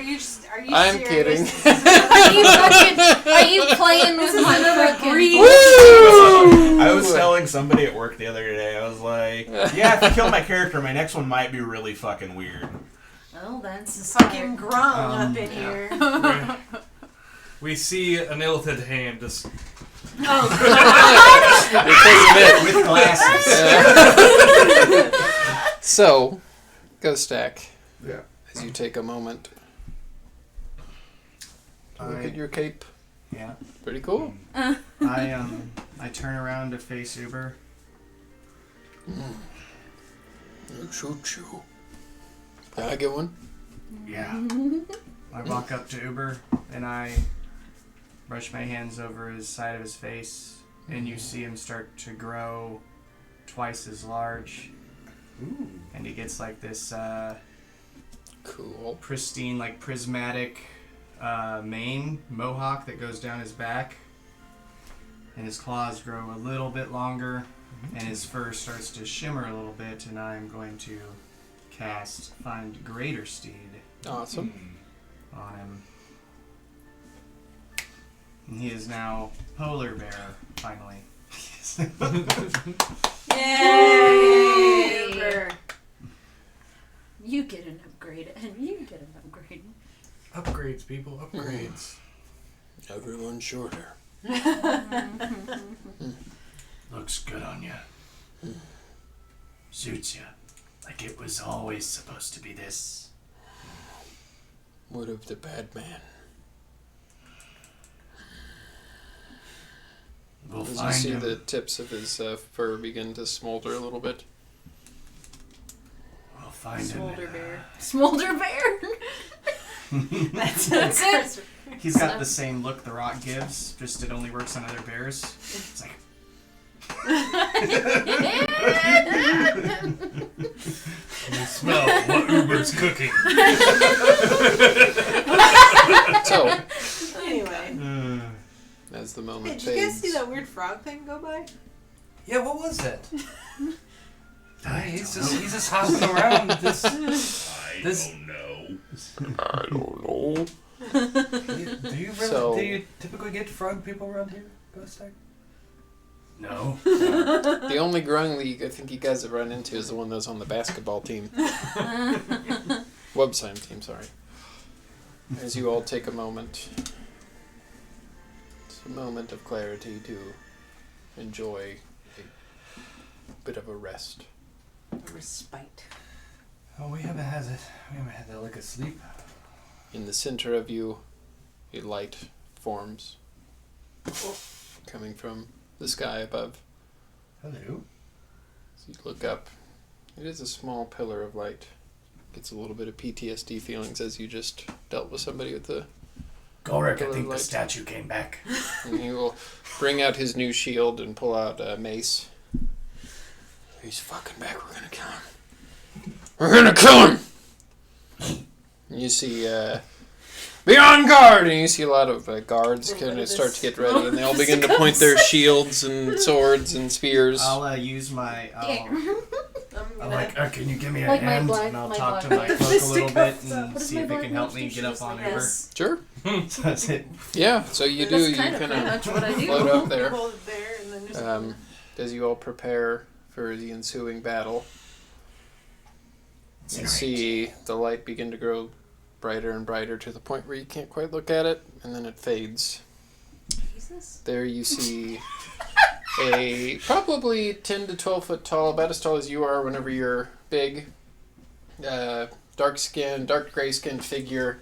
are you I'm serious? kidding. Are you playing with my frickin' I was telling somebody at work the other day, I was like, yeah, if you kill my character, my next one might be really fucking weird. Oh, that's a Fucking grung up in here. We see an illithid hand just. With glasses. So, Ghostak. Yeah. As you take a moment to look at your cape. Yeah. Pretty cool. I turn around to face Uber. I'll shoot you. Can I get one? Yeah. I walk up to Uber and I brush my hands over his side of his face, and you see him start to grow twice as large. Ooh. And he gets like this Cool. pristine, like prismatic mane mohawk that goes down his back, and his claws grow a little bit longer, and his fur starts to shimmer a little bit, and I'm going to cast Find Greater Steed Awesome. on him. And he is now Polar Bear, finally. Yay! You get an upgrade, and you get an upgrade. Upgrades, people, upgrades. Everyone's shorter. Looks good on you. Suits you. Like it was always supposed to be this. What of the bad man? We'll As you find see him. the tips of his fur begin to smolder a little bit. We'll find Smolder him. bear. Smolder bear. That's it. He's got the same look The Rock gives, just it only works on other bears. It's like, You smell what Uber's cooking. So, Anyway. as the Hey, moment did you guys fades, see that weird frog thing go by? Yeah, what was that? He's He's just hopping around. This. I This- don't know. I don't know. Do you really? So- do you typically get frog people around here, Ghostak? No. The only grung that I think you guys have run into is the one that was on the basketball team. Website team, sorry. As you all take a moment. It's a moment of clarity to enjoy a bit of a rest. A respite. Oh, we haven't had that like a sleep. In the center of you, a light forms coming from the sky above. Hello. So you look up. It is a small pillar of light. Gets a little bit of PTSD feelings as you just dealt with somebody with the... Gorik, I Pillar think the light. statue came back. And he will bring out his new shield and pull out a mace. He's fucking back. We're gonna kill him. We're gonna kill him! And you see, be on guard! And you see a lot of guards kind of start to get ready, and they all begin to point their shields and swords and spears. I'll use my. I'm like, can you give me a Like my hand? black- And I'll my talk to black my black. cloak a little bit What and is see my if it black can help black me get species? up on Like over. this? Sure. So that's it. Yeah, so you do. That's You kind of kind pretty much what I do. float up there. Hold it there and then just As you all prepare for the ensuing battle, you see the light begin to grow brighter and brighter to the point where you can't quite look at it, and then it fades. Jesus. There you see a probably 10 to 12 foot tall, about as tall as you are whenever you're big, dark skin, dark gray skinned figure,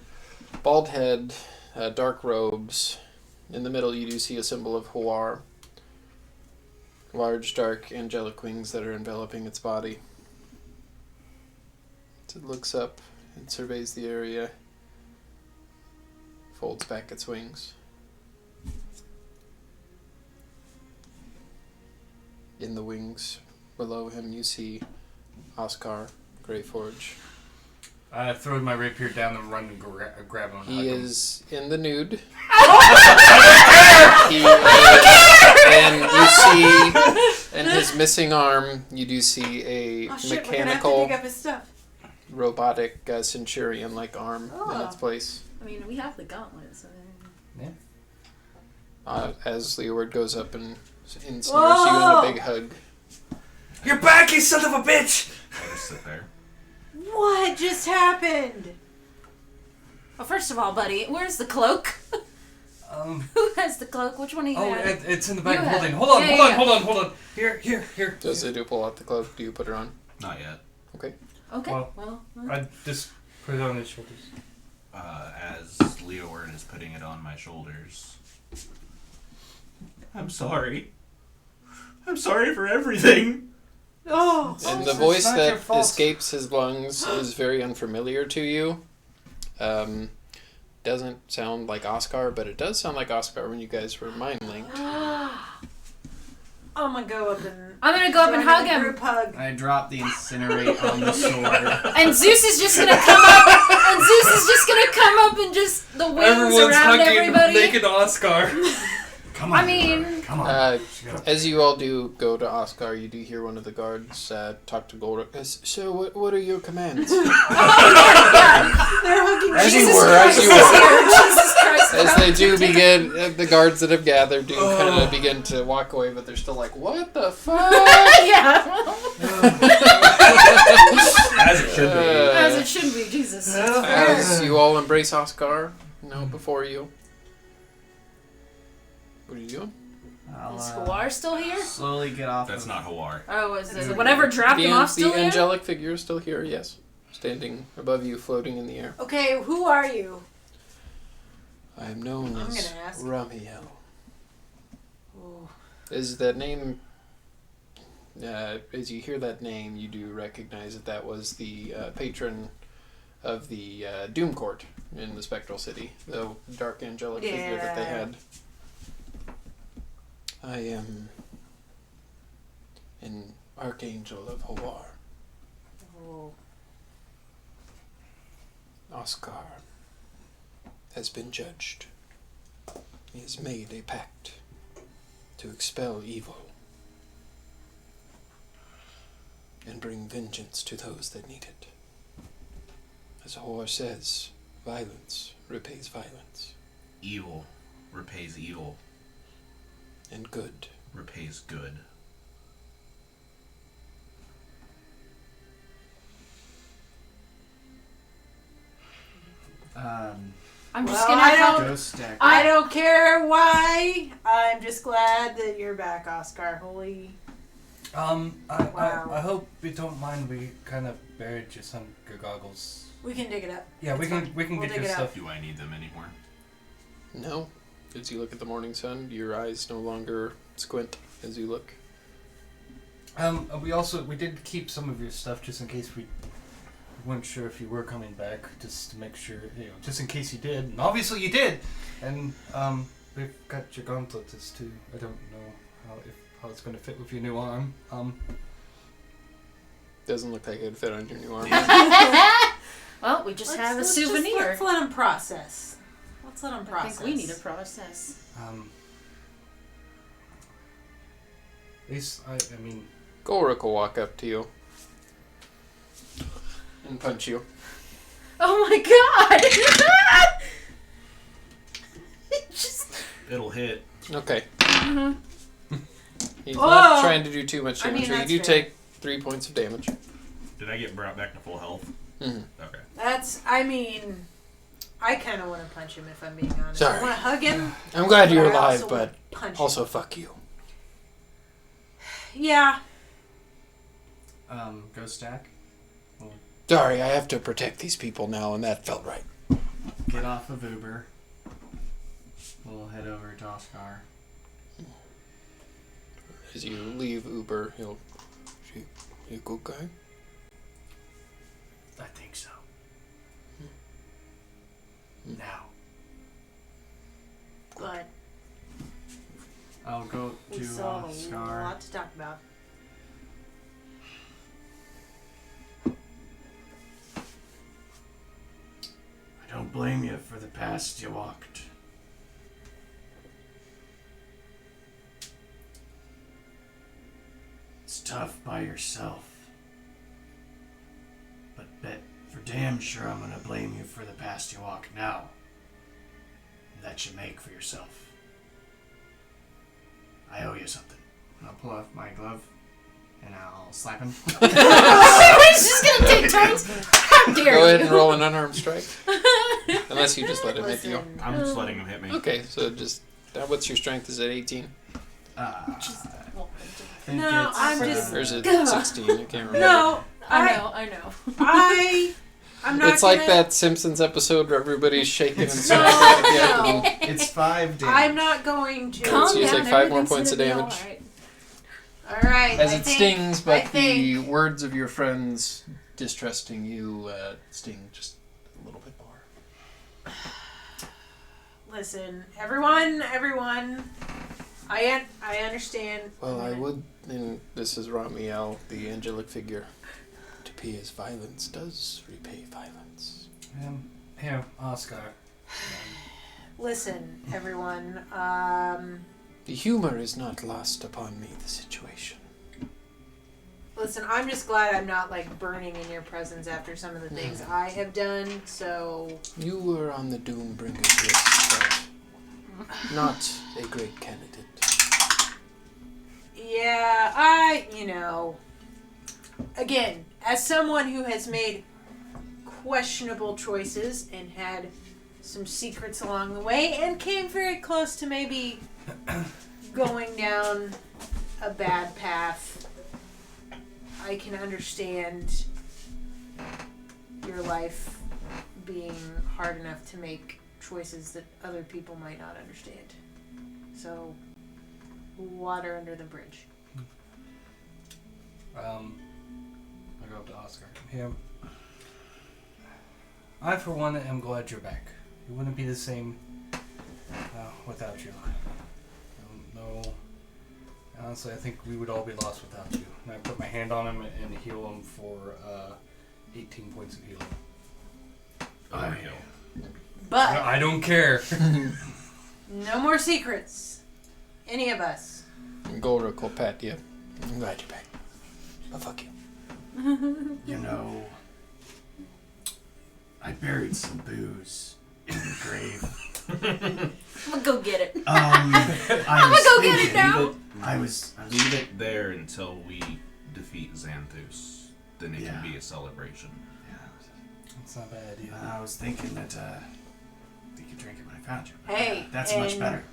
bald head, dark robes. In the middle you do see a symbol of Huar. Large, dark, angelic wings that are enveloping its body. It looks up and surveys the area, folds back its wings. In the wings below him you see Oscar Greyforge. I throw my rapier down and run and grab him. And He hug him. is in the nude. He is, and you see, in his missing arm, you do see a oh shit, we're gonna have to mechanical, dig up his stuff. robotic centurion-like arm in its place. I mean, we have the gauntlet, so. As Leeward goes up and ensnares you in a big hug. You're back, you son of a bitch! I'll just sit there. What just happened? Well, first of all, buddy, where's the cloak? Who has the cloak? Which one of you Oh, had? it's in the back You of had- holding. Hold on, Yeah, hold on, yeah. hold on. Here. Does they do pull out the cloak? Do you put her on? Not yet. Okay. Okay, Well, well. I just put it on his shoulders. As Leoward is putting it on my shoulders. I'm sorry. I'm sorry for everything. Oh, And the It's voice not your that fault. escapes his lungs is very unfamiliar to you. Doesn't sound like Oscar, but it does sound like Oscar when you guys were mind linked. I'm gonna go up and. I'm gonna go up and join hug the him. Group hug. I drop the incinerate on the sword. And Zeus is just gonna come up. And Zeus is just gonna come up and just the wings Everyone's around hugging everybody. naked Oscar. Come on. I mean, Come on. As you all do go to Oscar, you do hear one of the guards talk to Golrick. So, what are your commands? They're hugging. As you Jesus were, as Christ you is were. here. Jesus Christ. As they do begin, the guards that have gathered do kind of begin to walk away, but they're still like, what the fuck? Yeah. As it should be. As it should be, Jesus. As you all embrace Oscar, now before you. What are you doing? I'll Is Huar still here? slowly get off. That's of not Hawar. Oh, is it whatever dropped him off still The here? angelic figure is still here, yes. Standing above you, floating in the air. Okay, who are you? I am known I'm as gonna ask. Ramiel. Oh. Is that name... as you hear that name, you do recognize that that was the patron of the Doom Court in the Spectral City, the dark angelic figure that they Yeah. had. I am an archangel of Hawar. Oh. Oscar has been judged. He has made a pact to expel evil and bring vengeance to those that need it. As Hawar says, violence repays violence, Evil repays evil, and good repays good. I'm just Well, gonna I have. don't- Ghost stack. I don't care why. I'm just glad that you're back, Oscar. Holy. Wow. I hope you don't mind. We kind of buried your son, your goggles. We can dig it up. Yeah, It's we can fine. we can We'll get dig your it stuff. Do I need them anymore? No. As you look at the morning sun, your eyes no longer squint as you look. We did keep some of your stuff just in case we weren't sure if you were coming back, just to make sure, just in case you did. And obviously you did. And we've got your gauntlets too. I don't know how it's going to fit with your new arm. Doesn't look like it'd fit on your new arm. Well, we just have a souvenir. Let's let him process. Let's let him I process. think we need a process. At least I mean. Golrick will walk up to you and punch you. Oh my god! It'll hit. Okay. He's Oh! not trying to do too much I mean, damage. that's You do fair. take 3 points of damage. Did I get brought back to full health? Mm-hmm. Okay. I kind of want to punch him if I'm being honest. Sorry. I want to hug him. I'm glad you're I alive, also but wanna punch him. also fuck you. Yeah. Go stack. Sorry, I have to protect these people now, and that felt right. Get off of Uber. We'll head over to Oscar. As you leave Uber, he'll... You a good guy? I think so. Now. But I'll go we to still have a Scar. lot to talk about. I don't blame you for the past you walked. It's tough by yourself. But bet for damn sure I'm gonna blame you for the past you walk now. That you make for yourself. I owe you something. I'll pull off my glove and I'll slap him. He's just gonna take turns. How dare Go ahead you? and roll an unarmed strike. Unless you just let him hit you. Listen, I'm just letting him hit me. Okay, so just... what's your strength? Is it 18? I think No, it's, I'm just- Or is it 16? I can't remember. no, I know. I'm not. It's like gonna- that Simpsons episode where everybody's shaking and No, sweating at the end. no. it's 5 damage. I'm not going to. Calm So you take 5 more everything's points of gonna be damage. alright. All right. As I it think- stings, I but think- the words of your friends distrusting you sting just a little bit more. Listen, everyone. I understand. Well, I would, and this is Ramiel, the angelic figure. To pay his violence does repay violence. Here, Oscar. Listen, everyone. The humor is not lost upon me, the situation. Listen, I'm just glad I'm not like burning in your presence after some of the things I have done. So You were on the Doombringer's list, but not a great candidate. yeah, again, as someone who has made questionable choices and had some secrets along the way and came very close to maybe going down a bad path, I can understand your life being hard enough to make choices that other people might not understand. So, water under the bridge. I go up to Oscar. Here. I, for one, am glad you're back. It wouldn't be the same without you. No. Honestly, I think we would all be lost without you. And I put my hand on him and heal him for 18 points of healing. But I don't care. no more secrets. Any of us. And Golrick will pat you. I'm glad you're back. But fuck you. You know, I buried some booze in the grave. I'm gonna go get it. I'm gonna go get it now. I was Leave it there until we defeat Xanthus. Then it Yeah. can be a celebration. That's not a bad idea. I was thinking that we could drink it when I found you. Hey, That's much and better.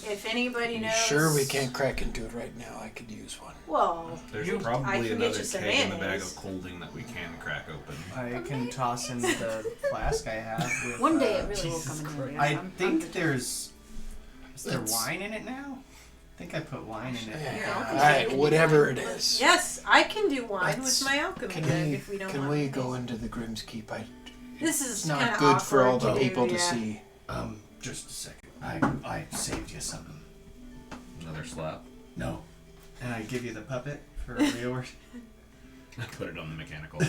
If anybody knows. Sure, we can't crack into it right now. I could use one. Well, There's I probably can get another you some keg in the bag mayonnaise. of colding that we can crack open. I can toss in the flask I have. With, One day it really will Jesus come in handy. I I'm think determined. there's. Is there Let's- wine in it now? I think I put wine in it. Alright, whatever it is. Yes, I can do wine Let's- with my alchemy Can bag we, if we don't can want we it. go into the Grim's Keep? This is It's not kinda good for all awkward the to people do, to yeah. see. Just a second. I saved you something. Another slap. No. And I give you the puppet for a reward. Put it on the mechanical.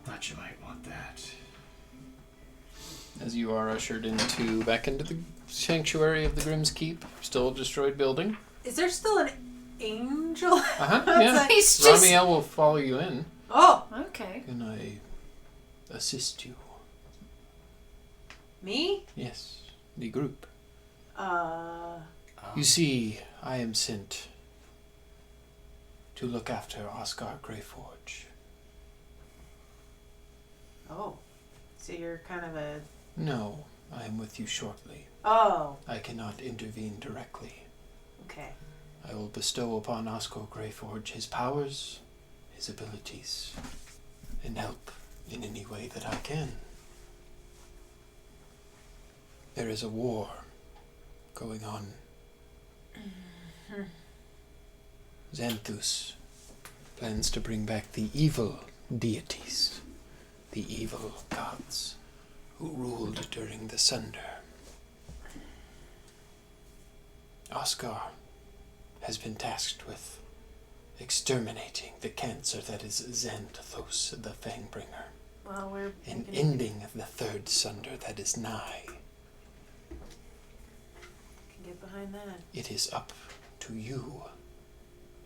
Thought you might want that. As you are ushered back into the sanctuary of the Grim's Keep, still a destroyed building. Is there still an angel? Yeah. outside? He's just. Ramiel will follow you in. Oh, Okay. Can I assist you? me? Yes, the group. Um, You see, I am sent to look after Oscar Greyforge. Oh, so you're kind of a. No, I am with you shortly. Oh, I cannot intervene directly. okay. I will bestow upon Oscar Greyforge his powers, his abilities, and help in any way that I can. There is a war going on. Xanthus plans to bring back the evil deities, the evil gods who ruled during the Sunder. Oscar has been tasked with exterminating the cancer that is Xanthos, the Fangbringer, Well, we're. and ending the third Sunder that is nigh. Can get behind that. It is up to you,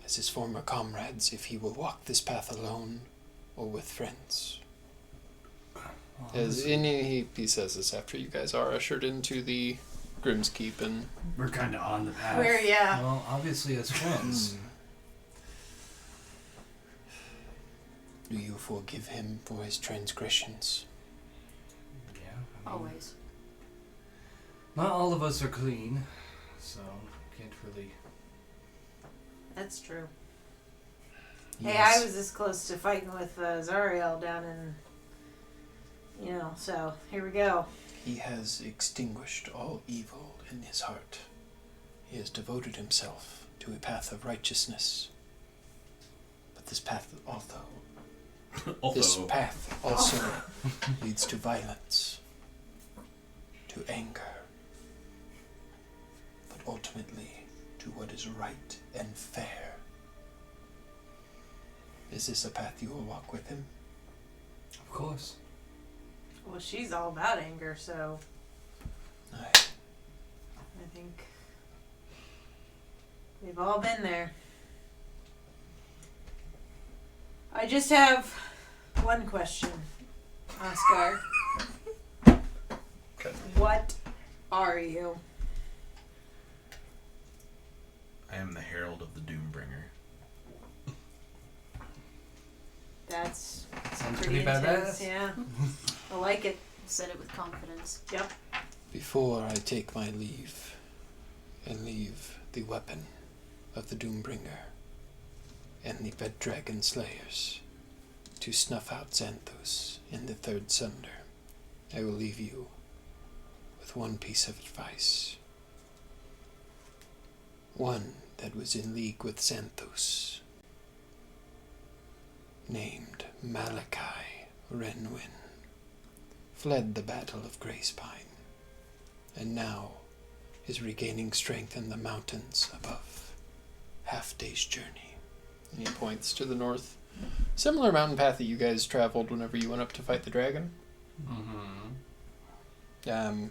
as his former comrades, if he will walk this path alone or with friends. As he says this after you guys are ushered into the Grim's Keep, and We're kind of on the path. Where, yeah. Well, obviously as friends. Do you forgive him for his transgressions? Yeah. I mean, Always. Not all of us are clean, so can't really. That's true. Hey, I was this close to fighting with Zariel down in. So here we go. He has extinguished all evil in his heart. He has devoted himself to a path of righteousness. But this path also leads to violence, to anger, but ultimately to what is right and fair. Is this a path you will walk with him? Of course. Well, she's all about anger, so Aye. I think we've all been there. I just have one question, Oscar. Okay. What are you? I am the herald of the Doombringer. That's Sounds pretty pretty intense, badass. yeah. I like it. Said it with confidence. Yep. Before I take my leave and leave the weapon of the Doombringer and the Bed Dragon Slayers to snuff out Xanthos in the third Sunder, I will leave you with one piece of advice. One that was in league with Xanthos, named Malachi Renwin, fled the Battle of Greyspine, and now is regaining strength in the mountains above. Half-day's journey. he points to the north. Similar mountain path that you guys traveled whenever you went up to fight the dragon. Mm-hmm.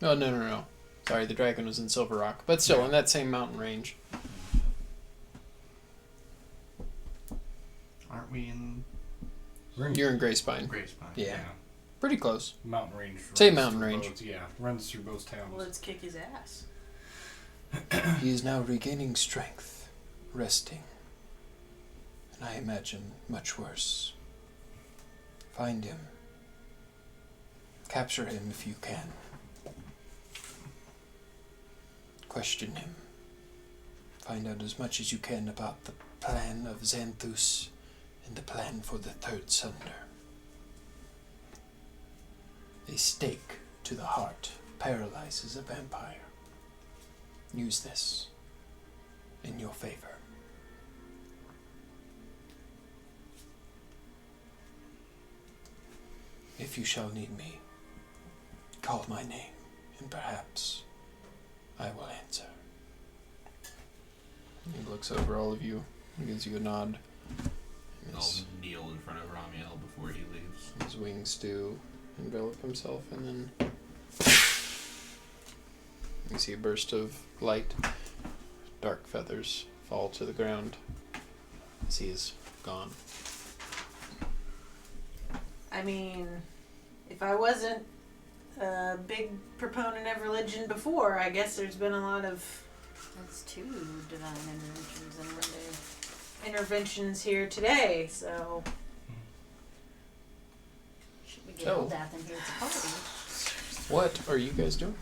No. Sorry, the dragon was in Silver Rock, but still in that same mountain range. Aren't we in You're in Greyspine. Greyspine? Yeah. Pretty close. Mountain range. Same runs mountain through range. both- yeah, runs through both towns. Well, let's kick his ass. He is now regaining strength, resting, and I imagine much worse. Find him. Capture him if you can. Question him. Find out as much as you can about the plan of Xanthus and the plan for the Third Sunder. A stake to the heart paralyzes a vampire. Use this in your favor. If you shall need me, call my name, and perhaps I will answer. He looks over all of you and gives you a nod. I'll kneel in front of Ramiel before he leaves. His wings do envelop himself, and then you see a burst of light. Dark feathers fall to the ground as he is gone. I mean, if I wasn't a big proponent of religion before, I guess there's been a lot of That's 2 divine interventions in one day. interventions here today, so Should we get So- Eldath in here to party? What are you guys doing?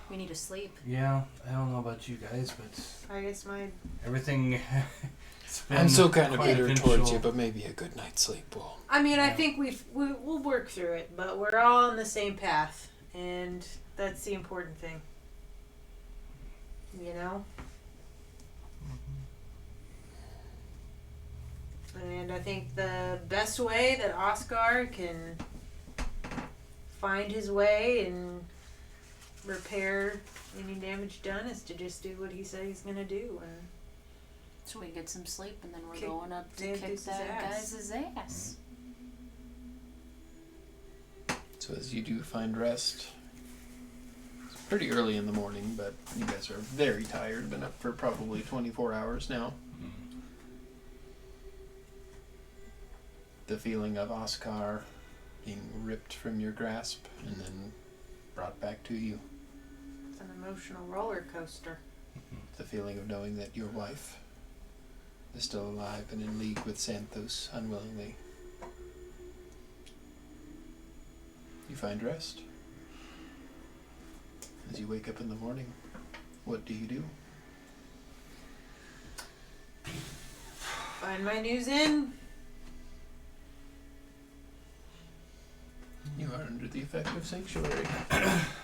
We need to sleep. Yeah, I don't know about you guys, but I guess my everything. I'm still kind of quite bitter eventful. towards you, but maybe a good night's sleep will. I mean, I Yeah. think we'll work through it, but we're all on the same path, and that's the important thing. You know? And I think the best way that Oscar can find his way and repair any damage done is to just do what he said he's gonna do. And So we get some sleep and then we're Kick going up to kick Xanthus' that ass. guy's ass. So as you do find rest, it's pretty early in the morning, but you guys are very tired. Been up for probably 24 hours now. The feeling of Oscar being ripped from your grasp and then brought back to you. it's an emotional roller coaster. The feeling of knowing that your wife is still alive and in league with Xanthos unwillingly. You find rest. As you wake up in the morning, what do you do? Find my news in. You are under the effect of sanctuary.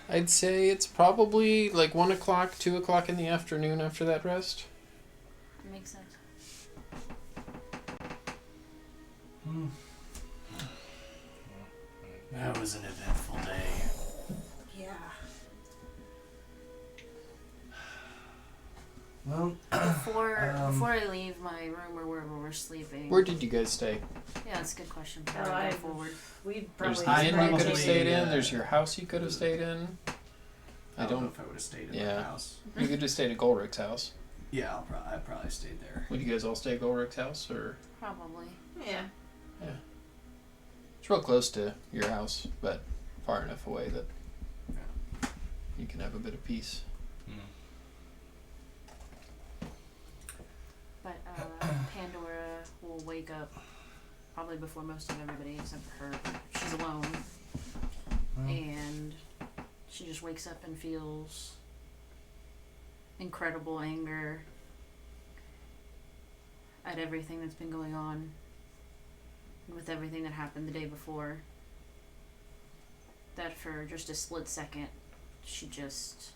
I'd say it's probably like 1 o'clock, 2 o'clock in the afternoon after that rest. That makes sense. That was an eventful day. Yeah. well, Before I Um, leave my room or wherever we're sleeping. Where did you guys stay? Yeah, that's a good question. Oh, Before I I go forward. We'd There's probably the I inn you could have probably, stayed in. uh, There's your house you could have stayed in. I don't know if I would have stayed in Yeah. my house. You could just stayed at Golrick's house. Yeah, I probably stayed there. Would you guys all stay at Golrick's house, or Probably. Yeah. it's real close to your house, but far enough away that you can have a bit of peace. But Pandora will wake up probably before most of everybody except for her. She's alone. And she just wakes up and feels incredible anger at everything that's been going on and with everything that happened the day before. That for just a split second, she just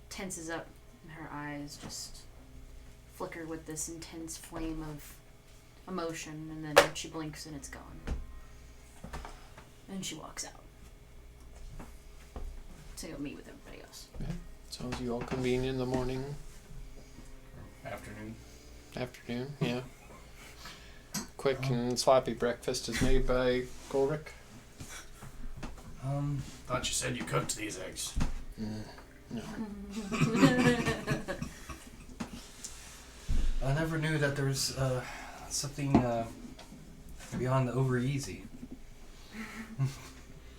tenses up and her eyes just flicker with this intense flame of emotion, and then she blinks and it's gone. And she walks out to go meet with everybody else. So as you all convene in the morning, Afternoon. afternoon, yeah. Quick and sloppy breakfast is made by Golrick. Thought you said you cooked these eggs. No. I never knew that there was something beyond the over easy.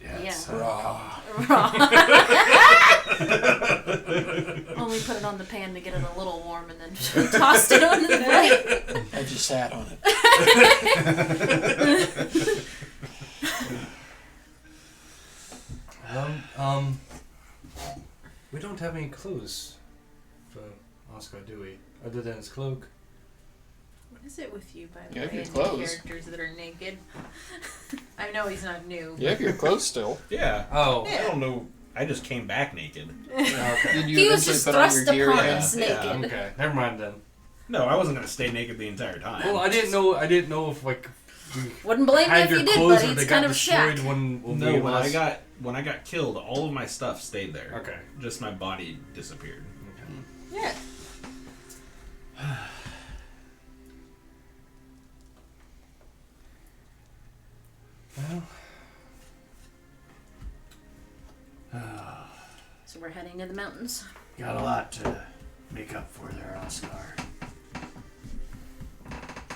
Yeah. Yeah. It's, Raw. Raw. Only put it on the pan to get it a little warm and then tossed it onto the plate. I just sat on it. We don't have any clothes for Oscar, do we? Other than his cloak. What is it with you, by the You have way, your and clothes. characters that are naked? I know he's not new. You have your clothes still. Yeah. Oh. I don't know. I just came back naked. Okay. Did you He was eventually just put on your thrust gear upon again? us Yeah. naked. Okay. Never mind then. No, I wasn't gonna stay naked the entire time. Well, I didn't know if like we Wouldn't blame you had if your you did, clothes buddy. or It's they kind got of a shack. destroyed when No, we when last... I got killed, all of my stuff stayed there. Okay. Just my body disappeared. Yeah. Well, So we're heading to the mountains. Got a lot to make up for there, Oscar.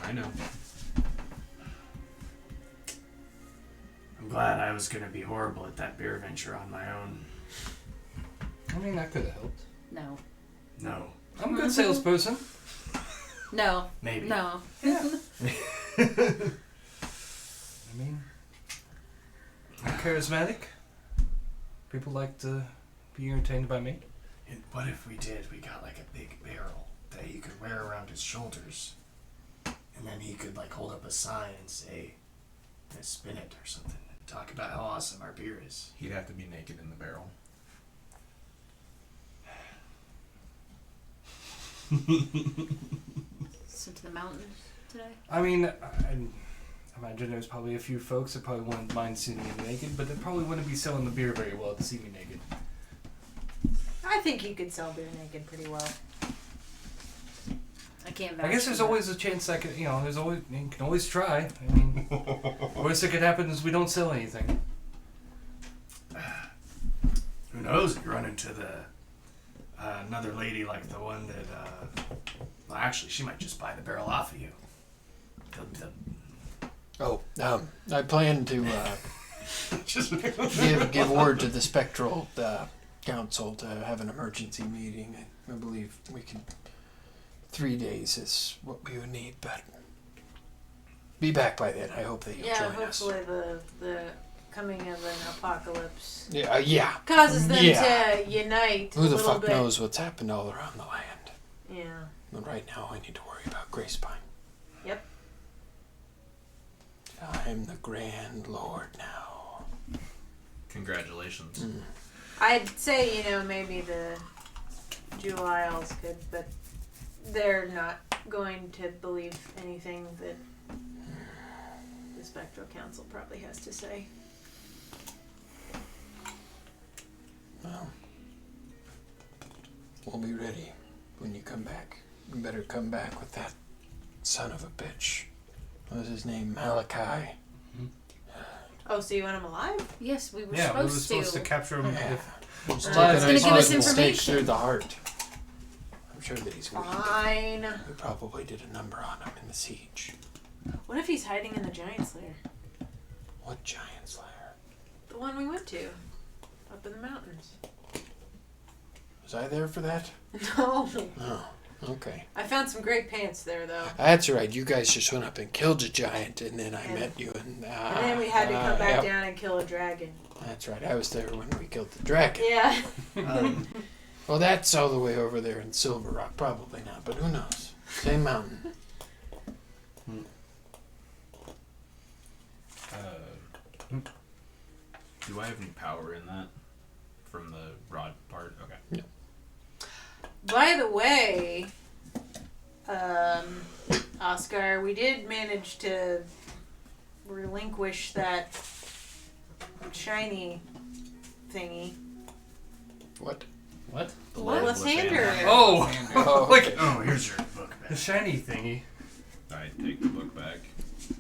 I know. I'm glad I was gonna be horrible at that beer venture on my own. I mean, that could have helped. No. No, I'm a good salesperson. No. maybe. No. I mean, I'm charismatic. People like to be entertained by me. And what if we did? We got like a big barrel that he could wear around his shoulders, and then he could like hold up a sign and say, "Spin it" or something, and talk about how awesome our beer is. He'd have to be naked in the barrel. So to the mountains today? I mean, I imagine there's probably a few folks that probably wouldn't mind seeing me naked, but they probably wouldn't be selling the beer very well to see me naked. I think you could sell beer naked pretty well. I can't I vouch guess for there's that. always a chance that could, there's always, you can always try. I mean, worst that could happen is we don't sell anything. Who knows? You run into the another lady like the one that. Well, actually, she might just buy the barrel off of you. I plan to Just give word to the Spectral Council to have an emergency meeting. I believe we can. 3 days is what we would need, but be back by then. I hope that you'll Yeah, join us. hopefully the coming of an apocalypse Yeah. causes them Yeah. to unite Who a the little fuck bit. knows what's happened all around the land? Yeah. But right now, I need to worry about Gracepine. Yep. I'm the Grand Lord now. Congratulations. I'd say, maybe the Jewel Isles could, but they're not going to believe anything that the Spectral Council probably has to say. Well, we'll be ready when you come back. You better come back with that son of a bitch. What was his name? Malachi. Oh, so you want him alive? Yes, we were Yeah, we were supposed supposed to capture him. Yeah. If, Just Well, take it's a gonna nice give us fucking stake information. through the heart. I'm sure that he's weak. Fine. We probably did a number on him in the siege. What if he's hiding in the Giant's Lair? What giant slayer? The one we went to. Up in the mountains. Was I there for that? No. Oh, okay. I found some great pants there, though. That's right. You guys just went up and killed a giant, and then I And- met you, and And then we had to come back yep. down and kill a dragon. That's right. I was there when we killed the dragon. Yeah. Well, that's all the way over there in Silver Rock. Probably not, but who knows? Same mountain. Do I have any power in that? From the rod part? Okay. By the way, Oscar, we did manage to relinquish that shiny thingy. What? what? The What? Loveless Lysander. Animal. Oh! Oh, Like, Oh, here's your book the back. shiny thingy. I take the book back.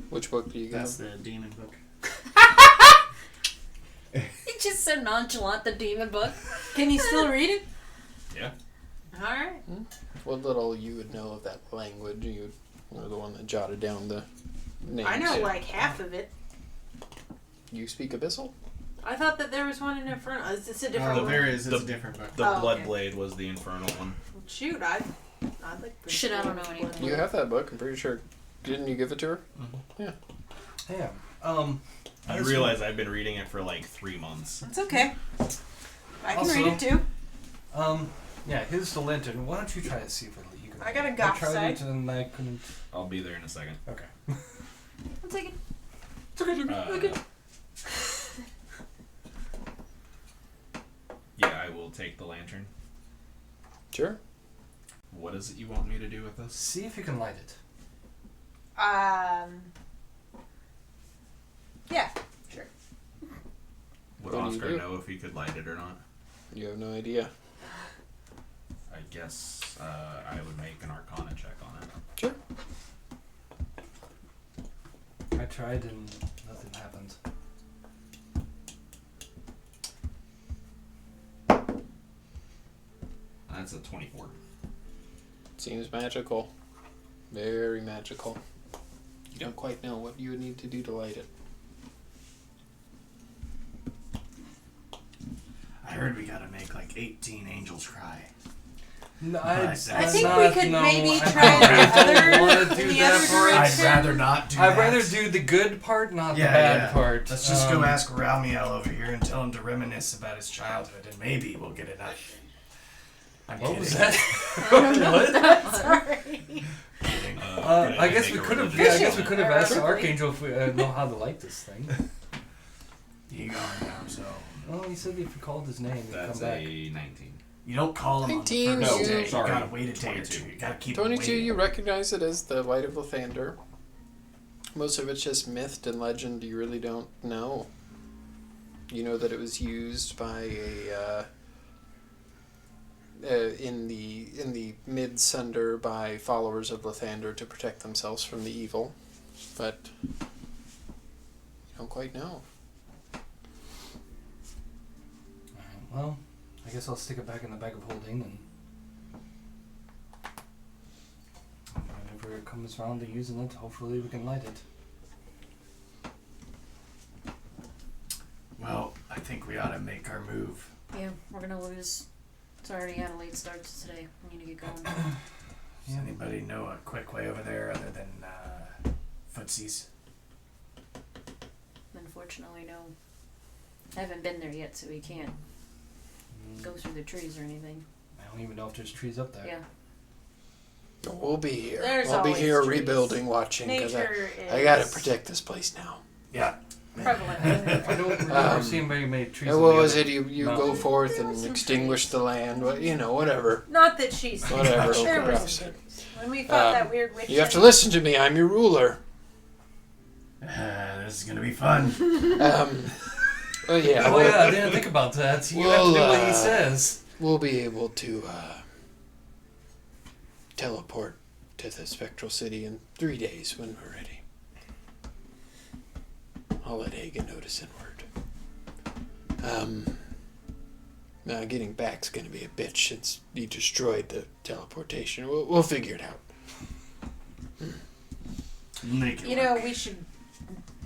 Which book do you got? That's the demon book. It's just so nonchalant, the demon book. Can you still read it? Yeah. All right. What little you would know of that language? You were the one that jotted down the names. I know like half of it. You speak Abyssal? I thought that there was one in Inferno. Is this a different Oh, one? there is. It's The- a different book. The Oh, Blood okay. Blade was the infernal one. Shoot, I'd like. Shit, I don't know any of anything. You have that book, I'm pretty sure. Didn't you give it to her? Yeah. I realize I've been reading it for like 3 months. It's okay. I can Also- read it too. Yeah, here's the lantern. Why don't you try to see if you can. I got a I goth tried side. it and I couldn't. I'll be there in a second. Okay. I'll take it. Yeah, I will take the lantern. Sure. What is it you want me to do with this? See if you can light it. Yeah, sure. Would What do you Oscar do? know if he could light it or not? You have no idea. I guess I would make an Arcana check on it. Sure. I tried and nothing happened. That's a 24. Seems magical. Very magical. You don't quite know what you would need to do to light it. I heard we gotta make like 18 angels cry. No, I I think we could maybe try don't wanna the do other that part. I'd direction. rather not do I'd that. rather do the good part, not Yeah, the bad yeah. part. Let's just go ask Raumiel over here and tell him to reminisce about his childhood, and maybe we'll get it out. I'm What kidding. was that? Kidding. Sorry. I guess we could have. Yeah, I guess we could have asked Archangel if we know how to light this thing. You gone now, so Well, he said if you called his name, he'd That's come back. a 19. you don't call him on the 19, first you- day. sorry, You gotta wait a day or 22. two. You gotta keep him 22, waiting. you recognize it as the Light of Lathander. Most of it's just myth and legend. You really don't know. You know that it was used by in the Mid-Sunder by followers of Lathander to protect themselves from the evil, but you don't quite know. Alright, well, I guess I'll stick it back in the bag of holding and whenever it comes around to using it, hopefully we can light it. Well, I think we ought to make our move. Yeah, we're gonna lose. It's already had a late start to today. We need to get going. Does anybody know a quick way over there other than footsies? Unfortunately, no. I haven't been there yet, so we can't go through the trees or anything. I don't even know if there's trees up there. Yeah. We'll be here. There's we'll be always here trees. rebuilding, watching, because Nature I gotta is protect this place now. Yeah. prevalent. I don't remember seeing very many trees. And on what the was other it? You go mountain. forth There was and some extinguish trees. the land. Well, you know, whatever. Not that she's. Whatever. There Oprah was said. when we fought Um, that weird witch. You have to thing. listen to me. I'm your ruler. This is gonna be fun. Oh yeah. Oh yeah, I didn't think about that. You have to do what he says. We'll be able to teleport to the Spectral City in 3 days when we're ready. I'll let Hagen notice inward. Getting back's gonna be a bitch since he destroyed the teleportation. We'll figure it out. Make it You know, work. we should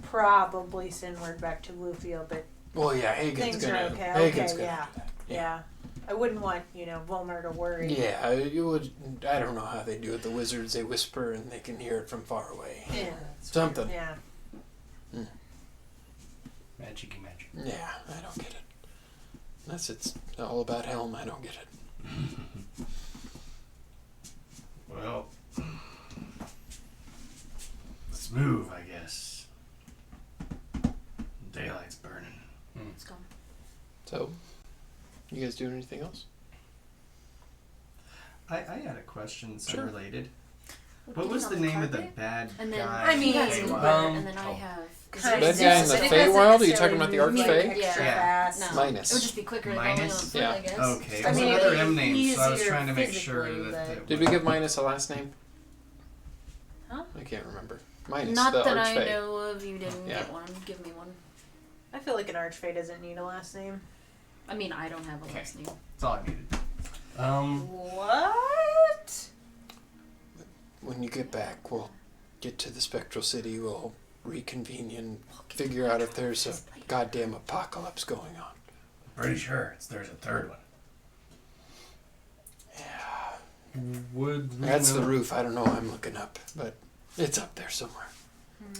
probably send word back to Bluefield, but Well, yeah, Hagen's things gonna. are okay. Hagen's Okay, gonna. yeah, yeah. I wouldn't want Volmer to worry. Yeah, you would. I don't know how they do it. The wizards, they whisper and they can hear it from far away. Yeah. Something. Yeah. Magicy magic. Yeah, I don't get it. Unless it's all about Helm, I don't get it. Well, let's move, I guess. Daylight's burning. It's gone. So, you guys doing anything else? I had a question that's Sure. unrelated. What What do you was have the on name of the carpet? bad And then guy? I mean, he has Feywild? Uber, and then I Oh. have. Kind That of guy in the sensitive. Feywild? Are you It talking about the doesn't Archfey? make Yeah. extra Yeah. fast. No, Minus. it would just be quicker going Minus? on foot, Yeah. I guess. Okay, it I was mean, another it'd M be name, so I was easier trying to make sure physically, that. but- Did we give Minus a last name? Huh? I can't remember. Minus, Not the that I Archfey. know of. You didn't Yeah. get one. Give me one. I feel like an Archfey doesn't need a last name. I mean, I don't have a Okay. last name. That's all I needed. What? When you get back, we'll get to the Spectral City. We'll reconvene and figure out if there's a goddamn apocalypse going on. Pretty sure there's a third one. Yeah. Would we That's know? the roof. I don't know. I'm looking up, but it's up there somewhere.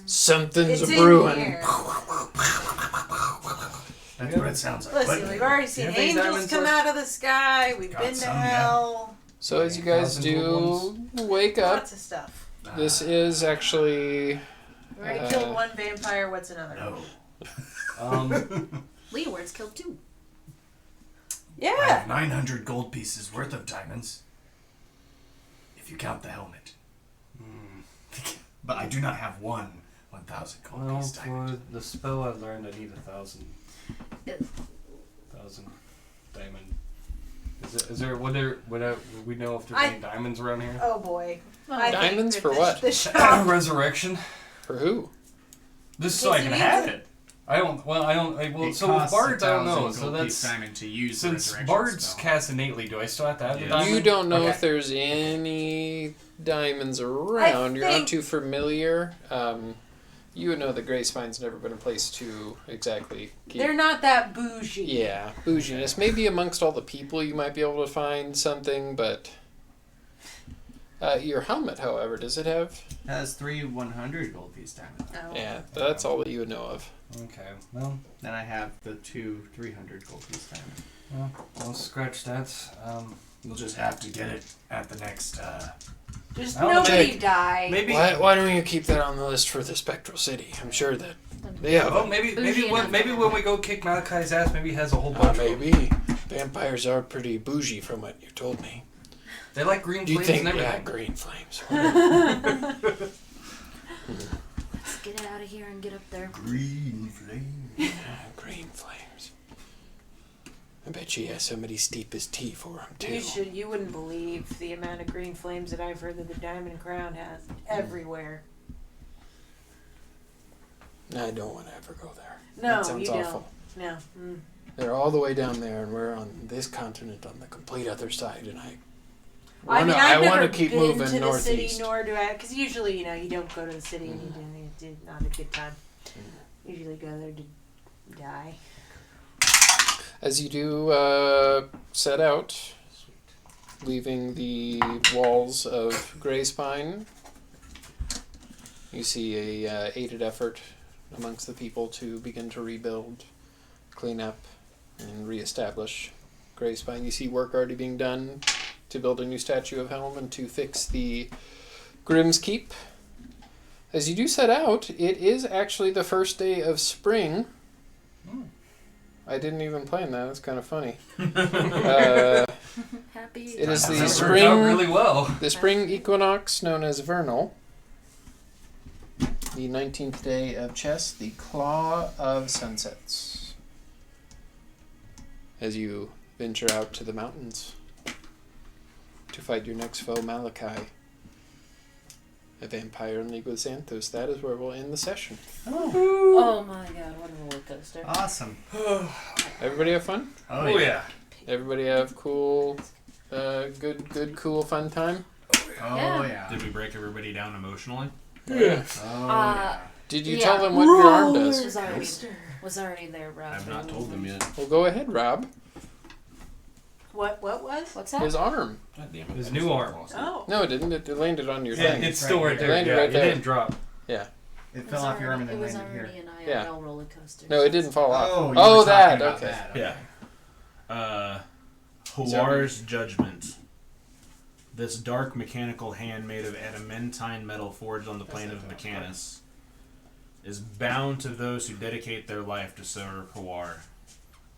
Something's It's a in brewing. here. That's what it sounds like. Listen, we've already seen You think angels diamonds come are- out of the sky. We've Got been to some, yeah. hell. So as you guys 1,000 do gold wake up, Lots of stuff. this is actually We already killed one vampire. What's another? No. Leeward's killed 2. I Yeah. have 900 gold pieces worth of diamonds. If you count the helmet. But I do not have 1,000 gold Well, piece diamond. for the spell I learned, I need 1,000. It- 1,000 diamond. Is there would we know if there's I- any diamonds around here? Oh boy. Well, I think Diamonds that for the- what? The shop. Resurrection. for who? Just so I Because can you have need it. I don't. Well, I don't. Well, It so with costs bards, I don't 1,000 know. So gold piece that's diamond to use the since resurrection bards spell. cast innately. Do I still have to have the Yeah. diamond? You don't know Okay. if there's any diamonds around. You're not think- too familiar. You would know that Grey Spine's never been a place to exactly keep. They're not that bougie. Yeah, bouginess. Maybe amongst all the people you might be able to find something, but your helmet, however, does it have? Has 3 100 gold piece diamonds. Oh. Yeah, that's all that you would know of. Okay. Well, Then I have the 2 300 gold piece diamonds. I'll scratch that. You'll just have to get it at the next. Just I don't know, nobody die. Maybe. Why don't you keep that on the list for the Spectral City? I'm sure that they have. Well, maybe Bougie enough. when we go kick Malachi's ass, maybe he has a whole bunch. of them. Maybe vampires are pretty bougie, from what you told me. They like green Do you flames think? and Yeah, everything. green flames. Let's get out of here and get up there. Green flame. Green flames. I bet she has somebody steep his tea for him too. You wouldn't believe the amount of green flames that I've heard that the Diamond Crown has everywhere. I don't want to ever go there. No, that sounds you awful. don't. No. Mm. They're all the way down there, and we're on this continent on the complete other side. And I wanna, mean, I've wanna never keep been moving to the northeast. city, nor do I, because usually, you don't go to the city and you do not a good time. Usually go there to die. As you do set out, leaving the walls of Greyspine, you see a aided effort amongst the people to begin to rebuild, clean up, and reestablish Greyspine. You see work already being done to build a new statue of Helm and to fix the Grimm's Keep. As you do set out, it is actually the first day of spring. I didn't even plan that. It's kind of funny. Happy. It is the That worked spring, out really well. the spring equinox known as vernal. The 19th day of chess, the Claw of Sunsets. As you venture out to the mountains to fight your next foe, Malachi, a vampire in league with Xanthos. That is where we'll end the session. Oh my god, what a roller coaster. Awesome. Everybody have fun? Oh yeah. Everybody have cool, good, cool, fun time? Oh, Yeah. yeah. Did we break everybody down emotionally? Yeah. Oh, Uh, Did you Yeah. tell them what your arm does? Was already there, Rob. I've not told them yet. Well, go ahead, Rob. What was? What's that? His arm. God damn it. His new arm. Oh. No, it didn't. It landed on your Yeah, thing. it's still right there. Landed Yeah, right it there. didn't drop. It It fell was off your arm and already- then It was landed here. already an Yeah. IRL roller coaster. No, it didn't fall off. Oh, you Oh, were that. talking about Okay. that. Yeah. Huar's Judgment. This dark mechanical hand made of adamantine metal forged on the plane of Mechanus is bound to those who dedicate their life to serve Huar.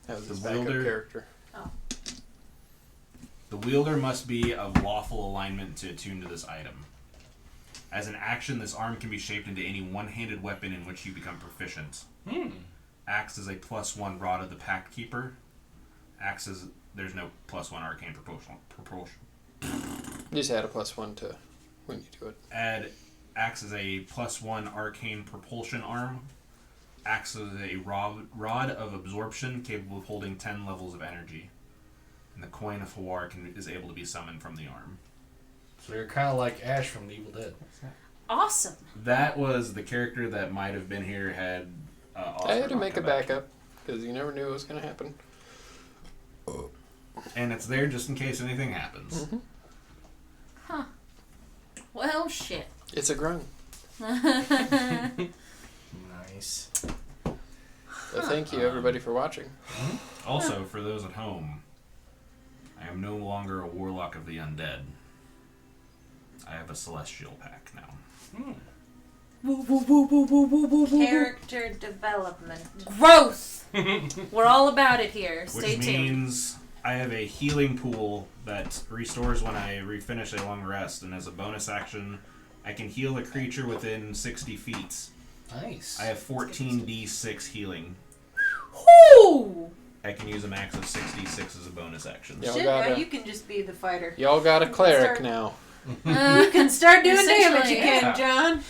That was The his backup wielder- character. The wielder must be of lawful alignment to attune to this item. As an action, this arm can be shaped into any one-handed weapon in which you become proficient. Acts as a +1 Rod of the Pact Keeper. Acts as... There's no +1 arcane propulsion. Just add a +1 to when you do it. Acts as a +1 arcane propulsion arm. Acts as a rod of absorption capable of holding 10 levels of energy. And the coin of Huar is able to be summoned from the arm. So you're kind of like Ash from The Evil Dead. Awesome. That was the character that might have been here had Oscar I had to not make a come back. backup because you never knew what was going to happen. And it's there just in case anything happens. Mm-hmm. Huh. Well, shit. It's a grung. Nice. So thank you everybody for watching. Also, for those at home, I am no longer a warlock of the undead. I have a celestial pack now. Character development. Growth. We're all about it here. Stay Which tuned. means I have a healing pool that restores when I refinish a long rest, and as a bonus action, I can heal a creature within 60 feet. Nice. I have 14d6 healing. Whoo! I can use a max of 66 as a bonus action. Y'all Shit, gotta- now you can just be the fighter. Y'all got a cleric Start- now. You can start doing damage Essentially. again, John.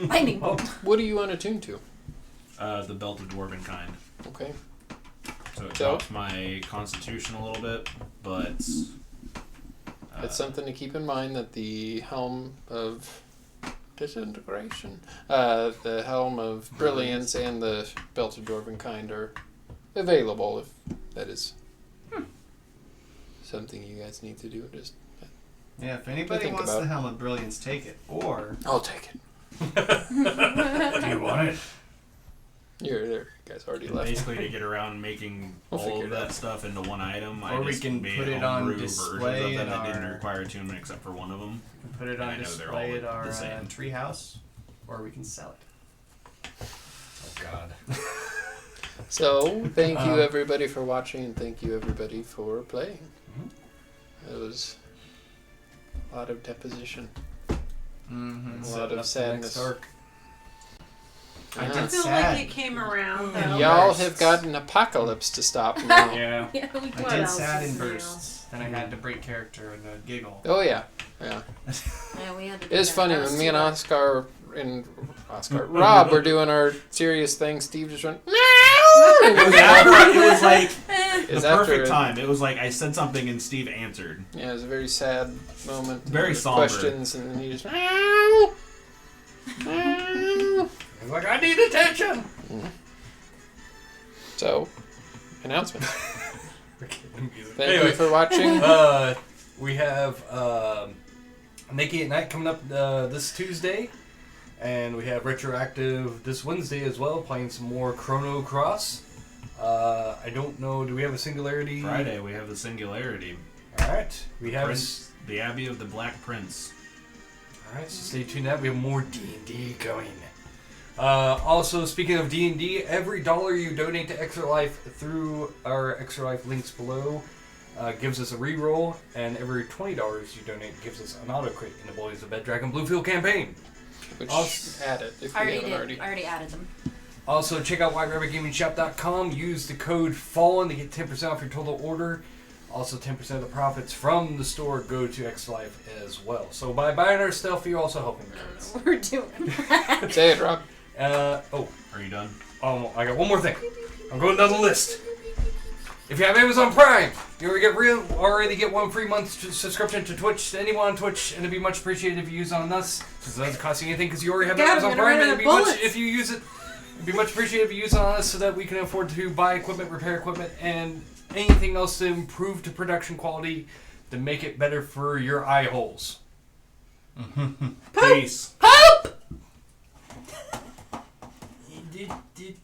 Lightning bolt. What do you want to tune to? The Belt of Dwarven Kind. Okay. So it So? drops my constitution a little bit, but... It's something to keep in mind that the Helm of Disintegration, the Helm of Brilliance, and the Belt of Dwarven Kind are available if that is something you guys need to do. Just Yeah, if anybody think wants about. the Helm of Brilliance, take it. Or I'll take it. Do you want it? You're there. You guys already left. basically to get around making We'll all figure of it that out. stuff into one item, I Or we just can made put it on homebrew display versions of in them that didn't our- require attunement except for one of them. put it I on know they're all display at our the same. treehouse, or we can sell it. Oh God. So, thank you everybody for watching, and thank you everybody for playing. It was a lot of deposition. Mm-hmm. A lot of sadness. I I did feel sad. like it came around though. Y'all have got an apocalypse to stop now. Yeah. Yeah, we I What did else sad is in new? bursts. Then I had to break character and giggle. Oh yeah. Yeah, we had to do It's that. funny That was when me too and much. Rob were doing our serious thing. Steve just went. It was like Is the after perfect it. time. It was like I said something and Steve answered. Yeah, it was a very sad moment. Very With somber. questions, and then he just. He's like, I need attention. So, announcement. Thank Anyway, you for watching. we have Nikki at Night coming up this Tuesday, and we have Retroactive this Wednesday as well, playing some more Chrono Cross. I don't know, do we have a Singularity? Friday we have the Singularity. Alright, we have... Prince, the Abbey of the Black Prince. Alright, so stay tuned. That we have more D&D going. Also, speaking of D&D, every $1 you donate to Extra Life through our Extra Life links below gives us a reroll, and every $20 you donate gives us an auto crit in the Bullies of Bed Dragon Bluefield campaign. Which Also- add it if I you already haven't did. already. I already added them. Also, check out WhiteRabbitGamingShop.com. Use the code FALLEN to get 10% off your total order. Also, 10% of the profits from the store go to Extra Life as well. So by buying our stuff, you're also helping the kids. We're doing. Say it, Rob. Are you done? I got one more thing. I'm going down the list. If you have Amazon Prime, you already get 1 free month subscription to Twitch, to anyone on Twitch, and it'd be much appreciated if you use it on us, since it doesn't cost you anything because you already have God, I'm Amazon gonna Prime, run and out it'd of be much bullets. if you use it. It'd be much appreciated if you use it on us so that we can afford to buy equipment, repair equipment, and anything else to improve the production quality to make it better for your eye holes. Peace. Did